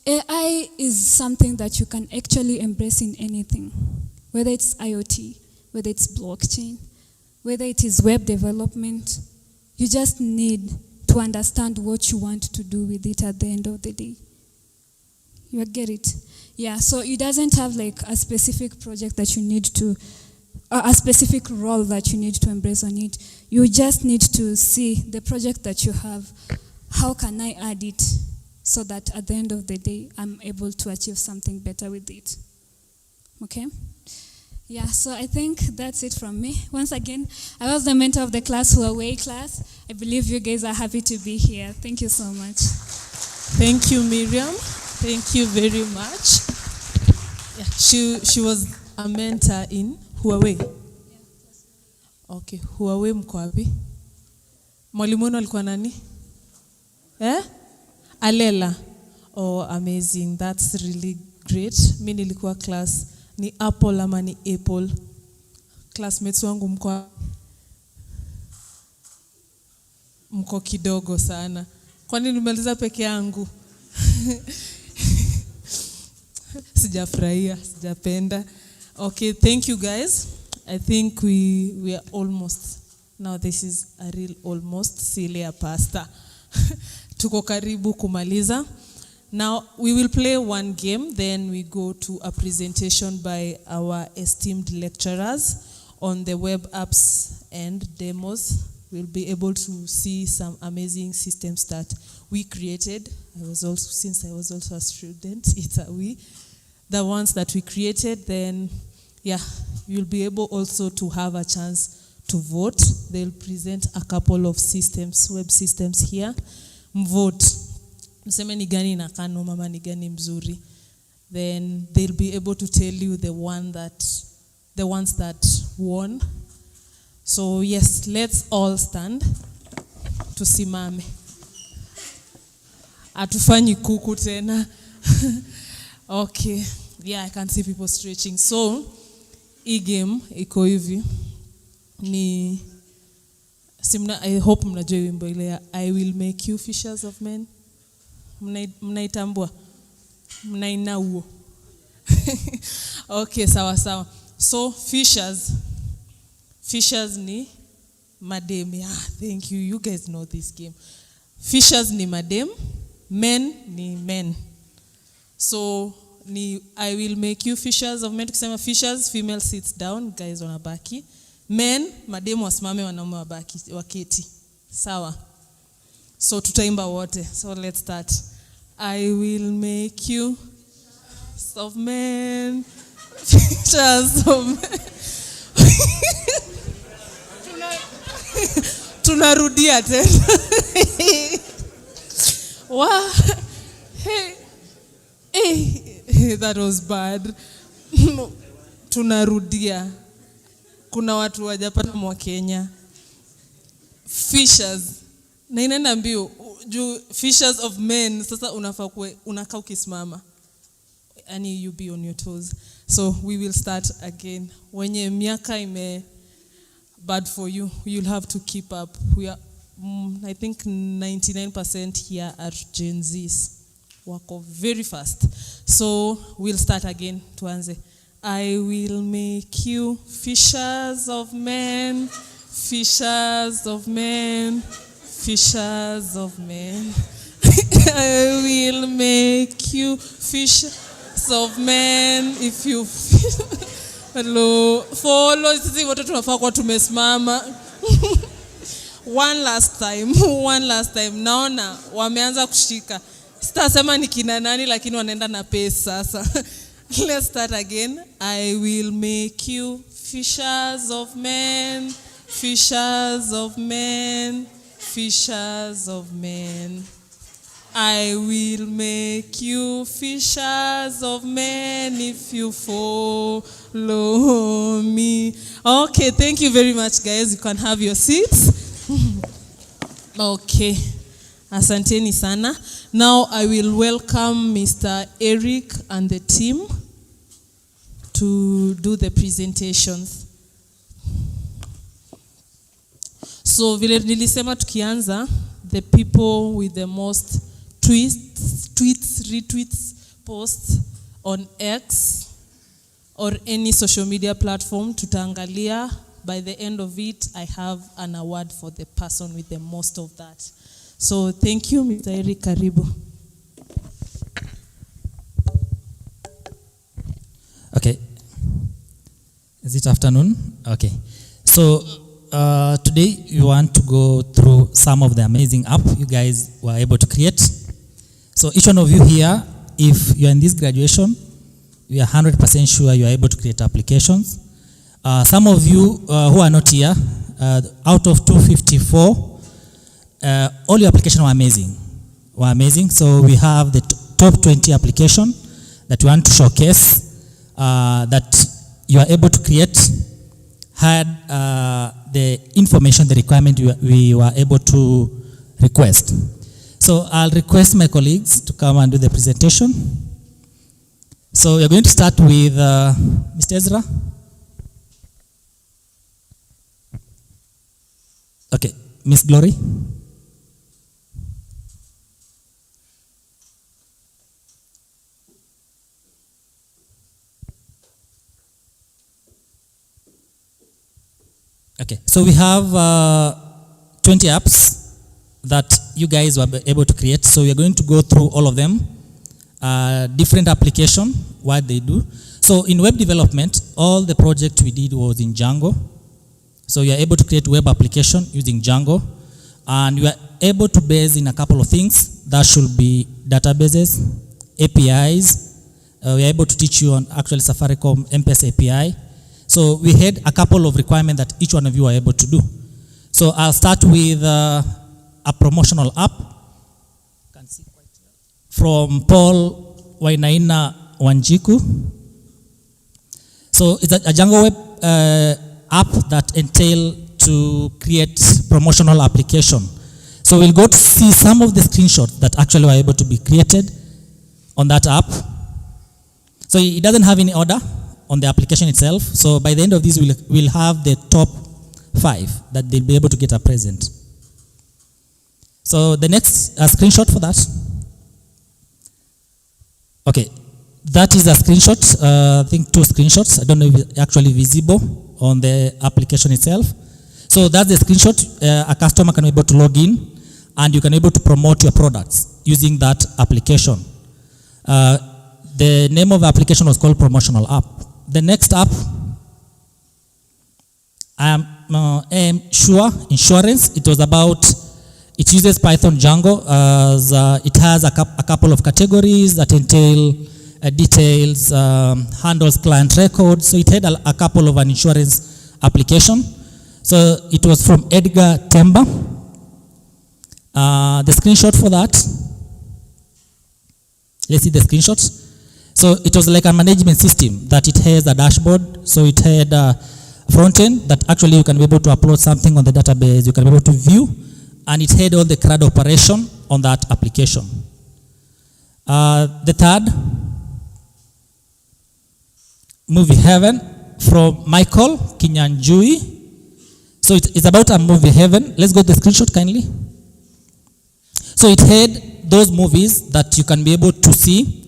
AI is something that you can actually embrace in anything, whether it's IoT, whether it's blockchain, whether it is web development. You just need to understand what you want to do with it at the end of the day. You get it? Yeah, so it doesn't have like a specific project that you need to, a specific role that you need to embrace on it. You just need to see the project that you have, how can I add it so that at the end of the day, I'm able to achieve something better with it. Okay? Yeah, so I think that's it from me. Once again, I was the mentor of the class Huawei class. I believe you guys are happy to be here. Thank you so much. Thank you, Miriam. Thank you very much. Yeah, she was a mentor in Huawei. Okay, Huawei mko wapi? Mwalimu wenu alikuwa nani? Alela. Oh, amazing. That's really great. Mimi nilikuwa class ni Apple ama ni Apple. Classmates wangu mko kidogo sana. Kwani nimaliza peke yangu? Sijafurahia, sijapenda. Okay, thank you guys. I think we are almost. Now this is a real almost silly pasta. Tuko karibu kumaliza. Now we will play one game, then we go to a presentation by our esteemed lecturers on the web apps and demos. We'll be able to see some amazing systems that we created. Since I was also a student, it's a we. The ones that we created, then yeah, you'll be able also to have a chance to vote. They'll present a couple of systems, web systems here. Vote. Mseme ni gani nakano, mama ni gani mzuri. Then they'll be able to tell you the ones that won. So yes, let's all stand. Tusimame. Atufanyi kuku tena. Okay. Yeah, I can see people stretching. So, game iko hivi. I hope mnajua wimbo ile ya I will make you fishers of men. Mnaitambua? Mnaina huo. Okay, sawa. So, fishers ni madem. Yeah, thank you. You guys know this game. Fishers ni madem, men ni men. So, I will make you fishers of men. Tukisema fishers, female sits down, guys wanabaki. Men, madem wasimame, wanaume waketi. Sawa. So tutaimba wote. So let's start. I will make you of men, fishers of men. Tunarudia tena. Wow. Hey, that was bad. Tunarudia. Kuna watu wajapata mwa Kenya. Fishers. Na inaenda mbio. Fishers of men. Sasa unakaa ukisimama. And you be on your toes. So we will start again. Wenye miaka ime bad for you, you'll have to keep up. We are, I think 99% here are Gen Zs. Wako very fast. So we'll start again. Tuanze. I will make you fishers of men, fishers of men, fishers of men. I will make you fishers of men if you hello follow sisi wote tunafaa kwa tumesimama. One last time naona wameanza kushika. Sitasema ni kina nani lakini wanaenda na pesa sasa. Let's start again. I will make you fishers of men, fishers of men, fishers of men. I will make you fishers of men if you follow me. Okay, thank you very much, guys. You can have your seats. Okay. Asanteni sana. Now I will welcome Mr. Eric and the team to do the presentations. So vile nilisema tukianza, the people with the most tweets, retweets, posts on X or any social media platform, tutaangalia. By the end of it, I have an award for the person with the most of that. So thank you, Mr. Eric. Karibu. Okay. Is it afternoon? Okay. So today we want to go through some of the amazing app you guys were able to create. So each one of you here, if you're in this graduation, we are 100% sure you are able to create applications. Some of you who are not here, out of 254, all your applications were amazing. So we have the top 20 application that we want to showcase that you are able to create, had the information, the requirement we were able to request. So I'll request my colleagues to come and do the presentation. So we're going to start with Mr. Ezra. Okay, Miss Glory. Okay, so we have 20 apps that you guys were able to create. So we are going to go through all of them, different application, what they do. So in web development, all the project we did was in Django. So you are able to create web application using Django, and you are able to base in a couple of things. That should be databases, APIs. We are able to teach you on actually Safaricom M-Pesa API. So we had a couple of requirements that each one of you are able to do. So I'll start with a promotional app from Paul Wainaina Wanjiku. So it's a Django web app that entail to create promotional application. So we'll go to see some of the screenshots that actually were able to be created on that app. So it doesn't have any order on the application itself. So by the end of this, we'll have the top 5 that they'll be able to get a present. So the next screenshot for that. Okay, that is a screenshot. I think 2 screenshots. I don't know if it's actually visible on the application itself. So that's the screenshot. A customer can be able to log in, and you can be able to promote your products using that application. The name of the application was called Promotional App. The next app, Sure Insurance. It was about, it uses Python Django. As, it has a couple of categories that entail details, handles client records. So it had a couple of an insurance application. So it was from Edgar Temba. The screenshot for that. Let's see the screenshot. So it was like a management system that it has a dashboard. So it had a front end that actually you can be able to upload something on the database. You can be able to view, and it had all the CRUD operation on that application. The third, Movie Heaven from Michael Kinyanjui. So it's about a movie heaven. Let's go to the screenshot kindly. So it had those movies that you can be able to see.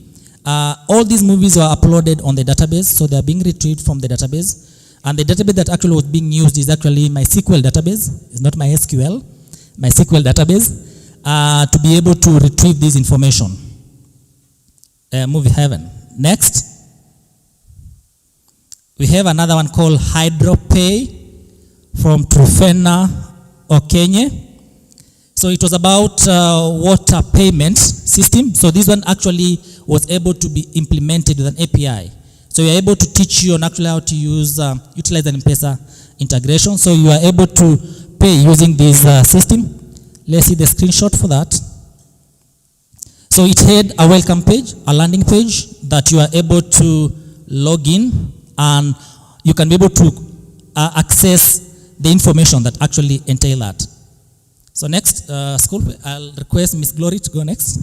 All these movies were uploaded on the database, so they are being retrieved from the database. And the database that actually was being used is actually MySQL database. It's not MySQL, MySQL database, to be able to retrieve this information. Movie Heaven. Next, we have another one called HydroPay from Trufena Okenye. So it was about water payment system. So this one actually was able to be implemented with an API. So we are able to teach you on actually how to use, utilize an M-Pesa integration. So you are able to pay using this system. Let's see the screenshot for that. So it had a welcome page, a landing page that you are able to log in, and you can be able to access the information that actually entail that. So next, school, I'll request Miss Glory to go next.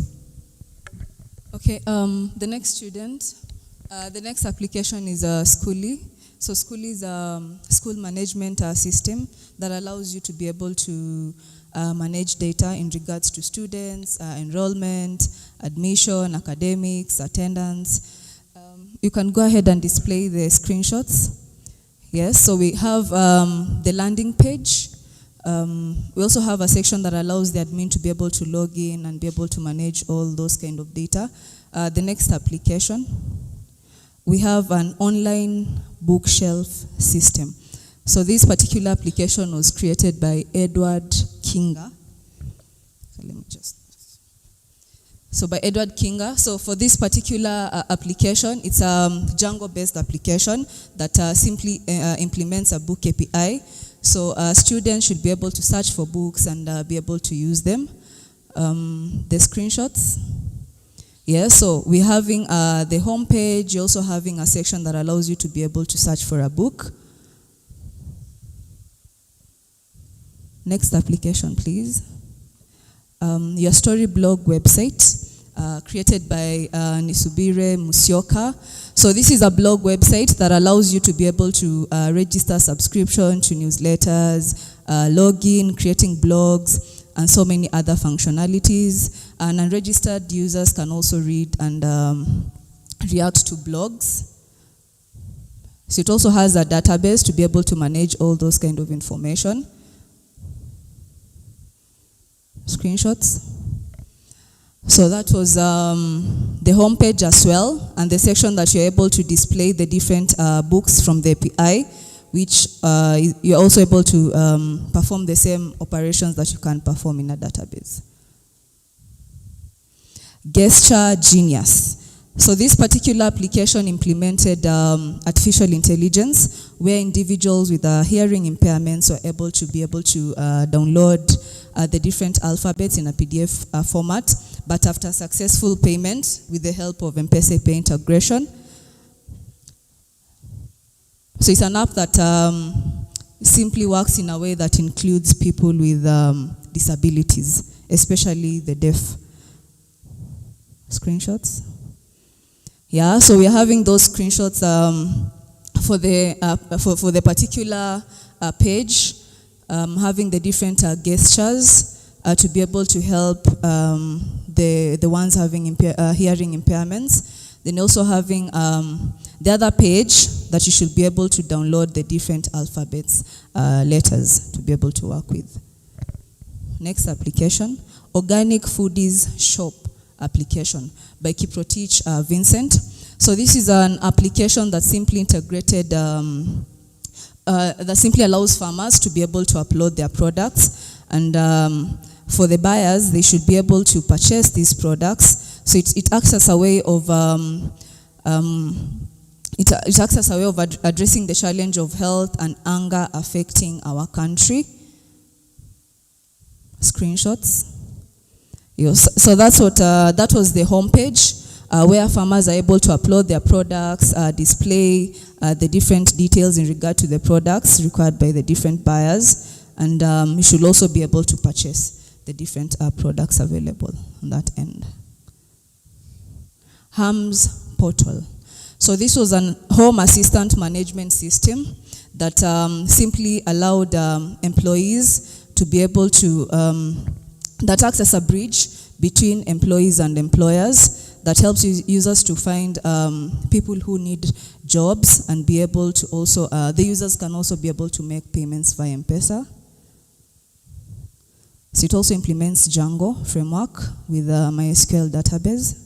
Okay, the next student, the next application is Schooly. So Schooly is a school management system that allows you to be able to manage data in regards to students, enrollment, admission, academics, attendance. You can go ahead and display the screenshots. Yes, so we have the landing page. We also have a section that allows the admin to be able to log in and be able to manage all those kind of data. The next application, we have an online bookshelf system. So this particular application was created by Edward Kinga. So let me just. So by Edward Kinga. So for this particular application, it's a Django-based application that simply implements a book API. So students should be able to search for books and be able to use them. The screenshots. Yeah, so we're having the home page. You're also having a section that allows you to be able to search for a book. Next application, please. Your story blog website, created by Nisubire Musyoka. So this is a blog website that allows you to be able to register subscription to newsletters, login, creating blogs, and so many other functionalities. And unregistered users can also read and react to blogs. So it also has a database to be able to manage all those kind of information. Screenshots. So that was the homepage as well, and the section that you're able to display the different books from the API, which you're also able to perform the same operations that you can perform in a database. Gesture Genius. So this particular application implemented artificial intelligence, where individuals with hearing impairments were able to download the different alphabets in a PDF format, but after successful payment with the help of M-Pesa Pay integration. So it's an app that simply works in a way that includes people with disabilities, especially the deaf. Screenshots. Yeah, so we're having those screenshots for the particular page, having the different gestures to be able to help the ones having hearing impairments. Then also having the other page that you should be able to download the different alphabets, letters to be able to work with. Next application, Organic Foodies Shop application by Kiprotich Vincent. So this is an application that simply integrated, that simply allows farmers to be able to upload their products, and for the buyers, they should be able to purchase these products. So it acts as a way of it acts as a way of addressing the challenge of health and hunger affecting our country. Screenshots. Yes. So that's what that was the homepage where farmers are able to upload their products, display the different details in regard to the products required by the different buyers, and you should also be able to purchase the different products available on that end. HAMS portal. So this was an home assistant management system that simply allowed employees to be able to that acts as a bridge between employees and employers that helps users to find people who need jobs and be able to also, the users can also be able to make payments via M-Pesa. So it also implements Django framework with a MySQL database.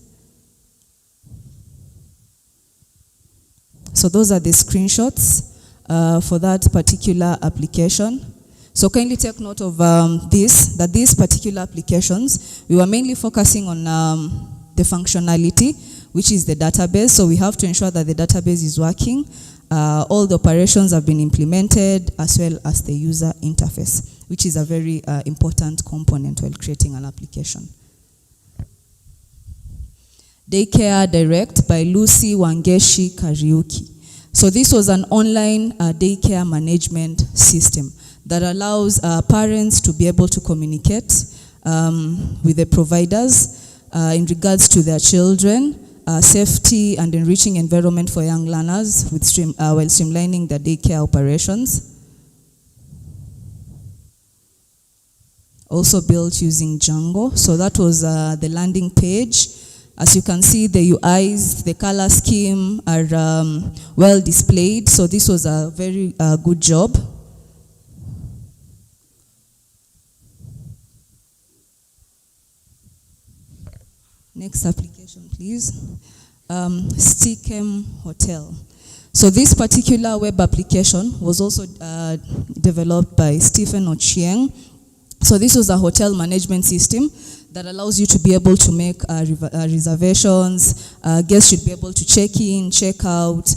So those are the screenshots for that particular application. So kindly take note of that these particular applications, we were mainly focusing on the functionality, which is the database. So we have to ensure that the database is working. All the operations have been implemented, as well as the user interface, which is a very important component while creating an application. Daycare Direct by Lucy Wangeshi Kariuki. So this was an online daycare management system that allows parents to be able to communicate with the providers in regards to their children, safety and enriching environment for young learners with while streamlining the daycare operations. Also built using Django. So that was the landing page. As you can see, the UIs, the color scheme are well displayed. So this was a very good job. Next application, please. Stickem Hotel. So this particular web application was also developed by Stephen Ochieng. So this was a hotel management system that allows you to be able to make reservations. Guests should be able to check in, check out,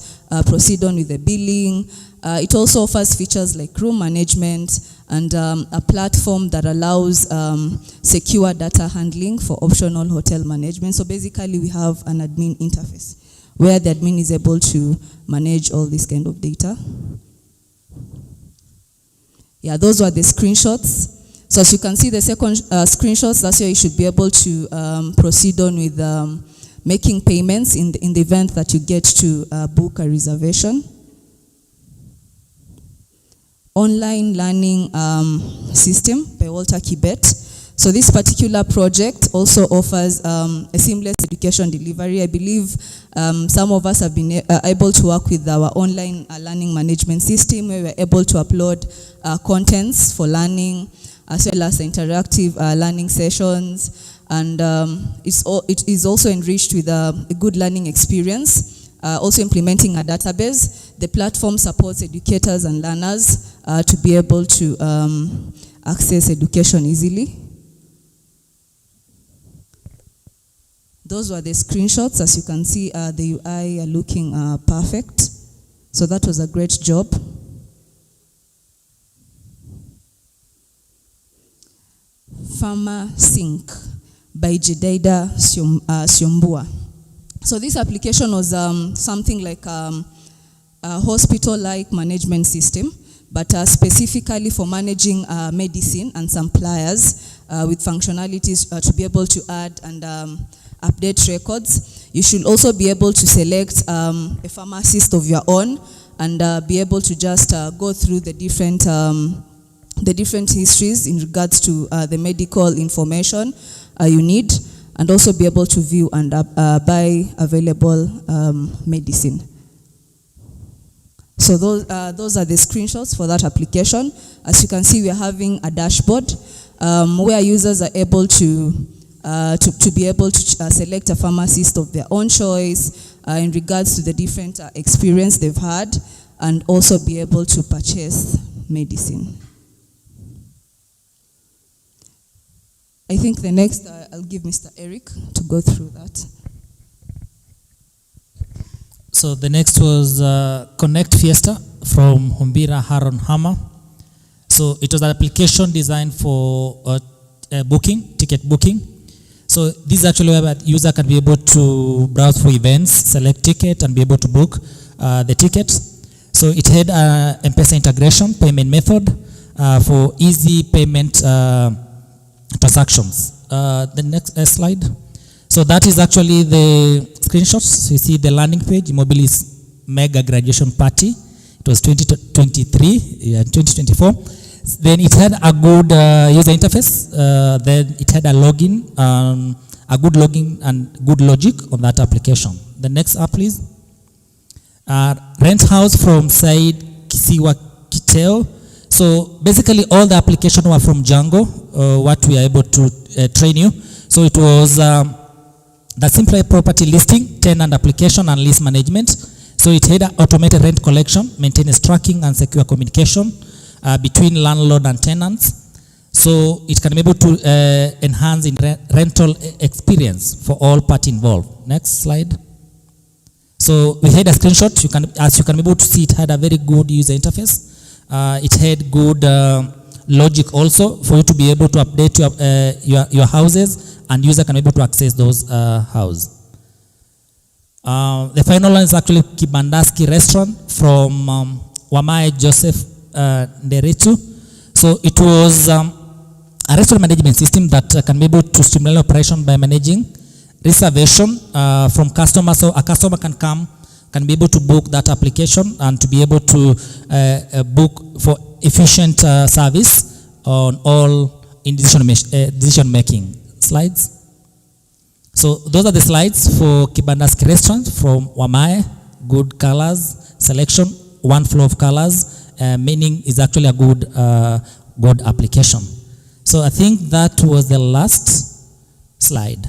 proceed on with the billing. It also offers features like room management and a platform that allows secure data handling for optional hotel management. So basically we have an admin interface where the admin is able to manage all this kind of data. Yeah, those were the screenshots. So as you can see the second screenshots, that's where you should be able to proceed on with making payments in the event that you get to book a reservation. Online learning system by Walter Kibet. So this particular project also offers a seamless education delivery. I believe some of us have been able to work with our online learning management system where we're able to upload contents for learning as well as interactive learning sessions. And it is also enriched with a good learning experience. Also implementing a database. The platform supports educators and learners to be able to access education easily. Those were the screenshots. As you can see, the UI are looking perfect. So that was a great job. Farmer Sync by Jedaida Siombua. So this application was something like a hospital-like management system, but specifically for managing medicine and suppliers with functionalities to be able to add and update records. You should also be able to select a pharmacist of your own and be able to just go through the different histories in regards to the medical information you need, and also be able to view and buy available medicine. So those are the screenshots for that application. As you can see, we are having a dashboard where users are able to be able to select a pharmacist of their own choice in regards to the different experience they've had, and also be able to purchase medicine. I think the next, I'll give Mr. Eric to go through that. So the next was Connect Fiesta from Humbira Haron Hammer. So it was an application designed for booking, ticket booking. So this is actually where the user can be able to browse for events, select ticket, and be able to book the ticket. So it had M-Pesa integration, payment method for easy payment transactions. The next slide. So that is actually the screenshots. You see the landing page, eMobilis Mega Graduation Party. It was 2023, 2024. Then it had a good user interface. Then it had a login, a good login and good logic on that application. The next up, please. Rent house from Said Kisiwa Kiteo. So basically all the applications were from Django, what we are able to train you. So it was the simple property listing, tenant application and lease management. So it had automated rent collection, maintenance tracking and secure communication between landlord and tenants. So it can be able to enhance in rental experience for all parties involved. Next slide. So we had a screenshot. As you can be able to see, it had a very good user interface. It had good logic also for you to be able to update your houses, and user can be able to access those houses. The final one is actually Kibandaski restaurant from Wamae Joseph Nderetu. So it was a restaurant management system that can be able to streamline operation by managing reservation from customers. So a customer can be able to book that application and to be able to book for efficient service on all in decision making. Slides. So those are the slides for Kibandaski restaurant from Wamae. Good colors, selection, one flow of colors, meaning is actually a good application. So I think that was the last slide.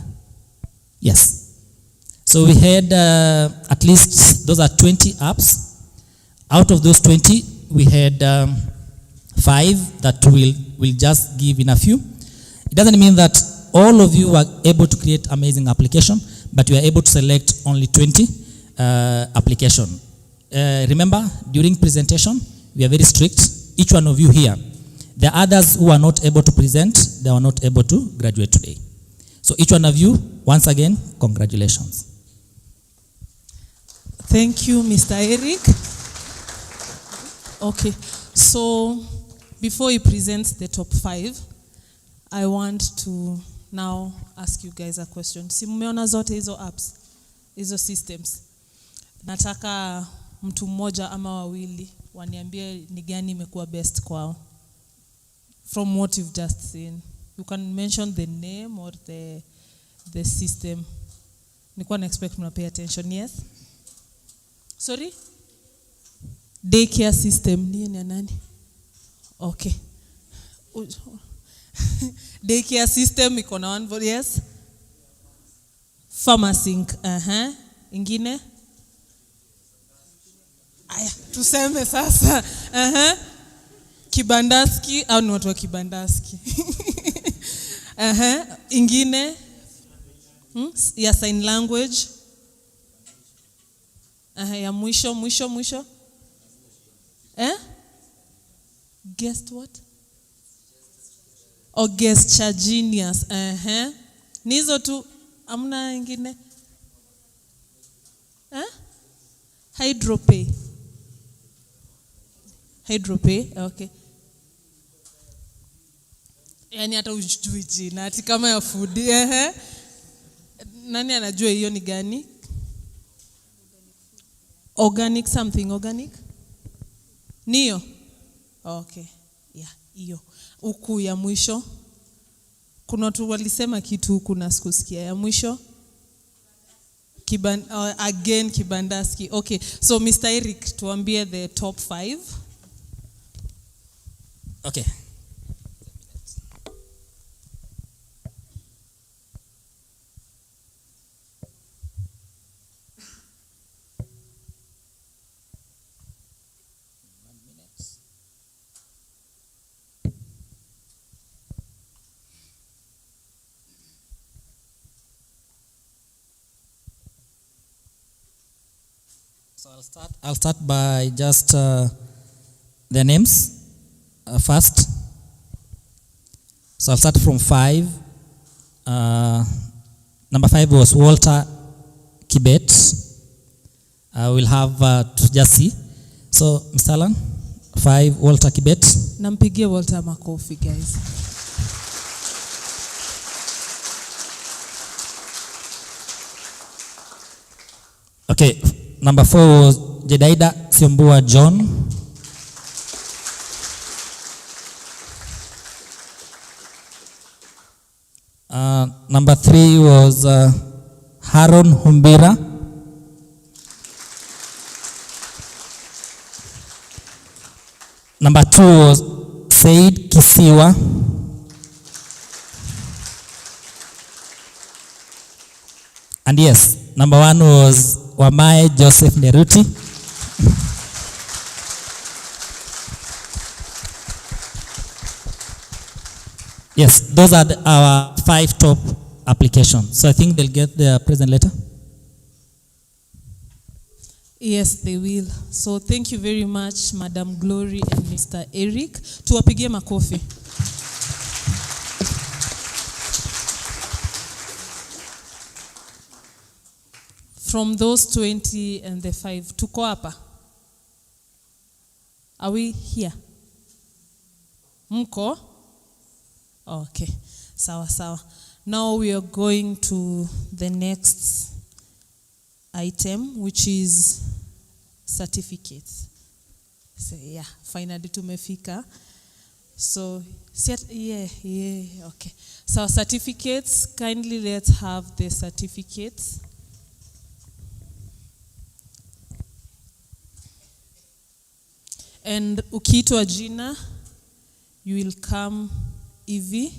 Yes. So we had at least, those are 20 apps. Out of those 20, we had 5 that we'll just give in a few. It doesn't mean that all of you were able to create amazing application, but you are able to select only 20 application. Remember, during presentation, we are very strict. Each one of you here. The others who are not able to present, they are not able to graduate today. So each one of you, once again, congratulations. Thank you, Mr. Eric. Okay, so before he presents the top 5, I want to now ask you guys a question. Si mmeona zote hizo apps, hizo systems. Nataka mtu mmoja ama wawili waniambie ni gani imekuwa best kwao. From what you've just seen. You can mention the name or the system. Nikuwa na expect mna pay attention, yes? Sorry? Daycare system. Ni nani? Okay. Daycare system iko na one vote, yes? Pharmacy. Ingine? Aya, tuseme sasa. Kibandaski au ni watu wa Kibandaski. Ingine? Ya sign language. Ya mwisho. Guest what? Or gesture genius. Nizo tu amna ingine? Hydropay. Okay. Yani hata ujui jina ati kama ya food. Nani anajua hiyo ni gani? Organic something, organic? Niyo? Okay. Yeah, hiyo. Huku ya mwisho. Kuna watu walisema kitu huku na sikusikia. Ya mwisho? Again Kibandaski. Okay. So Mr. Eric, tuambie the top 5. Okay. So I'll start by just their names first. So I'll start from 5. Number 5 was Walter Kibet. We'll have to just see. So Mr. Alan, 5 Walter Kibet. Nampigie Walter makofi, guys. Okay. Number 4 was Jedaida Siombua John. Number 3 was Haron Humbira. Number 2 was Said Kisiwa. And yes, number 1 was Wamae Joseph Neruti. Yes, those are our 5 top applications. So I think they'll get their present letter. Yes, they will. So thank you very much, Madam Glory and Mr. Eric. Tuwapigie makofi. From those 20 and the 5, tuko hapa? Are we here? Mko? Okay. Sawa. Now we are going to the next item, which is certificates. So yeah, finally tumefika. So okay. So certificates, kindly let's have the certificates. And ukiitwa jina, you will come hivi.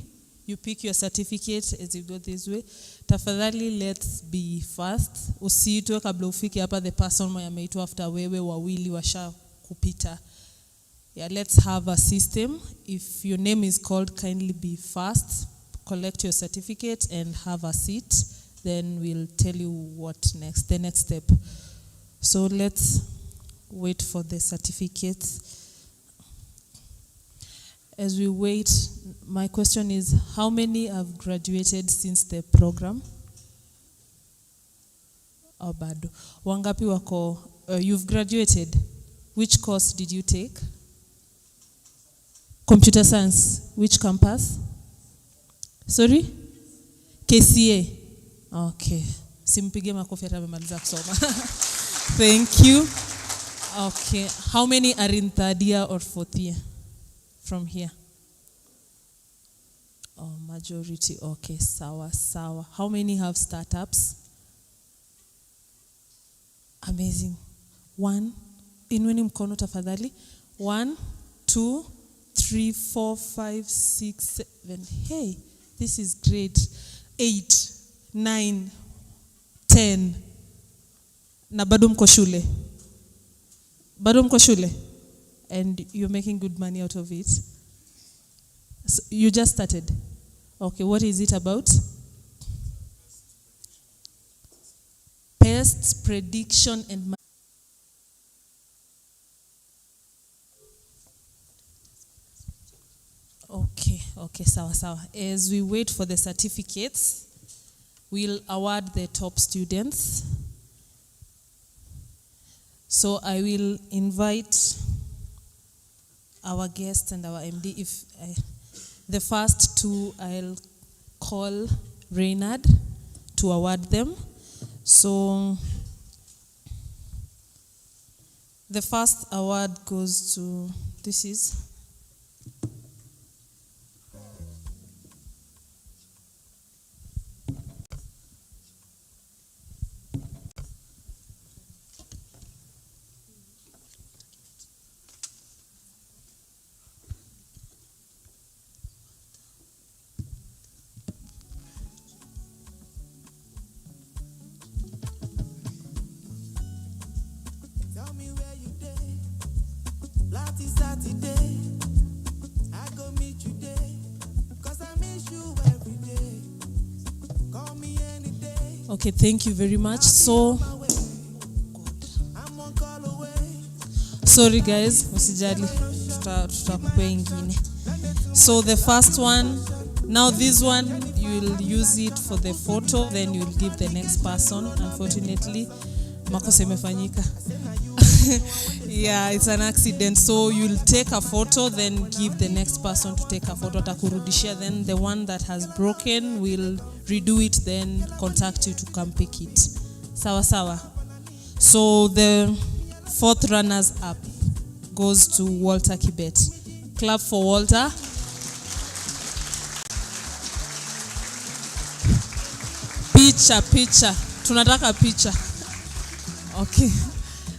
You pick your certificate as you go this way. Tafadhali, let's be fast. Usiitwe kabla ufike hapa, the person mwenye ameitwa after wewe wawili washa kupita. Yeah, let's have a system. If your name is called, kindly be fast collect your certificate and have a seat. Then we'll tell you what next, the next step. So let's wait for the certificates. As we wait, my question is, how many have graduated since the program? Oh, bado. Wangapi wako, you've graduated. Which course did you take? Computer science. Which campus? Sorry? KCA. Okay. Simpige makofi hata amemaliza kusoma. Thank you. Okay. How many are in third year or fourth year from here? Oh, majority. Okay, sawa. How many have startups? Amazing. 1, inweni mkono tafadhali. 1, 2, 3, 4, 5, 6, 7. Hey, this is great. 8, 9, 10. Na bado mko shule. Bado mko shule. And you're making good money out of it. So you just started. Okay, what is it about? Pest prediction and Okay, sawa. As we wait for the certificates, we'll award the top students. So I will invite our guest and our MD. The first two, I'll call Reynard to award them. So the first award goes to, this is Okay, thank you very much. So, sorry guys, usijali, tutakupea ingine. So the first one, now this one, you will use it for the photo, then you will give the next person. Unfortunately, makosa imefanyika. Yeah, it's an accident. So you'll take a photo, then give the next person to take a photo. Atakurudishia, then the one that has broken will redo it, then contact you to come pick it. Sawa. So the fourth runners up goes to Walter Kibet. Clap for Walter. Picha. Tunataka picha. Okay.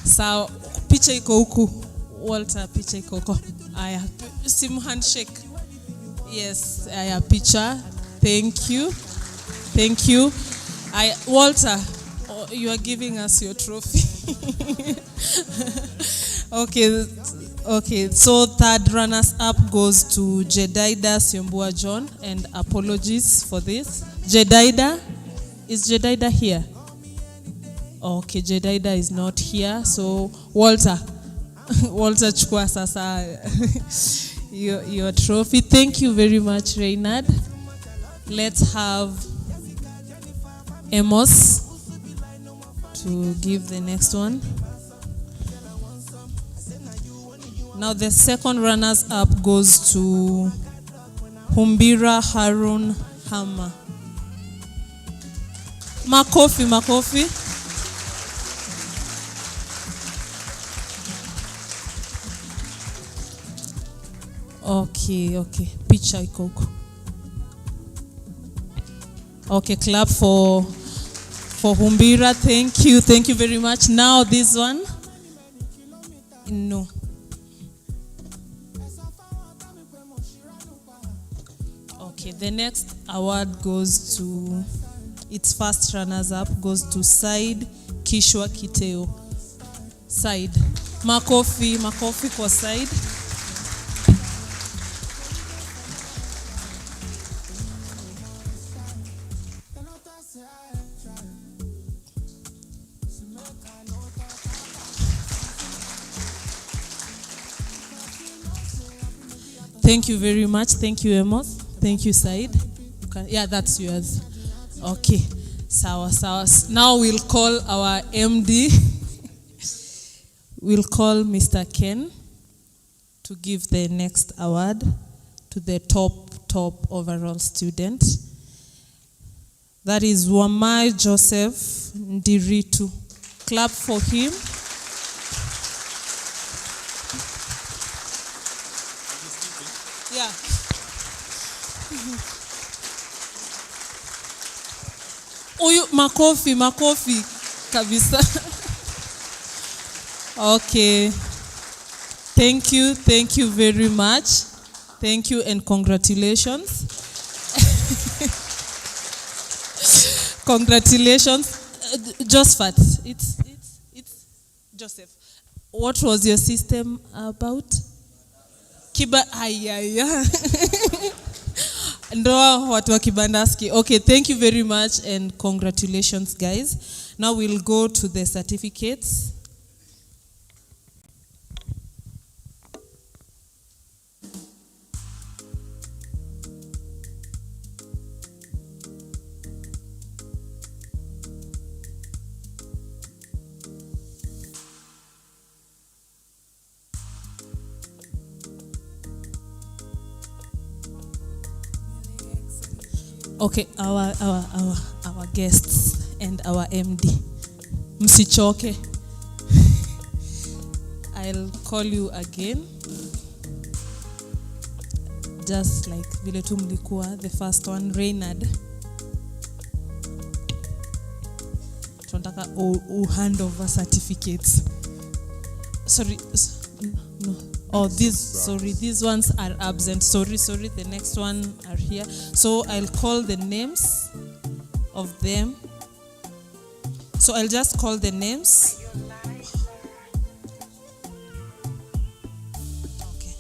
So picha iko huku. Walter, picha iko huko. Aya, simu handshake. Yes, aya, picha. Thank you. Walter, you are giving us your trophy. Okay. So third runners up goes to Jedida Siombua John, and apologies for this. Jedida, is Jedida here? Okay, Jedida is not here. So Walter chukua sasa your trophy. Thank you very much, Reynard. Let's have Amos to give the next one. Now the second runners up goes to Humbira Harun Hama. Makofi. Okay. Picha iko huko. Okay, clap for Humbira. Thank you very much. Now this one. No. Okay, the next award goes to, its first runners up goes to Said Kishwa Kiteo. Said. Makofi kwa Said. Thank you very much. Thank you, Amos. Thank you, Said. Yeah, that's yours. Okay. Sawa. Now we'll call our MD. We'll call Mr. Ken to give the next award to the top overall student. That is Wamai Joseph Ndiritu. Clap for him. Yeah. Uyu makofi kabisa. Okay. Thank you very much. Thank you and congratulations. Congratulations. Josephat, it's Joseph. What was your system about? Ndoa watu wa Kibandaski. Okay, thank you very much and congratulations, guys. Now we'll go to the certificates. Okay, our guests and our MD. Msichoke. I'll call you again. Just like vile tu mlikuwa, the first one, Reynard. Tunataka hand over certificates. Sorry, no. Oh, these ones are absent. Sorry, the next one are here. So I'll call the names of them. So I'll just call the names. Okay.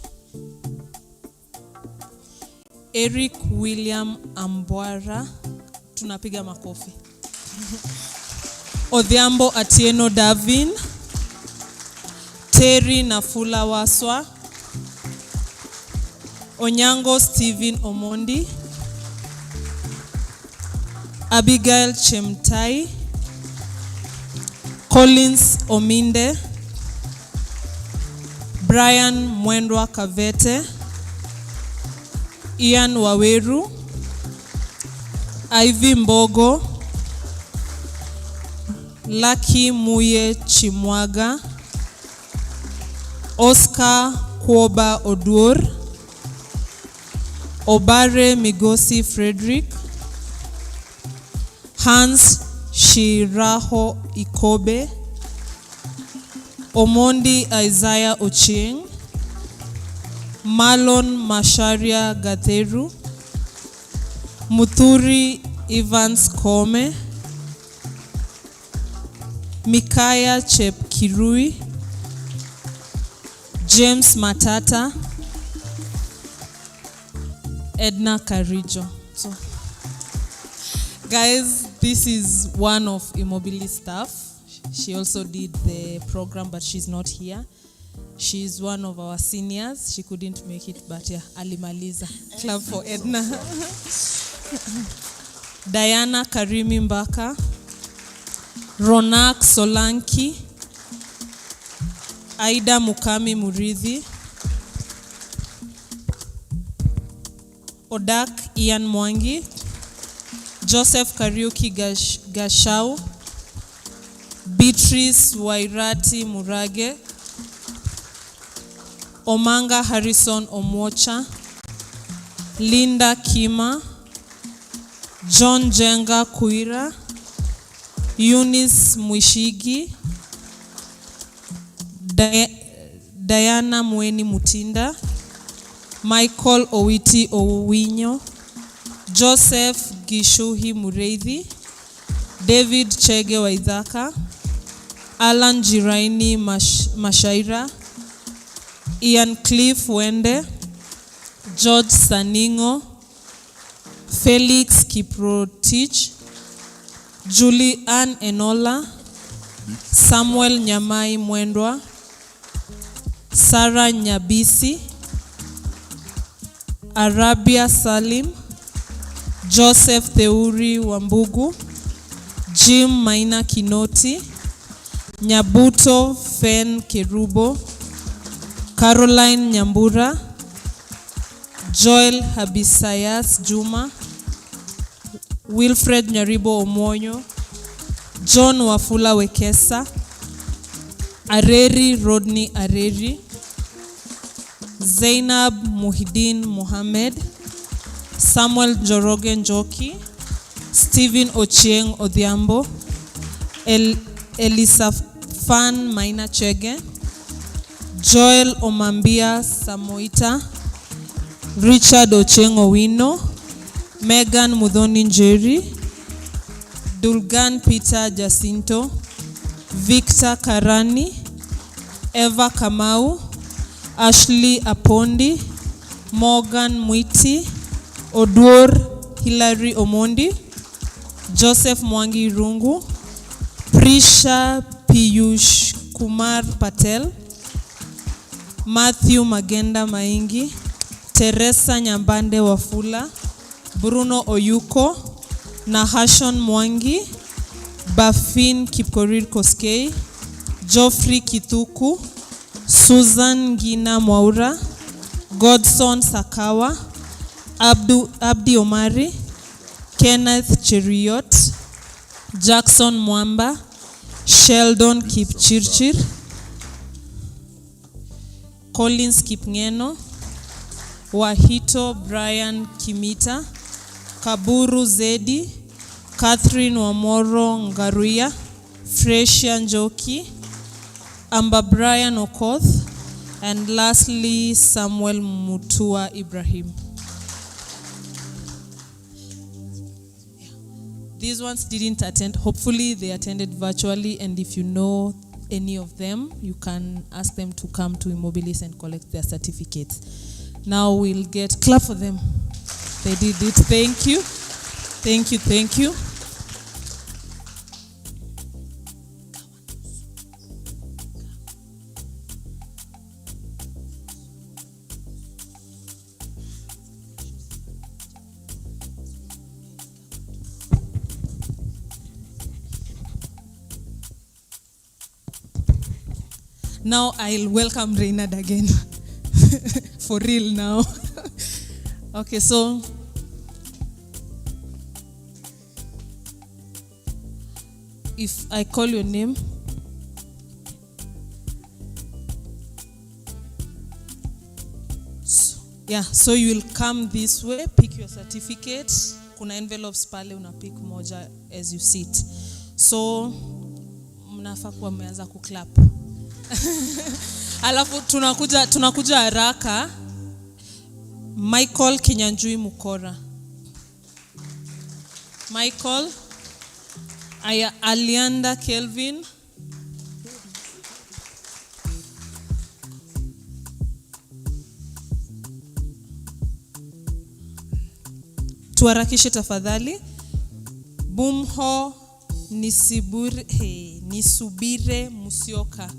Eric William Ambwara. Tunapiga makofi. Odhiambo Atieno Davin. Terry Nafula Waswa. Onyango Stephen Omondi. Abigail Chemtai. Collins Ominde. Brian Mwendwa Kavete. Ian Waweru. Ivy Mbogo. Lucky Muye Chimwaga. Oscar Kwoba Odur. Obare Migosi Frederick. Hans Shiraho Ikobe. Omondi Isaiah Ochieng. Marlon Masharia Gatheru. Muthuri Evans Kome. Mikaya Chepkirui. James Matata. Edna Karijo. So, guys, this is one of eMobilis staff. She also did the program, but she's not here. She's one of our seniors. She couldn't make it, but yeah, alimaliza. Clap for Edna. Diana Karimi Mbaka. Ronak Solanki. Aida Mukami Muridhi. Odak Ian Mwangi. Joseph Kariuki Gashau. Beatrice Wairati Murage. Omanga Harrison Omwocha. Linda Kima. John Jenga Kuira. Eunice Mwishigi. Diana Mweni Mutinda. Michael Owiti Owinyo. Joseph Gishuhi Mureithi. David Chege Waithaka. Alan Jiraini Mashaira. Ian Cliff Wende. George Saningo. Felix Kiprotich. Julie Ann Enola. Samuel Nyamai Mwendwa. Sarah Nyabisi. Arabia Salim, Joseph Theuri Wambugu, Jim Maina Kinoti, Nyabuto Fen Kerubo, Caroline Nyambura, Joel Habisayas Juma, Wilfred Nyaribo Omonyo, John Wafula Wekesa, Areri Rodney Areri, Zainab Muhidin Mohamed, Samuel Joroge Njoki, Stephen Ochieng Odhiambo, Elisafan Maina Chege, Joel Omambia Samoita, Richard Ochieng Owino, Megan Mudhoni Njeri, Dulgan Peter Jacinto, Victor Karani, Eva Kamau, Ashley Apondi, Morgan Mwiti, Oduor Hilary Omondi, Joseph Mwangi Rungu, Prisha Piyush Kumar Patel, Matthew Magenda Maingi, Teresa Nyambande Wafula, Bruno Oyuko, Nahashon Mwangi, Bafin Kipkorir Koskei, Geoffrey Kithuku, Susan Gina Mwaura, Godson Sakawa, Abdi Omari, Kenneth Cheriot, Jackson Mwamba, Sheldon Kipchirchir, Collins Kipngeno, Wahito Brian Kimita, Kaburu Zedi, Catherine Wamoro Ngaruya, Fresia Njoki, Amba Brian Okoth, and lastly Samuel Mutua Ibrahim. These ones didn't attend. Hopefully they attended virtually, and if you know any of them, you can ask them to come to eMobilis and collect their certificates. Now we'll clap for them. They did it. Thank you. Thank you. Thank you. Now I'll welcome Reynard again. For real now. Okay, so if I call your name, so you will come this way, pick your certificate. Kuna envelopes pale, una pick moja as you sit. So mnafaa kuwa mmeanza kuclap. Alafu tunakuja haraka. Michael Kinyanjui Mukora. Michael Alianda Kelvin, tuharakishe tafadhali. Bumho Nisubire Musioka,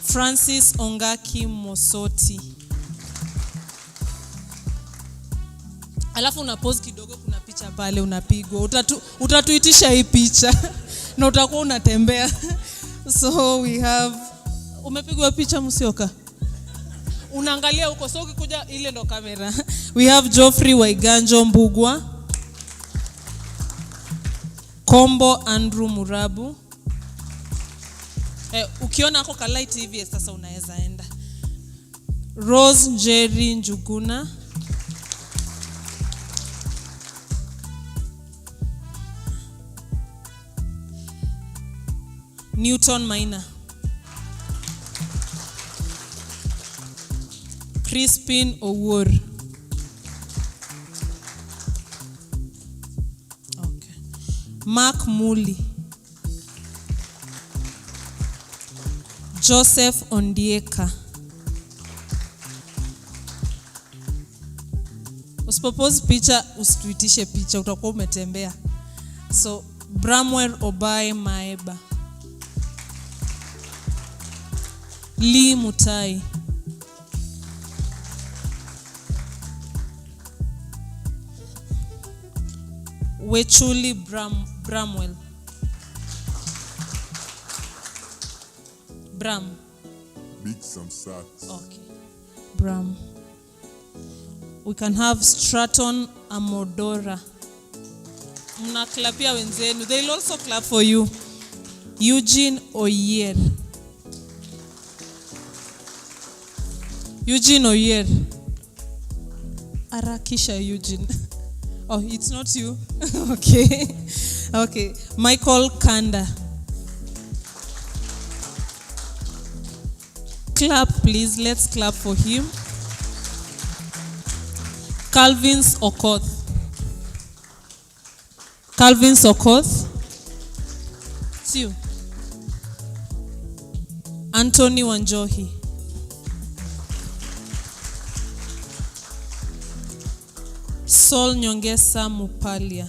Francis Ongaki Mosoti. Alafu una pause kidogo, kuna picha pale unapigwa. Utatuitisha hii picha na utakuwa unatembea. So we have, umepigwa picha Musioka? Unaangalia huko, so ukikuja ile ndo kamera. We have Geoffrey Waiganjo Mbugwa, Kombo Andrew Murabu. Ukiona ako ka light hivi sasa unaweza enda. Rose Jerry Njuguna, Newton Maina, Crispin Owur. Okay. Mark Muli, Joseph Ondieka. Usipopose picha, usituitishe picha, utakuwa umetembea. So Bramwell Obaye Maeba, Lee Mutai, Wechuli Bramwell. Bram. Big some sacks. Okay. Bram. We can have Stratton Amodora. Mnaklapia wenzenu. They'll also clap for you. Eugene Oyer. Eugene Oyer. Arakisha Eugene. Oh, it's not you. Okay. Okay. Michael Kanda. Clap, please. Let's clap for him. Calvin Okoth. Calvin Okoth. It's you. Anthony Wanjohi. Sol Nyongesa Mupalia.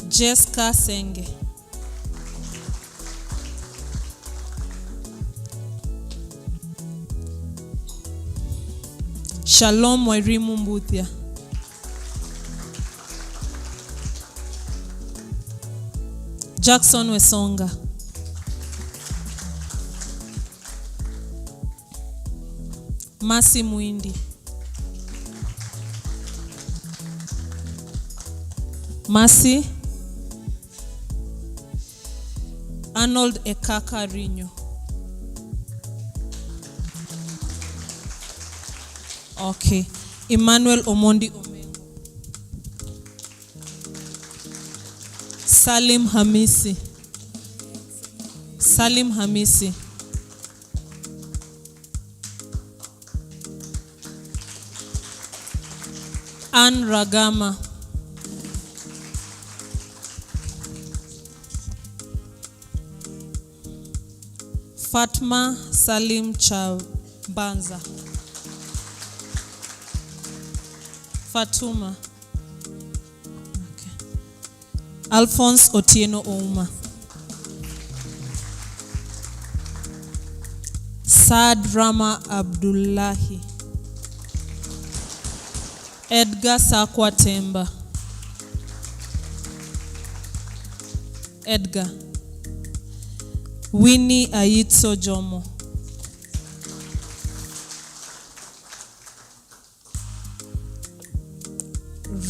Jessica Senge. Shalom Wairimu Mbuthia. Jackson Wesonga. Masi Muindi. Masi. Arnold Ekaka Rinyo. Okay. Emmanuel Omondi Omengo. Salim Hamisi. Salim Hamisi. Ann Ragama. Fatma Salim Chabanza. Fatuma. Okay. Alphonse Otieno Ouma. Saad Rama Abdullahi. Edgar Sakwa Temba. Edgar. Winnie Aitso Jomo.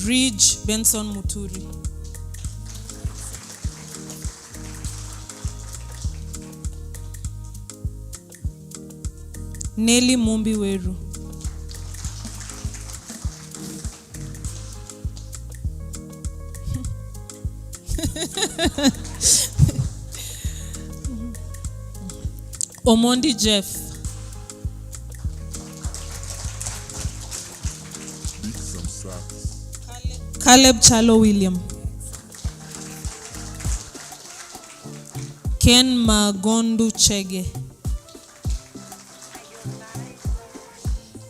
Ridge Benson Muturi. Nelly Mumbi Weru. Omondi Jeff. Big some sacks. Caleb Chalo William. Ken Magondu Chege.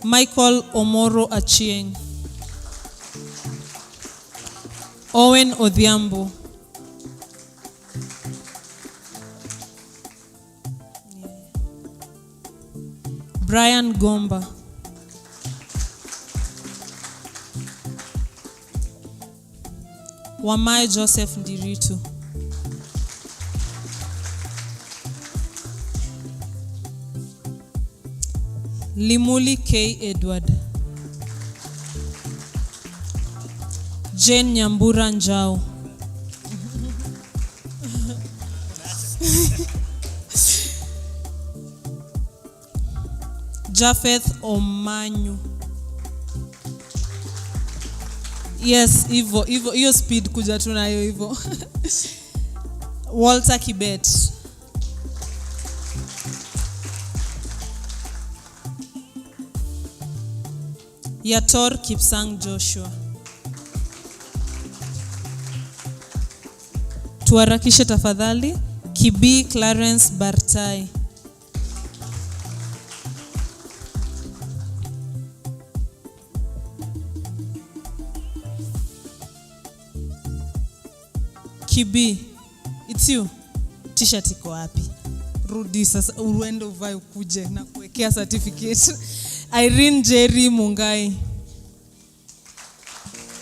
Michael Omoro Achieng. Owen Odhiambo. Brian Gomba. Wamai Joseph Ndiritu. Limuli K. Edward. Jane Nyambura Njao. Jafeth Omanyu. Yes, hiyo speed kuja tunayo hivyo. Walter Kibet. Yator Kipsang Joshua. Tuharakishe tafadhali. Kibi Clarence Bartai. Kibi, it's you. T-shirt iko wapi? Rudi sasa uende uvae ukuje na kuwekea certificate. Irene Jerry Mungai.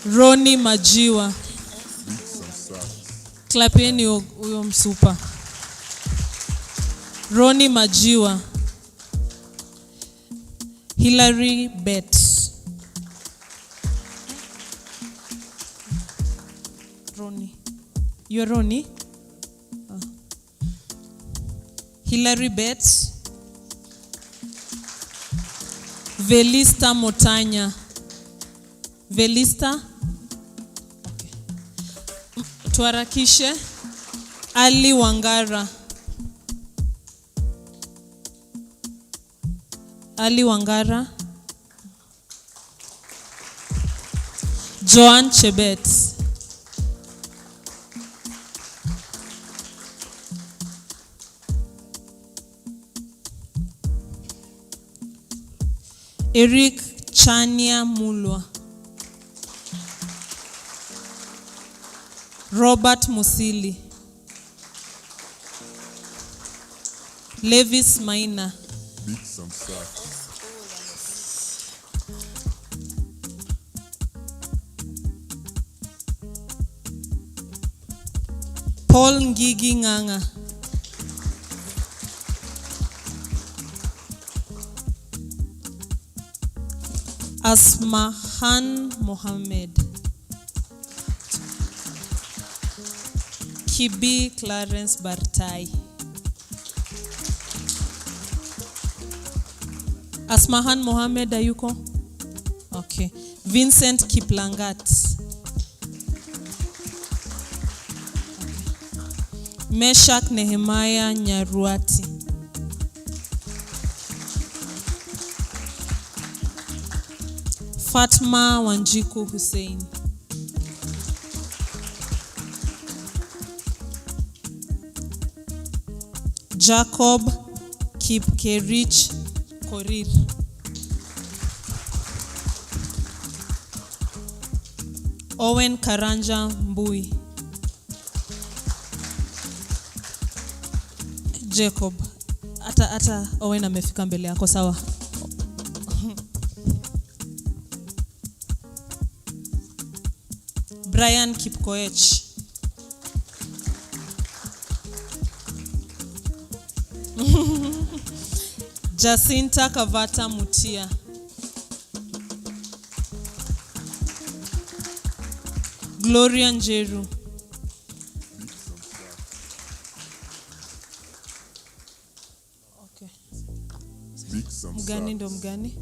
Roni Majiwa. Big some sacks. Clapeni huyo msupa. Roni Majiwa. Hilary Bet. Roni. You're Roni? Hilary Bet. Velista Motanya. Velista? Okay. Tuharakishe. Ali Wangara. Ali Wangara. Joan Chebet. Eric Chania Mulwa. Robert Musili. Levis Maina. Big some sacks. Paul Ngigi Nganga. Asmahan Mohammed. Kibi Clarence Bartai. Asmahan Mohammed ayuko? Okay. Vincent Kiplangat. Meshak Nehemiah Nyaruati. Fatma Wanjiku Hussein. Jacob Kipkerich Korir. Owen Karanja Mbui. Jacob. Ata Owen amefika mbele yako sawa. Brian Kipkoech. Jacinta Kavata Mutia. Gloria Njeru. Okay. Mgani ndo mgani?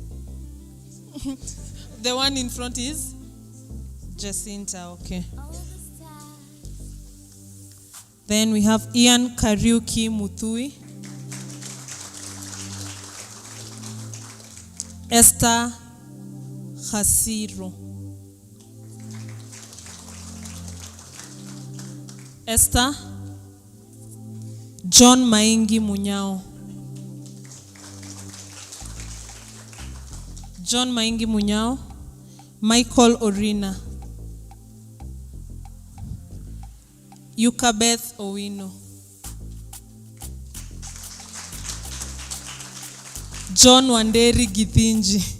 The one in front is Jacinta, okay. Then we have Ian Kariuki Muthui. Esther Hasiro. Esther. John Maingi Munyao. John Maingi Munyao. Michael Orina. Yukabeth Owino. John Wanderi Githinji.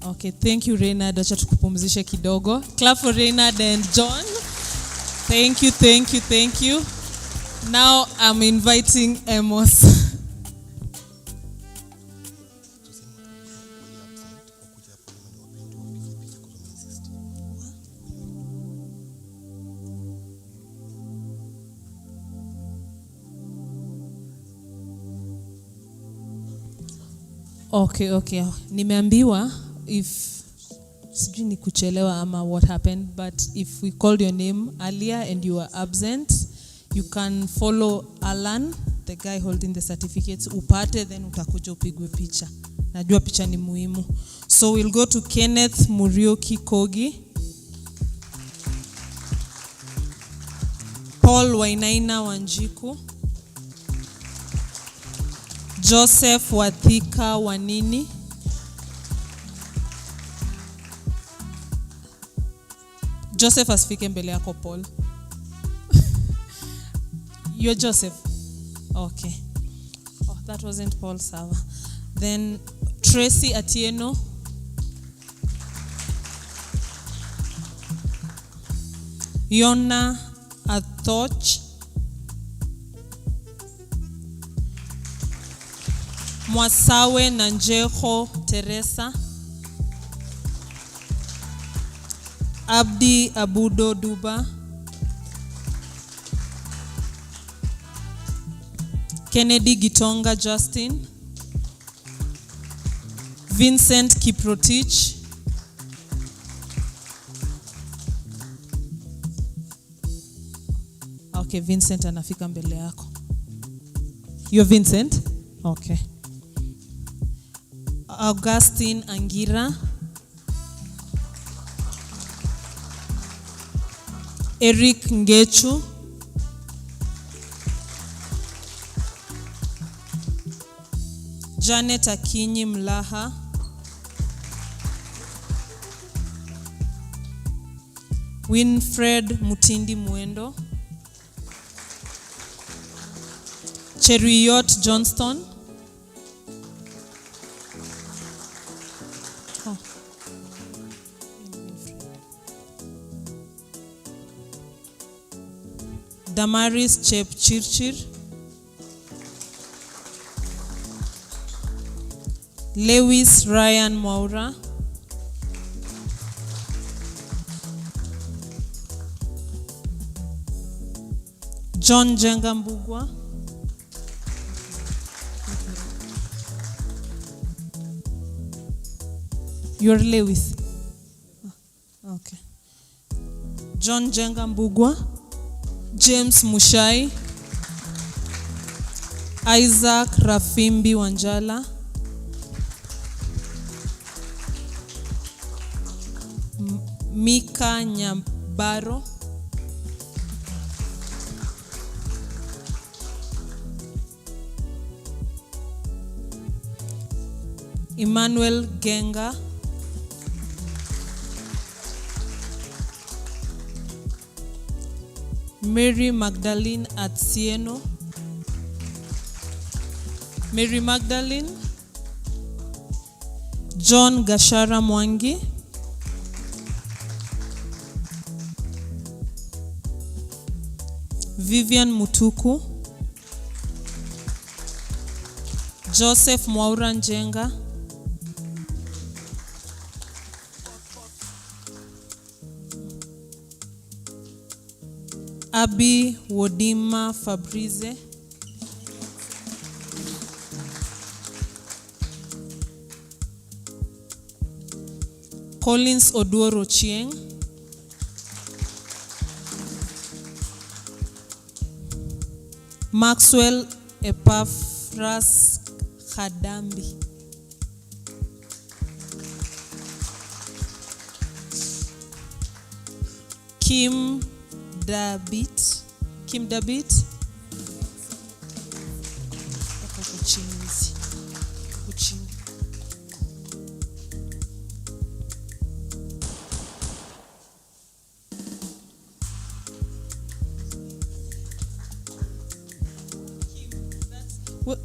Okay, thank you Reynard. Acha tukupumzishe kidogo. Clap for Reynard and John. Thank you, thank you, thank you. Now I'm inviting Amos. Okay. Nimeambiwa if sijui ni kuchelewa ama what happened, but if we called your name earlier and you were absent, you can follow Alan, the guy holding the certificates, upate then utakuja upigwe picha. Najua picha ni muhimu. So we'll go to Kenneth Murioki Kogi. Paul Wainaina Wanjiku. Joseph Wathika Wanini. Joseph asifike mbele yako Paul. You're Joseph. Okay. Oh, that wasn't Paul Sava. Then Tracy Atieno. Yona Athoch. Mwasawe Nanjeho Teresa. Abdi Abudo Duba. Kennedy Gitonga Justin. Vincent Kiprotich. Okay, Vincent anafika mbele yako. You're Vincent? Okay. Augustine Angira. Eric Ngechu. Janet Akinyi Mlaha. Winfred Mutindi Mwendo. Cheruyot Johnston. Oh. Damaris Chepchirchir. Lewis Ryan Maura. John Jenga Mbugwa. You're Lewis. Okay. John Jenga Mbugwa. James Mushai. Isaac Rafimbi Wanjala. Mika Nyambaro. Emmanuel Genga. Mary Magdalene Atsieno. Mary Magdalene. John Gashara Mwangi. Vivian Mutuku. Joseph Mwaura Njenga. Abi Wodima Fabrize. Collins Oduoro Chieng. Maxwell Epaphras Khadambi. Kim Dabit.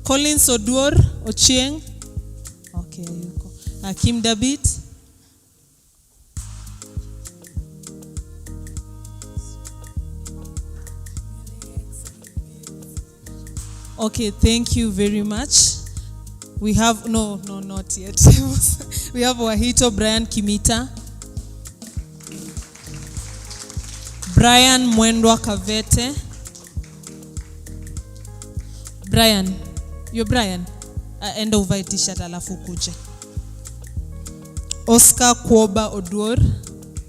Collins Oduor Ochieng. Okay, you go. Kim Dabit. Okay, thank you very much. We have, no, not yet. We have Wahito Brian Kimita. Brian Mwendwa Kavete. Brian, you're Brian. Enda uvae t-shirt alafu kuje. Oscar Kwoba Oduor.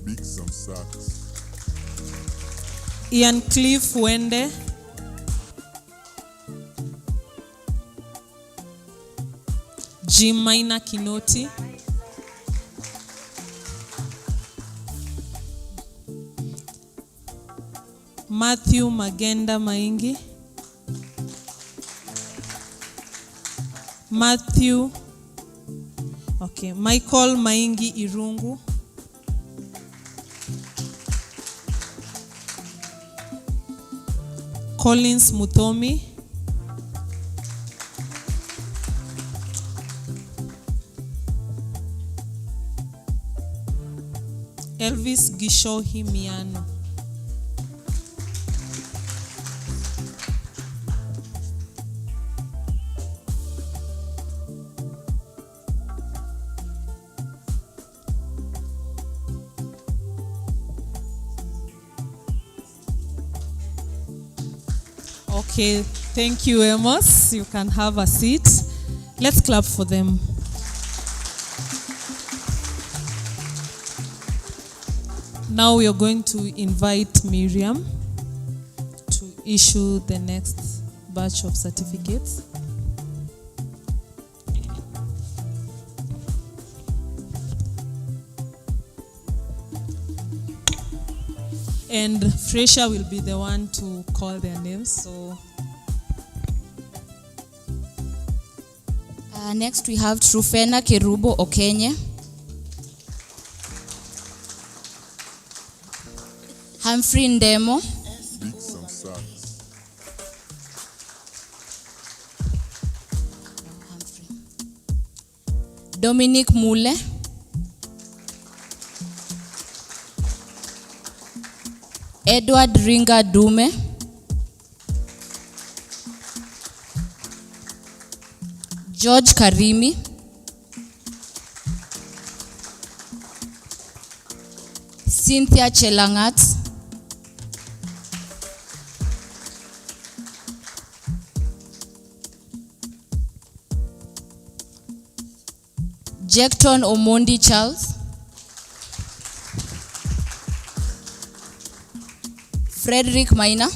Big some socks. Ian Cliff Wende. Jim Maina Kinoti. Matthew Magenda Maingi. Matthew. Okay, Michael Maingi Irungu. Collins Mutomi. Elvis Gishohi Miano. Okay, thank you, Amos. You can have a seat. Let's clap for them. Now we are going to invite Miriam to issue the next batch of certificates. And Fresha will be the one to call their names. So next we have Trufena Kerubo Okenye. Humphrey Ndemo. Beat some socks. Dominic Mule. Edward Ringa Dume. George Karimi. Cynthia Chelangat. Jackton Omondi Charles. Frederick Maina.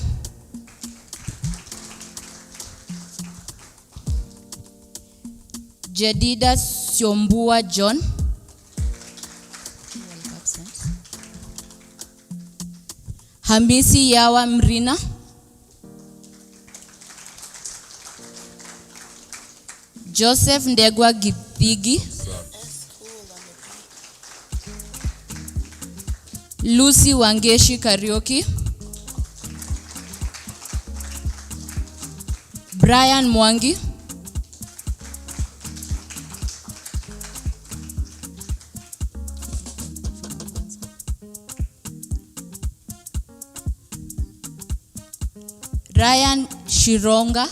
Jedida Siombua John. Hamisi Yawa Mrina. Joseph Ndegwa Githigi. Lucy Wangeshi Karaoke. Brian Mwangi. Ryan Shironga.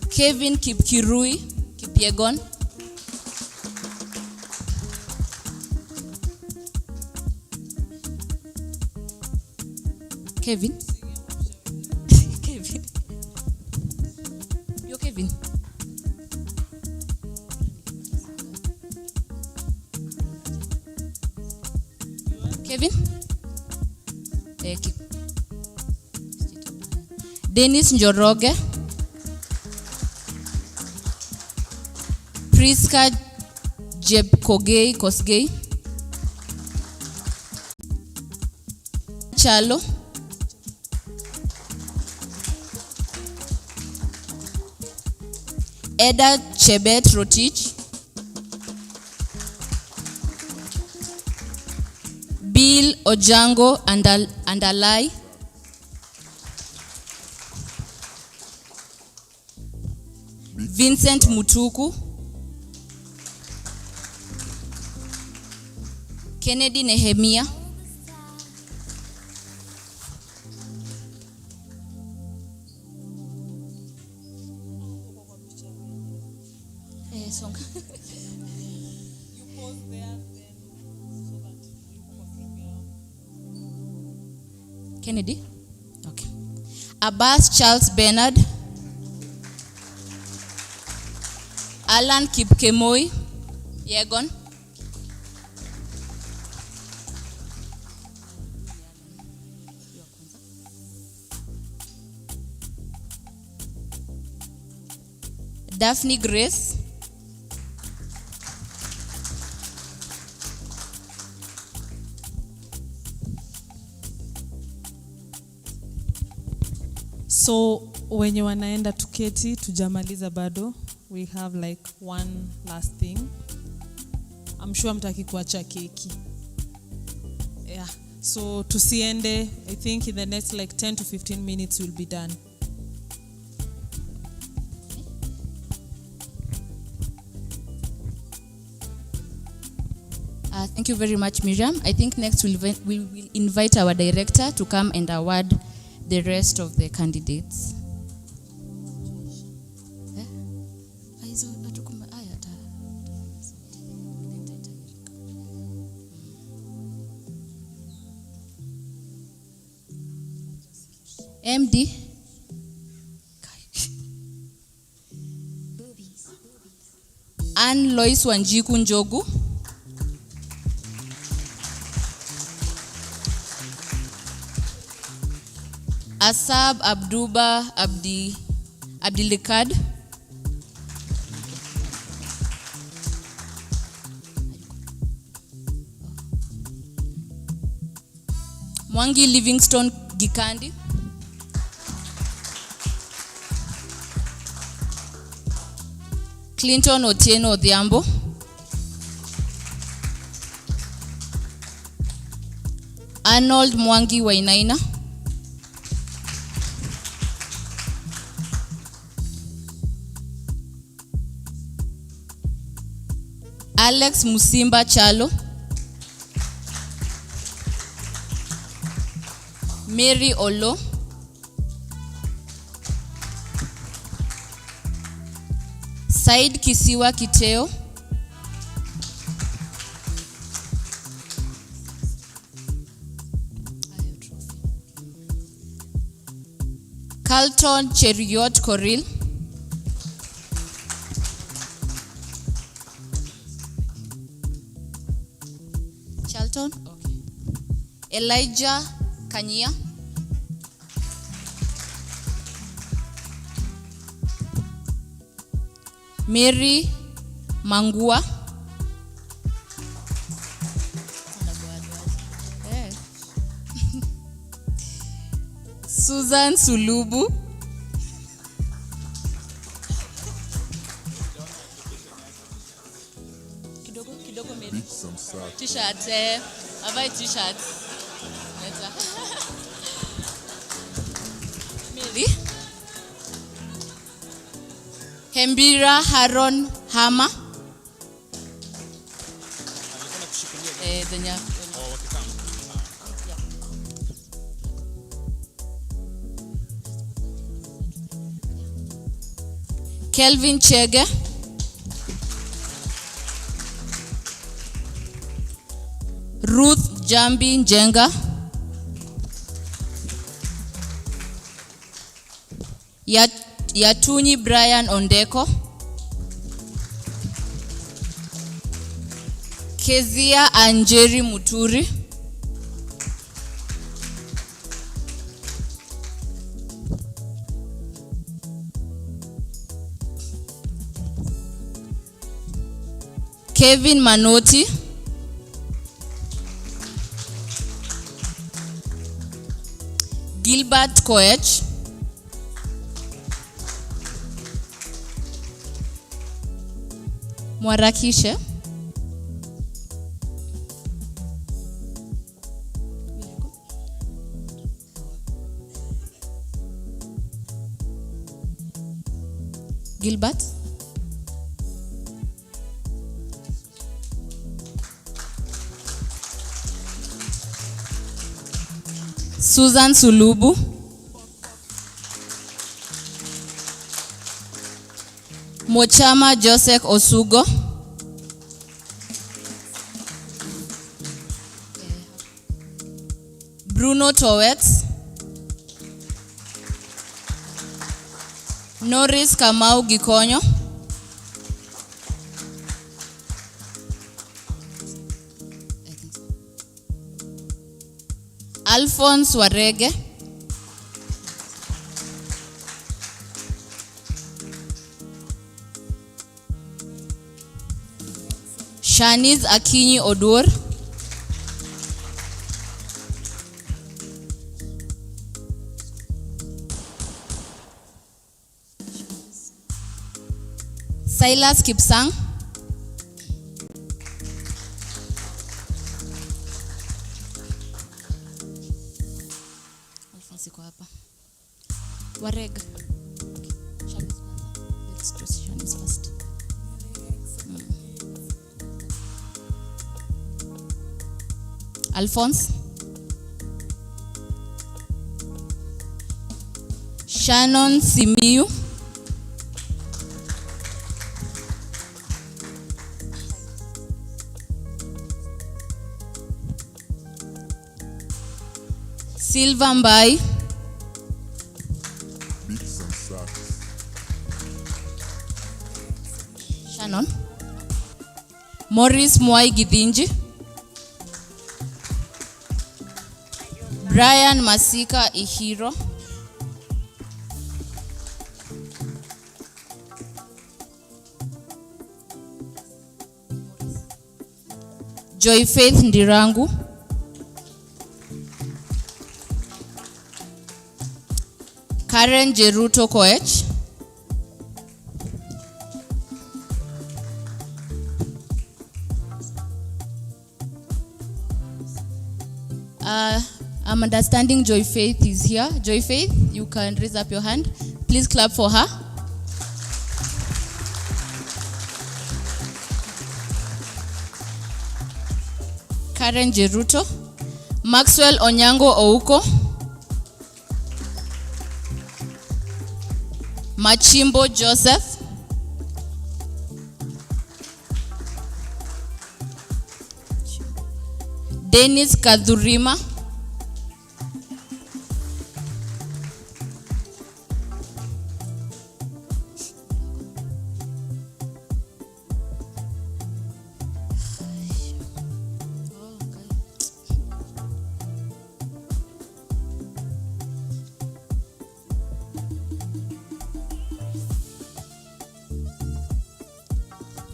Kevin Kipkirui Kipyegon. Kevin. Kevin. You're Kevin. Kevin. Dennis Njoroge. Priska Jebkogei Kosgei. Chalo. Eda Chebet Rotich. Bill Ojango Andalai. Vincent Mutuku. Kennedy Nehemia. Kennedy? Okay. Abbas Charles Bernard. Alan Kipkemoi. Yegon. Daphne Grace. So wenye wanaenda tuketi, tujamaliza bado. We have like one last thing. I'm sure mtaki kuacha keki. Yeah. So tusiende, I think in the next like 10 to 15 minutes we'll be done. Thank you very much, Miriam. I think next we will invite our director to come and award the rest of the candidates. MD. Ann Lois Wanjiku Njogu. Asab Abduba Abdilikad. Mwangi Livingstone Gikandi. Clinton Otieno Odhiambo. Arnold Mwangi Wainaina. Alex Musimba Chalo. Mary Olo. Said Kisiwa Kiteo. Carlton Cheriot Koril. Charlton? Okay. Elijah Kanyia. Mary Mangua. Susan Sulubu. Kidogo Mary. T-shirt. Avai t-shirt. Mary. Hembira Haron Hama. Kelvin Chege. Ruth Jambi Njenga. Yatunyi Brian Ondeko. Kezia Anjeri Muturi. Kevin Manoti. Gilbert Koech. Mwarakishe. Gilbert. Susan Sulubu. Mochama Joseph Osugo. Bruno Towets. Norris Kamau Gikonyo. Alphonse Warege. Shanice Akinyi Odur. Silas Kipsang. Alphonse iko hapa. Wareg. Let's just Shanice first. Alphonse. Shannon Simiyu. Silva Mbai. Beats and sax. Shannon. Morris Mwai Githinji. Brian Masika Ihiro. Joy Faith Ndirangu. Karen Jeruto Koech. I'm understanding Joy Faith is here. Joy Faith, you can raise up your hand. Please clap for her. Karen Jeruto. Maxwell Onyango Ouko. Machimbo Joseph. Dennis Kadhurima.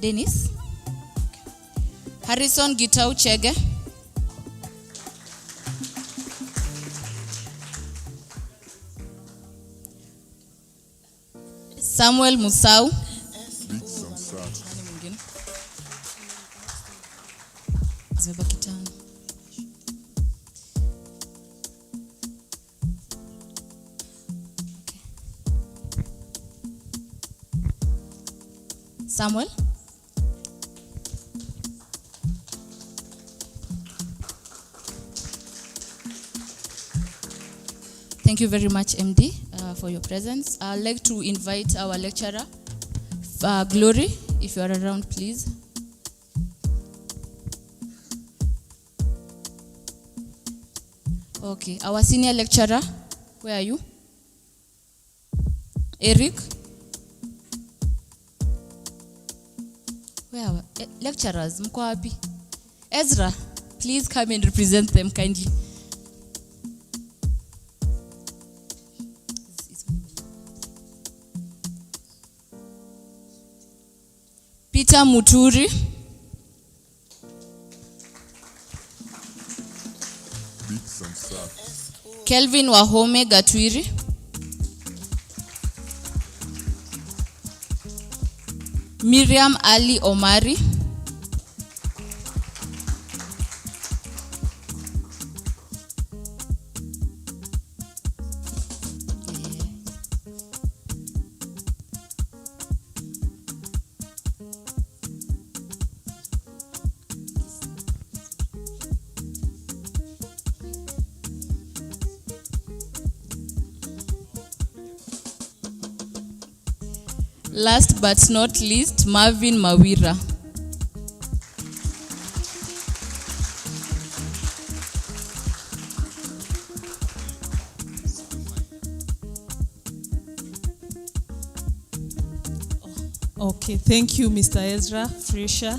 Dennis. Harrison Gitau Chege. Samuel Musau. Beats and sax. Zimebaki tano. Samuel. Thank you very much, MD, for your presence. I'd like to invite our lecturer, Glory, if you are around, please. Okay, our senior lecturer, where are you? Eric? Where are lecturers? Mko wapi? Ezra, please come and represent them kindly. Peter Muturi. Beats and sax. Kelvin Wahome Gatwiri. Miriam Ali Omari. Last but not least, Marvin Mawira. Okay, thank you, Mr. Ezra Fresha.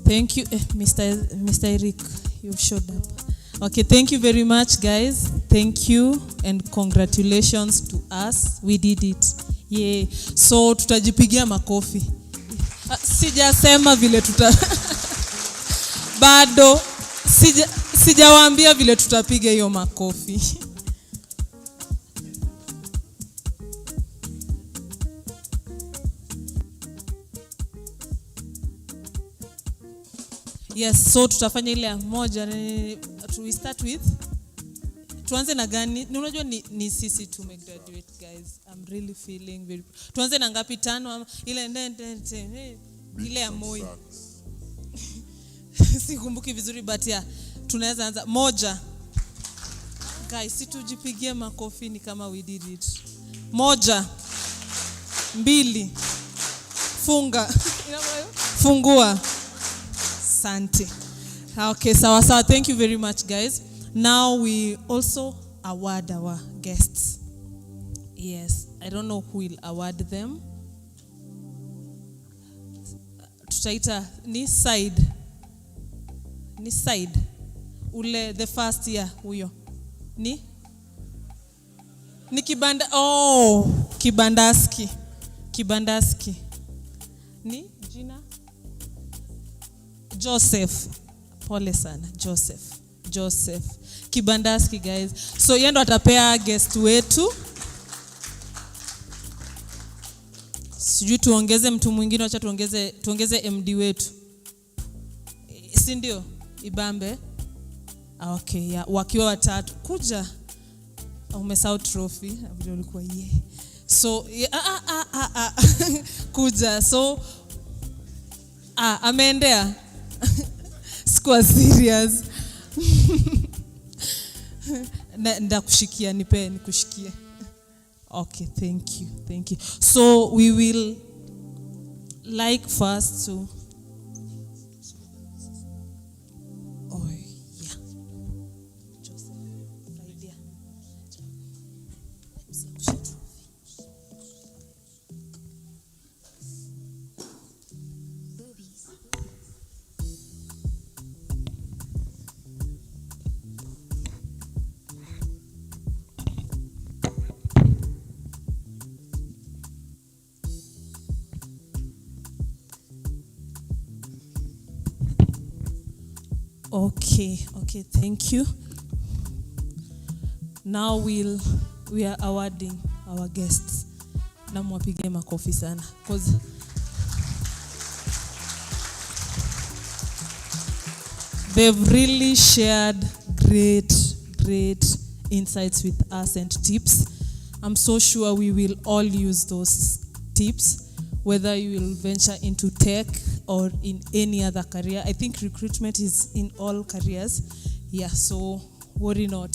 Thank you, Mr. Eric, you've showed up. Okay, thank you very much, guys. Thank you and congratulations to us. We did it. Yeah. So tutajipigia makofi. Sijasema vile bado sijawaambia vile tutapiga hiyo makofi. Yes, so tutafanya ile moja. We start with, tuanze na gani? Unajua ni sisi tumegraduate guys. I'm really feeling very. Tuanze na ngapi? 5 ile ile ya Moi. Sikumbuki vizuri but yeah, tunaweza anza moja. Guys, situjipigie makofi ni kama we did it. 1, 2, funga. Fungua. Asante. Okay, sawa. Thank you very much guys. Now we also award our guests. Yes, I don't know who will award them. Tutaita ni side. Ule the first year huyo. Ni kibanda. Oh, Kibandaski. Ni jina? Joseph. Pole sana, Joseph. Kibandaski guys. So yeye ndo atapea guest wetu. Sijui tuongeze mtu mwingine, acha tuongeze MD wetu. Si ndio? Ibambe. Okay, yeah. Wakiwa 3 kuja. Umesahau trophy, ndio ulikuwa yeye. So kuja. So ameendea. Sikuwa serious. Ndakushikia, nipe nikushikie. Okay, thank you. So we will like first to Okay, thank you. Now we are awarding our guests. Na mwapige makofi sana cause they've really shared great insights with us and tips. I'm so sure we will all use those tips, whether you will venture into tech or in any other career. I think recruitment is in all careers. Yeah, so worry not.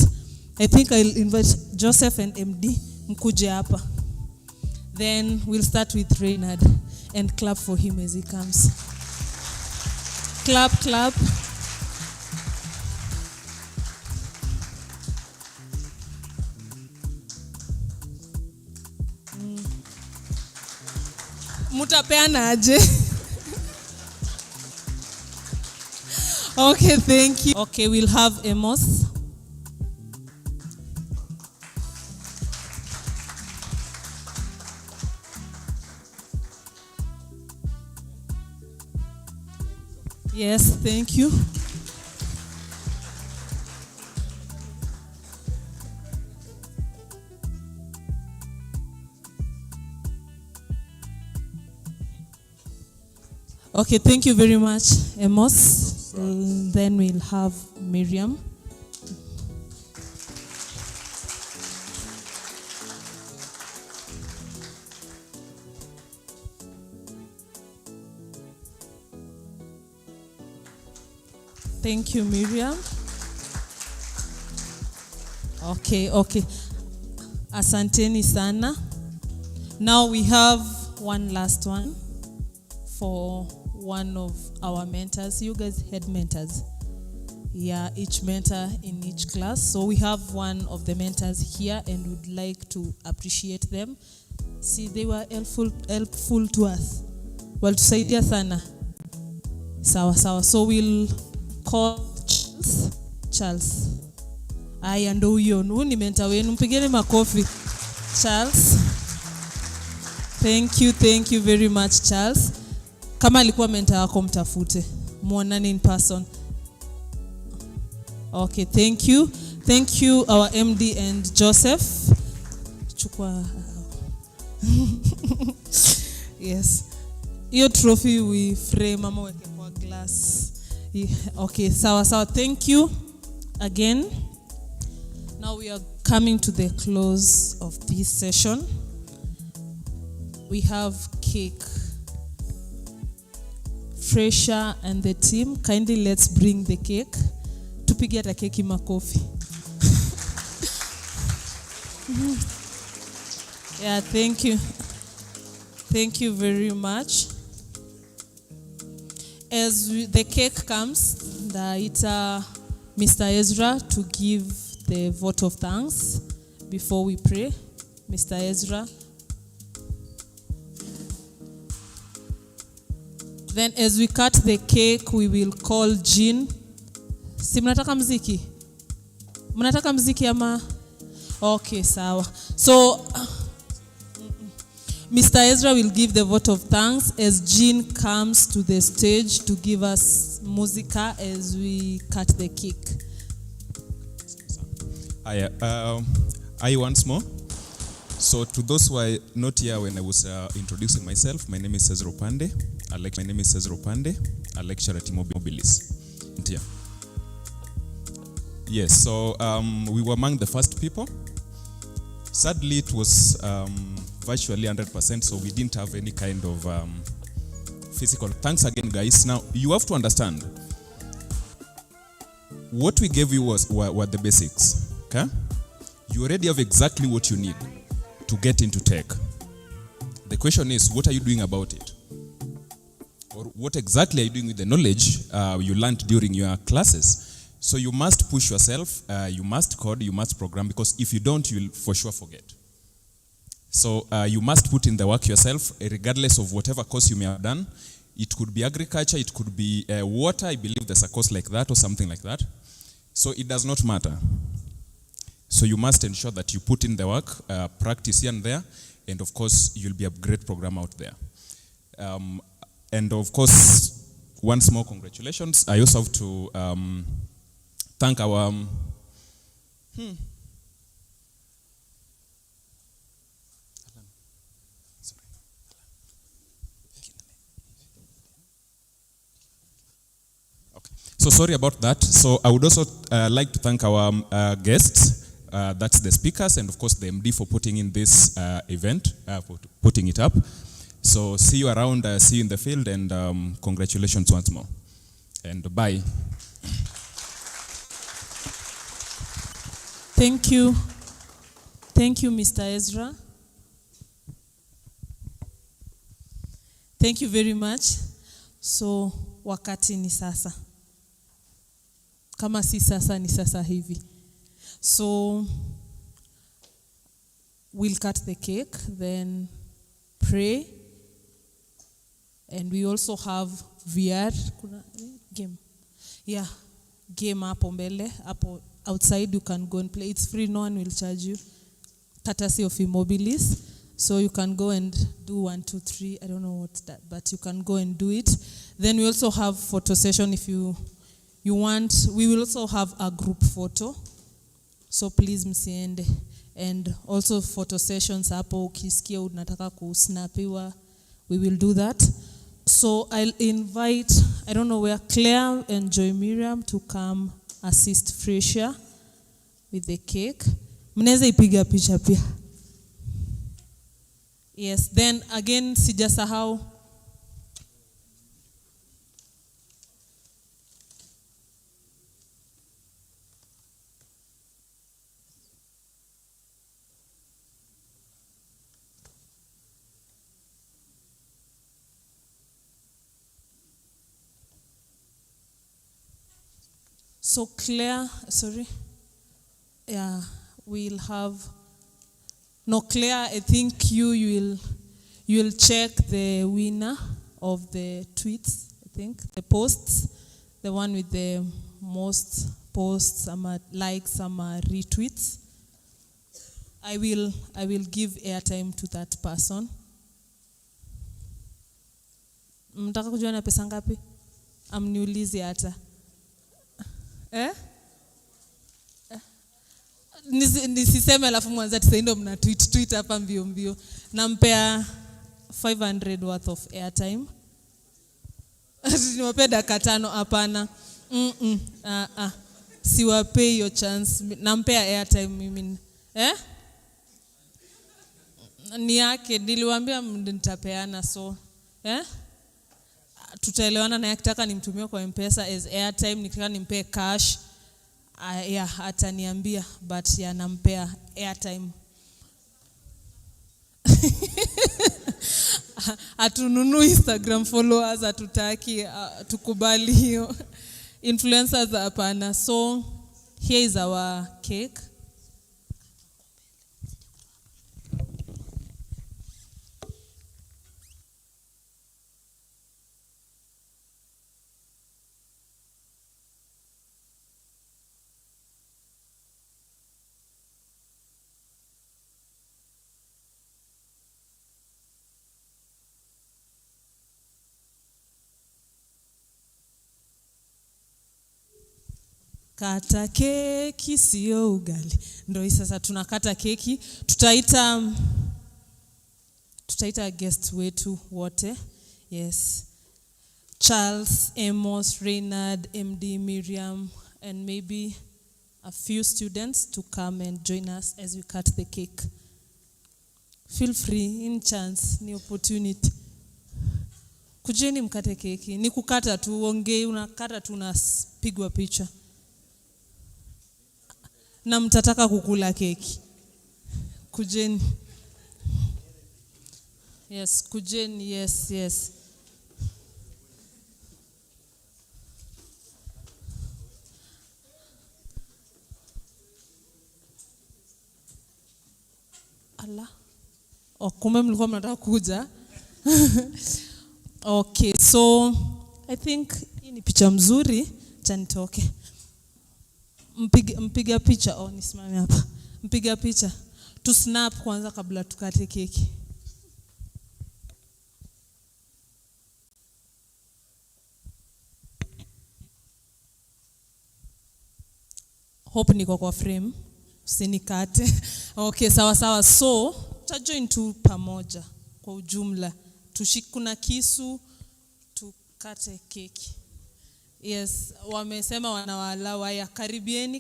I think I'll invite Joseph and MD mkuje hapa. Then we'll start with Reynard and clap for him as he comes. Clap. Mutapeana aje? Okay, thank you. Okay, we'll have Amos. Yes, thank you. Okay, thank you very much, Amos. Then we'll have Miriam. Thank you, Miriam. Okay. Asanteni sana. Now we have one last one for one of our mentors. You guys had mentors. Yeah, each mentor in each class. So we have one of the mentors here and would like to appreciate them. See, they were helpful to us. Well, tusaidia sana. Sawa. So we'll call Charles. Aya ndo huyo. Huyu ni mentor wenu. Mpigeni makofi. Charles. Thank you very much, Charles. Kama alikuwa mentor wako mtafute. Muonane in person. Okay, thank you. Thank you, our MD and Joseph. Chukua. Yes. Hiyo trophy we frame ama weke kwa glass. Okay, sawa. Thank you again. Now we are coming to the close of this session. We have cake. Fresha and the team, kindly let's bring the cake. Tupige hata keki makofi. Yeah, thank you. Thank you very much. As the cake comes, ndaita Mr. Ezra to give the vote of thanks before we pray. Mr. Ezra. Then as we cut the cake, we will call Jean. Si mnataka mziki? Mnataka mziki ama? Okay, sawa. So, Mr. Ezra will give the vote of thanks as Jean comes to the stage to give us musica as we cut the cake. I once more. So to those who are not here when I was introducing myself, my name is Ezra Opande. I lecture at eMobilis. Yeah. Yes, so we were among the first people. Sadly, it was virtually 100%, so we didn't have any kind of physical. Thanks again, guys. Now, you have to understand, what we gave you were the basics, okay? You already have exactly what you need to get into tech. The question is, what are you doing about it? Or what exactly are you doing with the knowledge you learned during your classes? So you must push yourself, you must code, you must program, because if you don't, you'll for sure forget. So you must put in the work yourself, regardless of whatever course you may have done. It could be agriculture, it could be water, I believe there's a course like that or something like that. So it does not matter. So you must ensure that you put in the work, practice here and there, and of course, you'll be a great programmer out there. And of course, once more, congratulations. I also have to thank our So sorry about that. So I would also like to thank our guests, that's the speakers, and of course the MD for putting in this event, for putting it up. So see you around, see you in the field, and congratulations once more. And bye. Thank you. Thank you, Mr. Ezra. Thank you very much. So wakati ni sasa. Kama si sasa ni sasa hivi. So we'll cut the cake, then pray, and we also have VR game. Yeah, game hapo mbele, hapo outside you can go and play. It's free, no one will charge you. Courtesy of eMobilis. So you can go and do 1, 2, 3. I don't know what's that, but you can go and do it. Then we also have photo session if you want. We will also have a group photo. So please msiende. And also photo sessions hapo ukisikia unataka kusnapiwa, we will do that. So I'll invite, I don't know where, Claire and Joy Miriam to come assist Fresha with the cake. Mnaweza ipiga picha pia. Yes, then again sijasahau. So Claire, sorry. Yeah, we'll have. No, Claire, I think you will check the winner of the tweets. I think the posts, the one with the most posts, some likes, some retweets. I will give airtime to that person. Mtaka kujua na pesa ngapi? Amniulize hata. Nisiseme alafu mwanza tisaindo mna tweet hapa mbio. Nampea 500 worth of airtime. Niwape dakika 5 hapana. Siwapei hiyo chance. Nampea airtime mimi. Ni yake niliwaambia nitapeana so. Tutaelewana na yakitaka nimtumie kwa M-Pesa as airtime, nikitaka nimpe cash. Ataniambia but nampea airtime. Atununu Instagram followers atutaki, tukubali hiyo. Influencers hapana. So here is our cake. Kata keki sio ugali. Ndio hii sasa tunakata keki. Tutaita guest wetu wote. Yes. Charles, Amos, Reynard, MD, Miriam, and maybe a few students to come and join us as we cut the cake. Feel free, in chance, ni opportunity. Kujeni mkate keki. Ni kukata tu, ongei, unakata tu unapigwa picha. Na mtataka kukula keki. Kujeni. Yes, kujeni, yes. Allah. Kumbe mlikuwa mnataka kuja. Okay, so I think hii ni picha mzuri, acha nitoke. Mpiga picha, nisimame hapa. Mpiga picha. Tu snap kwanza kabla tukate keki. Hope niko kwa frame. Usinikate. Okay, sawa. So, tutajoin tu pamoja kwa ujumla. Tushikuna kisu tukate keki. Yes, wamesema wanawalawa ya karibieni.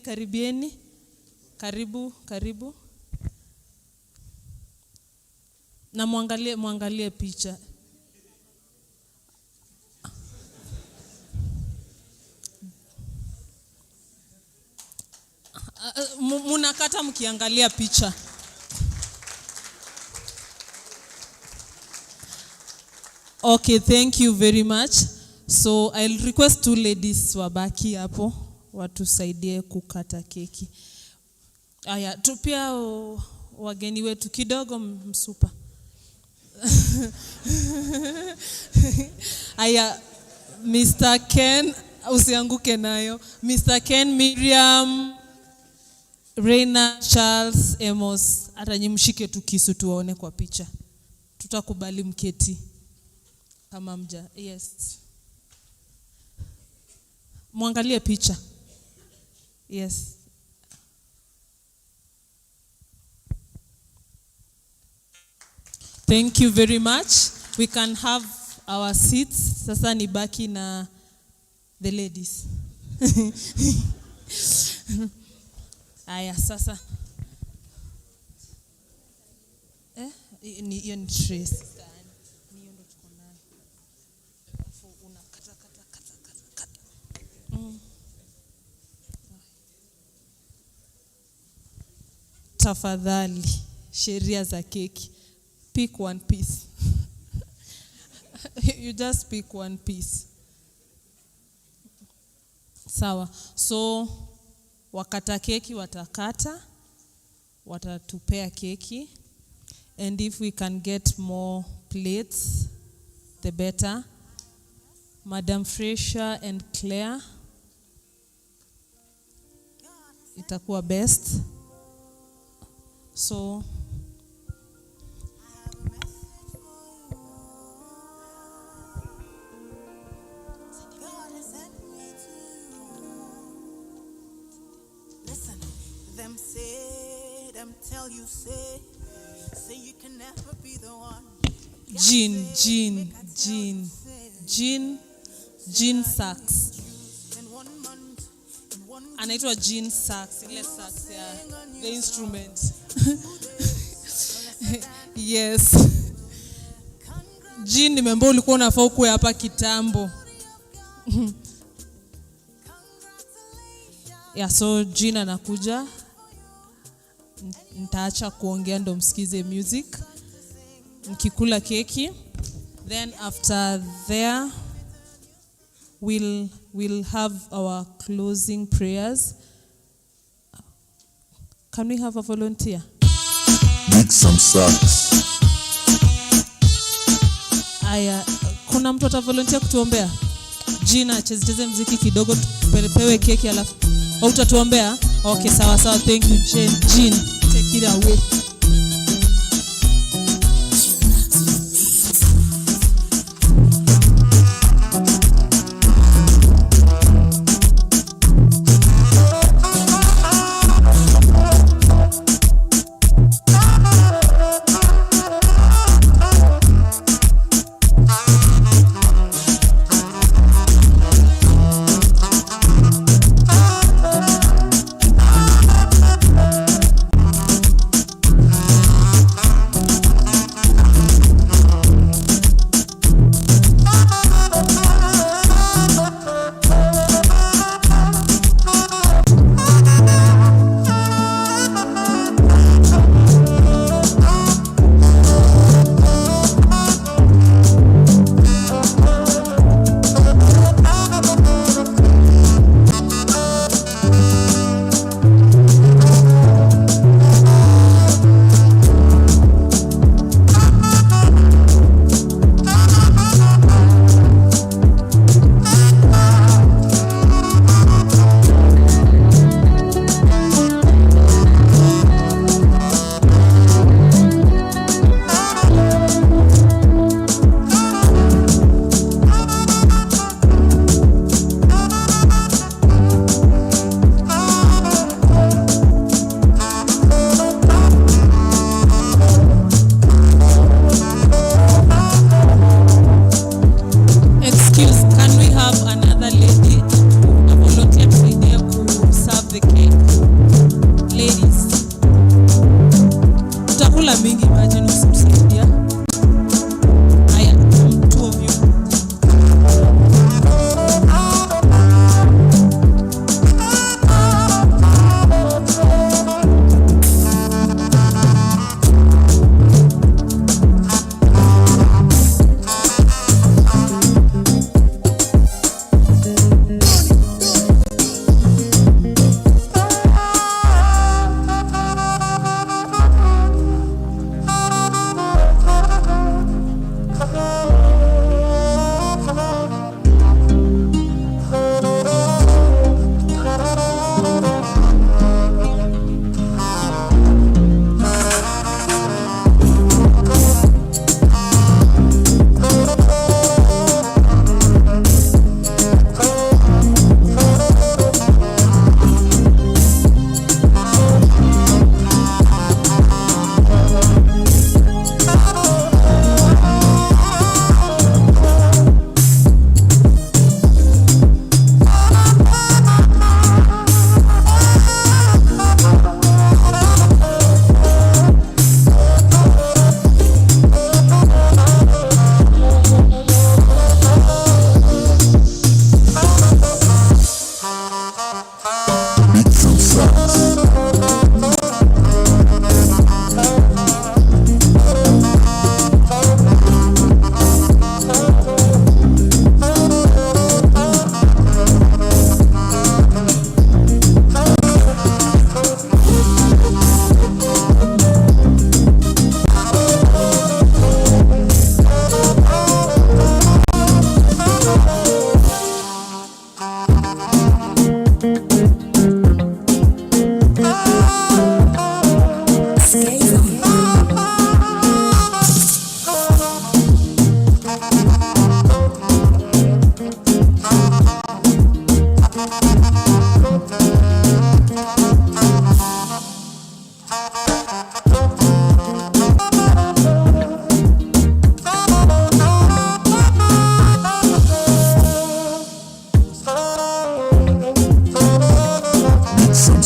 Karibu. Na muangalie picha. Munakata mkiangalia picha. Okay, thank you very much. So I'll request 2 ladies wabaki hapo watusaidie kukata keki. Aya, tupia wageni wetu kidogo msupa. Aya, Mr. Ken, usianguke nayo. Mr. Ken, Miriam, Reina, Charles, Amos, atanyimshike tu kisu tuone kwa picha. Tutakubali mketi kama mja. Yes. Muangalie picha. Yes. Thank you very much. We can have our seats. Sasa ni baki na the ladies. Aya, sasa. Ni trace. Tafadhali, sheria za keki. Pick one piece. You just pick one piece. Sawa. So, wakata keki watakata. Watatupea keki. And if we can get more plates, the better. Madam Fresha and Claire. Itakuwa best. So, listen, them say, them tell you say you can never be the one. Jean. Jean Sachs. Anaitwa Jean Sachs, ile sax ya the instrument. Yes. Jean, nimeambiwa ulikuwa unafaa kuwa hapa kitambo. Yeah, so Jean anakuja. Nitaacha kuongea ndo msikize music. Mkikula keki. Then after there we'll have our closing prayers. Can we have a volunteer? Make some socks. Aya, kuna mtu ata volunteer kutuombea? Gina, cheze mziki kidogo tupewe keki alafu. Au utatuombea? Okay, sawa sawa. Thank you, Jean. Take it away.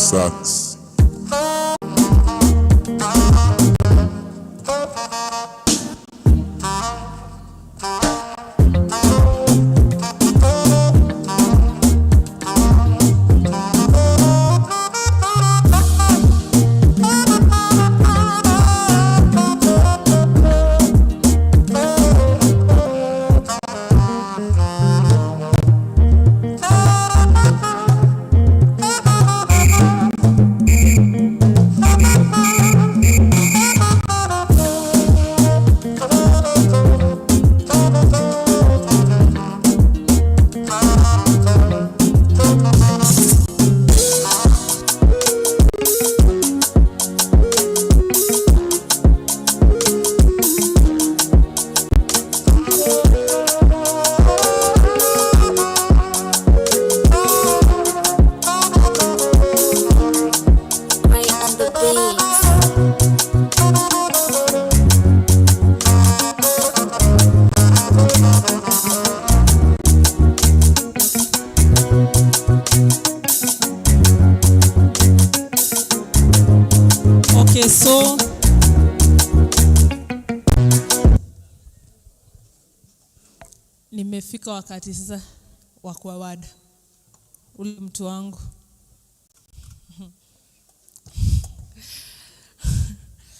sucks. Okay, so nimefika wakati sasa wa kuaward ule mtu wangu.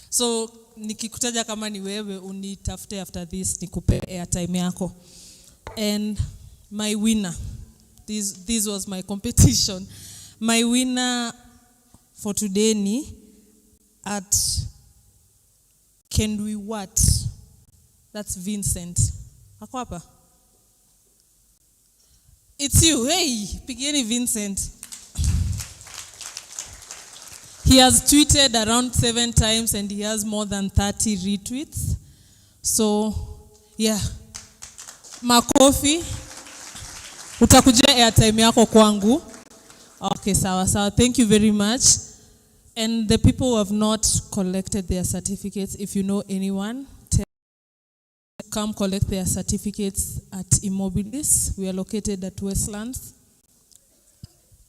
So nikikutaja kama ni wewe, unitafute after this nikupe airtime yako. And my winner, this was my competition. My winner for today ni at Can We What? That's Vincent. Ako hapa? It's you. Hey, pigeni Vincent. He has tweeted around 7 times and he has more than 30 retweets. So, yeah. Makofi. Utakujia airtime yako kwangu. Okay, sawa. Thank you very much. And the people who have not collected their certificates, if you know anyone, come collect their certificates at eMobilis. We are located at Westlands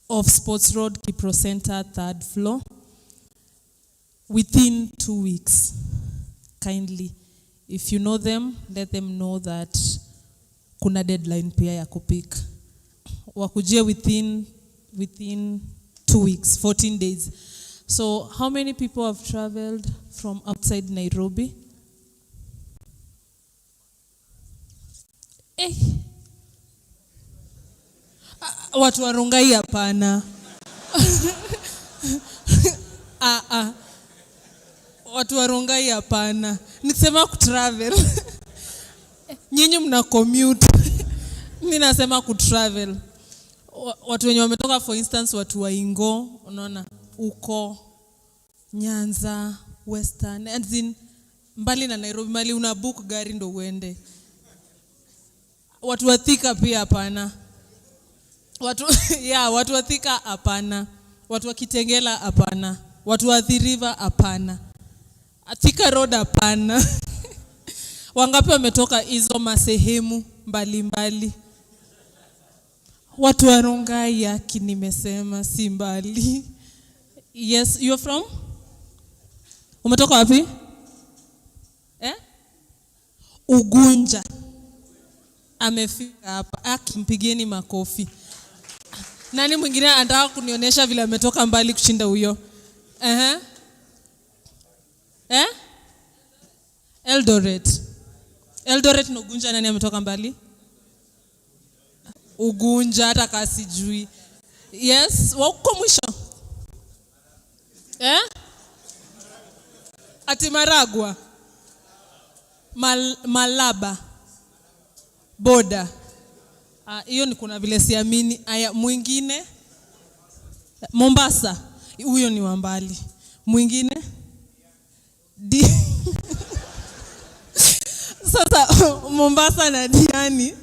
off Sports Road, Kipro Center, 3rd floor. Within 2 weeks, kindly. If you know them, let them know that kuna deadline pia ya kupik. Wakujie within 2 weeks, 14 days. So how many people have traveled from outside Nairobi? Watu wa Rongai hapana. Watu wa Rongai hapana. Nikisema kutravel. Nyinyi mna commute. Mimi nasema kutravel. Watu wenye wametoka, for instance, watu wa Ingo, unaona, uko Nyanza, Western, and in mbali na Nairobi, mali una book gari ndo uende. Watu wa Thika pia hapana. Watu wa Thika hapana. Watu wa Kitengela hapana. Watu wa Athi River hapana. Thika Road hapana. Wangapi wametoka hizo masehemu mbalimbali? Watu wa Rongai yaki nimesema si mbali. Yes, you're from? Umetoka wapi? Ugunja. Amefika hapa. Akimpigeni makofi. Nani mwingine anataka kunionyesha vile ametoka mbali kushinda huyo? Eldoret na Ugunja, nani ametoka mbali? Ugunja, hata kasi jui. Yes, wako mwisho. Ati Maragwa. Malaba. Boda. Hiyo ni kuna vile siamini. Aya, mwingine? Mombasa. Huyo ni wa mbali. Mwingine? Sasa Mombasa na Diani.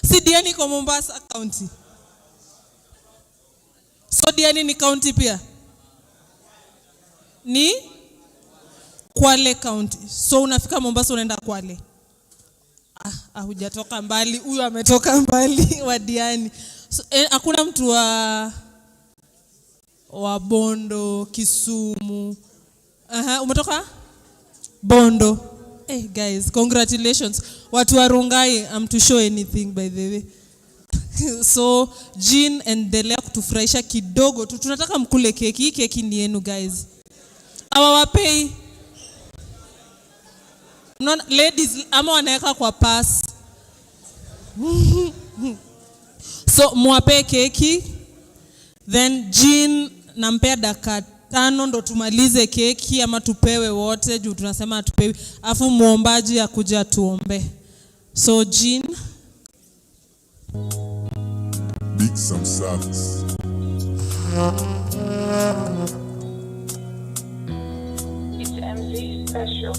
Si Diani kwa Mombasa County. So Diani ni county pia? Ni Kwale County. So unafika Mombasa unaenda Kwale. Hujatoka mbali, huyu ametoka mbali wa Diani. So, hakuna mtu wa wa Bondo, Kisumu. Umetoka? Bondo. Hey guys, congratulations. Watu wa Rongai, I'm to show anything by the way. So, Jean, endelea kutufurahisha kidogo tu. Tunataka mkule keki. Hii keki ni yenu guys. Hawawapei. Ladies, ama wanaweka kwa pass. So, muwape keki. Then Jean, nampea dakika 5 ndo tumalize keki ama tupewe wote juu tunasema tupewe. Afu muombaji akuja tuombe. So, Jean. Big some socks. It's MZ special.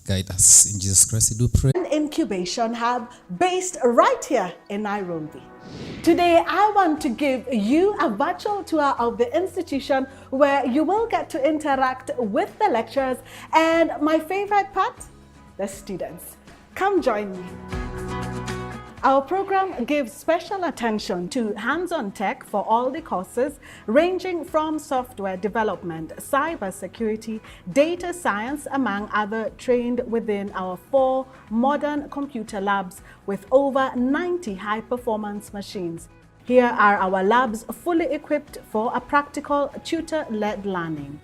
Guide us in Jesus Christ. We do pray. An incubation hub based right here in Nairobi. Today, I want to give you a virtual tour of the institution where you will get to interact with the lecturers and my favorite part, the students. Come join me. Our program gives special attention to hands-on tech for all the courses, ranging from software development, cybersecurity, data science, among other, trained within our 4 modern computer labs with over 90 high-performance machines. Here are our labs fully equipped for a practical tutor-led learning.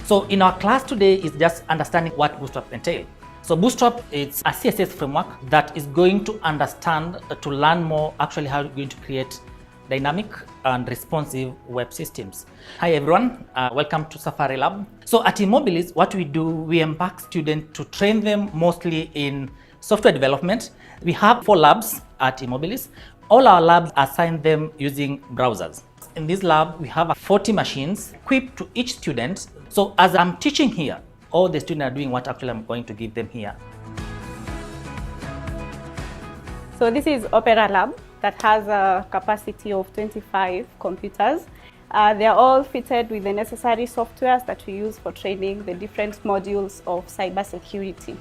So in our class today is just understanding what Bootstrap entails. So Bootstrap is a CSS framework that is going to understand, to learn more actually how you're going to create dynamic and responsive web systems. Hi everyone, welcome to Safari Lab. So at eMobilis, what we do, we embark students to train them mostly in software development. We have 4 labs at eMobilis. All our labs assign them using browsers. In this lab, we have 40 machines equipped to each student. So as I'm teaching here, all the students are doing what actually I'm going to give them here. So this is Opera Lab that has a capacity of 25 computers. They are all fitted with the necessary softwares that we use for training the different modules of cybersecurity.